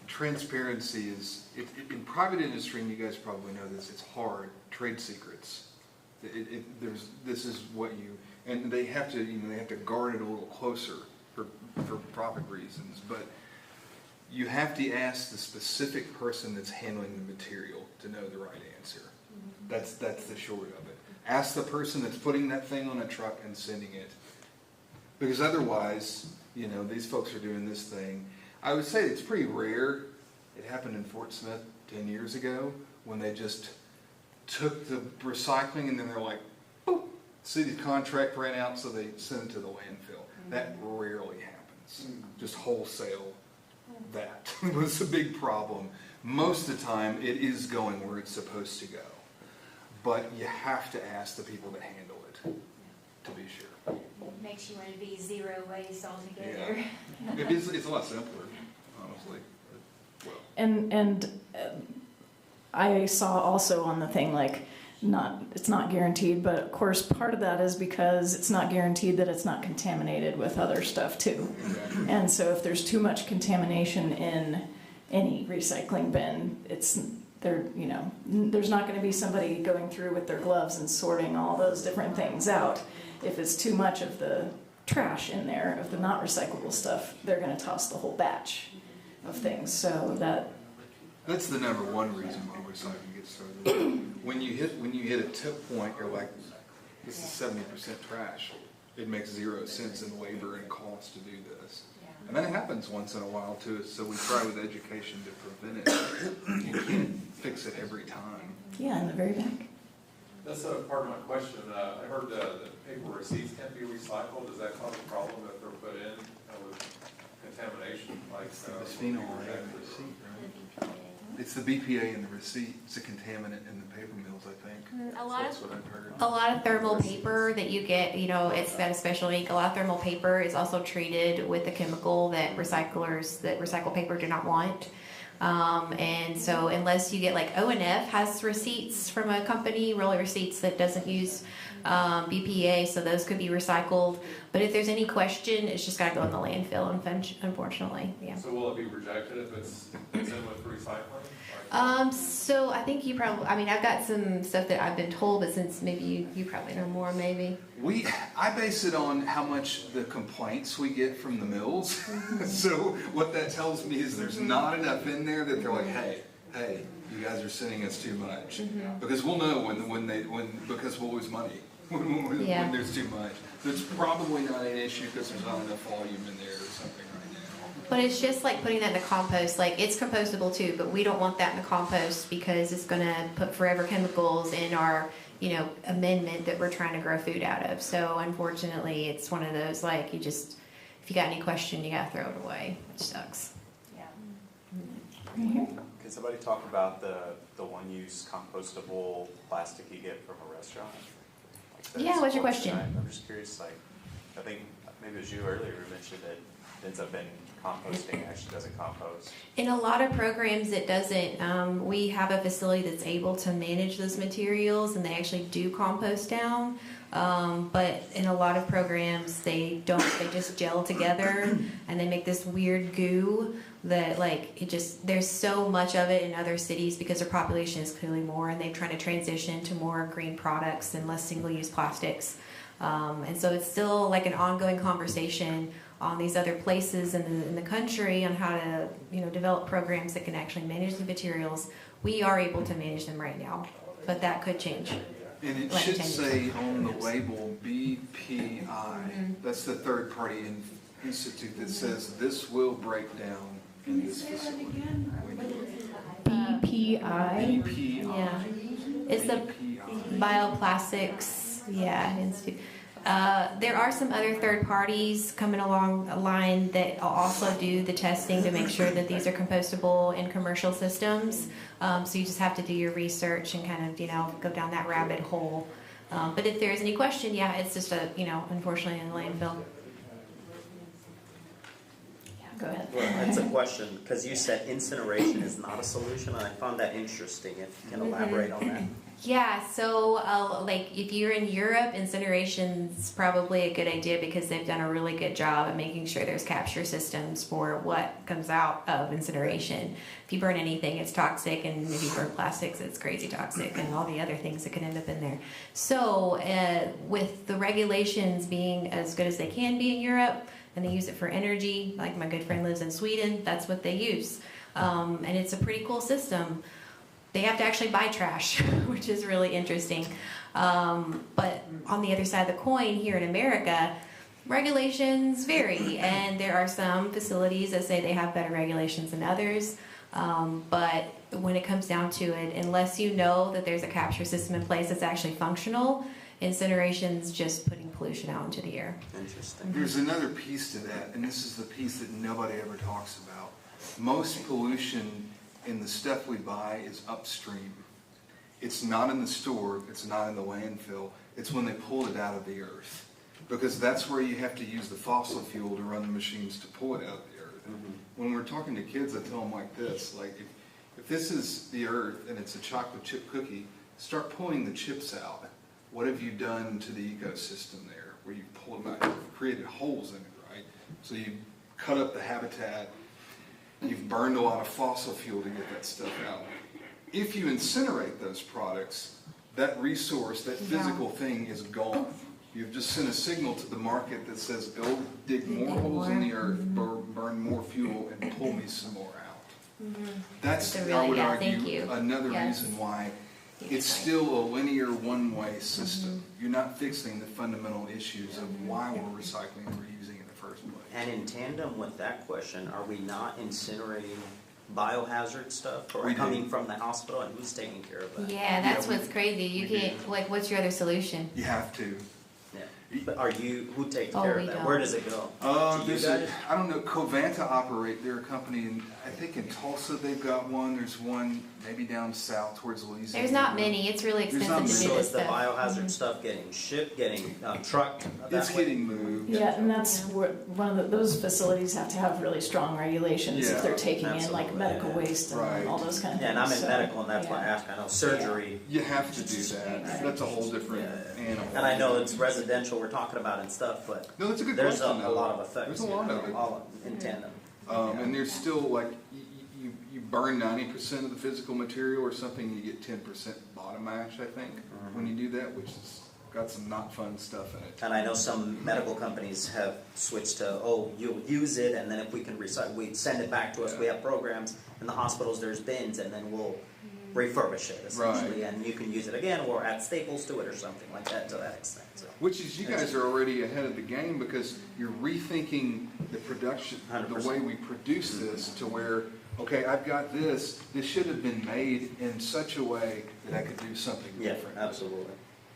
transparency is, in private industry, and you guys probably know this, it's hard, trade secrets. This is what you, and they have to, you know, they have to guard it a little closer for profit reasons, but you have to ask the specific person that's handling the material to know the right answer. That's the short of it. Ask the person that's putting that thing on a truck and sending it. Because otherwise, you know, these folks are doing this thing. I would say it's pretty rare. It happened in Fort Smith 10 years ago when they just took the recycling and then they're like, boop, city's contract ran out, so they sent it to the landfill. That rarely happens. Just wholesale. That was a big problem. Most of the time, it is going where it's supposed to go. But you have to ask the people that handle it to be sure. Makes you want to be zero waste altogether. Yeah. It's a lot simpler, honestly. Well. And I saw also on the thing, like, it's not guaranteed, but of course part of that is because it's not guaranteed that it's not contaminated with other stuff too. And so if there's too much contamination in any recycling bin, there's not going to be somebody going through with their gloves and sorting all those different things out. If it's too much of the trash in there, of the not recyclable stuff, they're going to toss the whole batch of things. So that's the number one reason why recycling gets started. When you hit a tip point, you're like, this is 70% trash. It makes 0 cents in labor and cost to do this. And that happens once in a while too, so we try with education to prevent it. You can't fix it every time. Yeah, in the very back. That's part of my question. I heard that paper receipts can't be recycled. Does that cause a problem if they're put in with contamination, like. It's the bisphenol A in the receipt, right? It's the BPA in the receipt. It's a contaminant in the paper mills, I think. A lot That's of what I've heard. A lot of thermal paper that you get, you know, it's got a special ink. A lot of thermal paper is also treated with a chemical that recycle paper do not want. And so unless you get like O&F has receipts from a company, really receipts that doesn't use BPA, so those could be recycled. But if there's any question, it's just got to go in the landfill, unfortunately. Yeah. So will it be rejected if it's in with recycling? So I think you probably, I mean, I've got some stuff that I've been told, but since maybe you probably know more, maybe. I base it on how much the complaints we get from the mills. So what that tells me is there's not enough in there that they're like, hey, you guys are sending us too much. Because we'll know because we'll lose money when there's too much. So it's probably not an issue because there's not enough volume in there or something right now. But it's just like putting that in the compost. Like, it's compostable too, but we don't want that in the compost because it's going to put forever chemicals in our, you know, amendment that we're trying to grow food out of. So unfortunately, it's one of those, like, you just, if you got any question, you got to throw it away, which sucks. Yeah. Can somebody talk about the one-use compostable plastic you get from a restaurant? Like Yeah, what's your question? I'm just curious, like, I think maybe it was you earlier who mentioned that it ends up in composting, actually doesn't compost. In a lot of programs, it doesn't. We have a facility that's able to manage those materials, and they actually do compost down. But in a lot of programs, they don't. They just gel together, and they make this weird goo that, like, it just, there's so much of it in other cities because their population is clearly more, and they're trying to transition to more green products and less single-use plastics. And so it's still like an ongoing conversation on these other places in the country on how to, you know, develop programs that can actually manage the materials. We are able to manage them right now, but that could change. And it Like should 10 years. say on the label BPI. That's the third-party institute that says this will break down in this facility. BPI. BPI. Yeah, it's the Bioplastics, Institute. There are some other third parties coming along a line that also do the testing to make sure that these are compostable in commercial systems. So you just have to do your research and kind of, you know, go down that rabbit hole. But if there's any question, it's just unfortunately in the landfill. Go ahead. Well, that's a question, because you said incineration is not a solution, and I found that interesting. If you can elaborate on that. Yeah, so like if you're in Europe, incineration's probably a good idea because they've done a really good job at making sure there's capture systems for what comes out of incineration. If you burn anything, it's toxic, and if you burn plastics, it's crazy toxic, and all the other things that can end up in there. So with the regulations being as good as they can be in Europe, and they use it for energy, like my good friend lives in Sweden, that's what they use. And it's a pretty cool system. They have to actually buy trash, which is really interesting. But on the other side of the coin, here in America, regulations vary. And there are some facilities that say they have better regulations than others. But when it comes down to it, unless you know that there's a capture system in place that's actually functional, incineration's just putting pollution out into the air. Interesting. There's another piece to that, and this is the piece that nobody ever talks about. Most pollution in the stuff we buy is upstream. It's not in the store, it's not in the landfill, it's when they pull it out of the earth. Because that's where you have to use the fossil fuel to run the machines to pull it out of the earth. When we're talking to kids, I tell them like this, like if this is the earth and it's a chocolate chip cookie, start pulling the chips out. What have you done to the ecosystem there where you pull them out? You've created holes in it, right? So you cut up the habitat. You've burned a lot of fossil fuel to get that stuff out. If you incinerate those products, that resource, that physical thing is gone. You've just sent a signal to the market that says, go dig more holes in the earth, burn more fuel, and pull me some more out. That's, I would argue, another reason why it's still a linear one-way system. You're not fixing the fundamental issues of why we're recycling and reusing in the first place. And in tandem with that question, are we not incinerating biohazard stuff or We coming do. from the hospital, and who's taking care of that? Yeah, that's what's crazy. You can't, like, what's your other solution? You have to. Yeah. But who takes Oh, care we of that? don't. Where does it go? To you There's guys? I don't know, Covanta operate, they're a company, in I think in Tulsa they've got one, there's one maybe down south towards Louisiana. There's not many. It's really There's not expensive to do So this is the stuff. biohazard stuff getting shipped, getting trucked? It's that way? getting moved. Yeah, and that's where, those facilities have to have really strong regulations Yeah, if they're taking in like absolutely, medical yeah. waste and Right. all those kind of things. Yeah, and I'm in So, medical, and that's why I yeah. ask. I know surgery, You have to do that, that's a whole different animal. and I know it's residential we're talking about and stuff, but No, that's a good there's a question, though. lot of effects. There's a lot of it. All in tandem. And there's still like, you burn 90% of the physical material or something, you get 10% bottom ash, I think, when you do that, which has got some not fun stuff in it. And I know some medical companies have switched to, oh, you'll use it, and then if we can recycle, we send it back to us. We have programs in the hospitals, there's bins, and then we'll refurbish it essentially, and you can use it again, or add staples to it or something like that to that extent. So. Which is, you guys are already ahead of the game because you're rethinking the production, the 100%. way we produce this to where, okay, I've got this should have been made in such a way that I could do something different. Absolutely.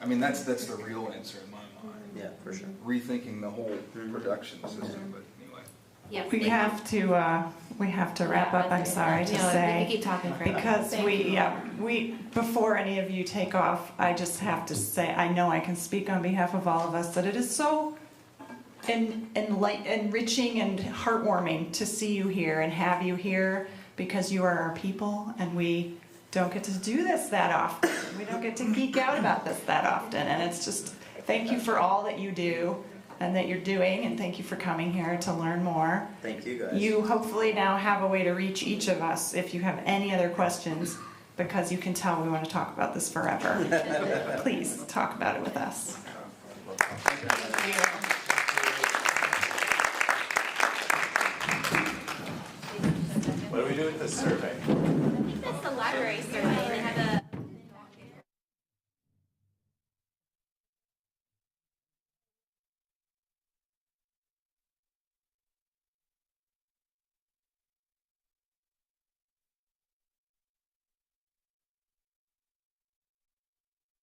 I mean, that's the real answer in my mind. Yeah, for sure. Rethinking the whole production system, but anyway. Yeah. We have to wrap up, I'm sorry to No, say. we keep talking forever. Because before any of you take off, I just have to say, I know I can speak on behalf of all of us, that it is so enriching and heartwarming to see you here and have you here, because you are our people, and we don't get to do this that often. We don't get to geek out about this that often, and it's just, thank you for all that you do and that you're doing, and thank you for coming here to learn more. Thank you guys. You hopefully now have a way to reach each of us if you have any other questions, because you can tell we want to talk about this forever. Please talk about it with us.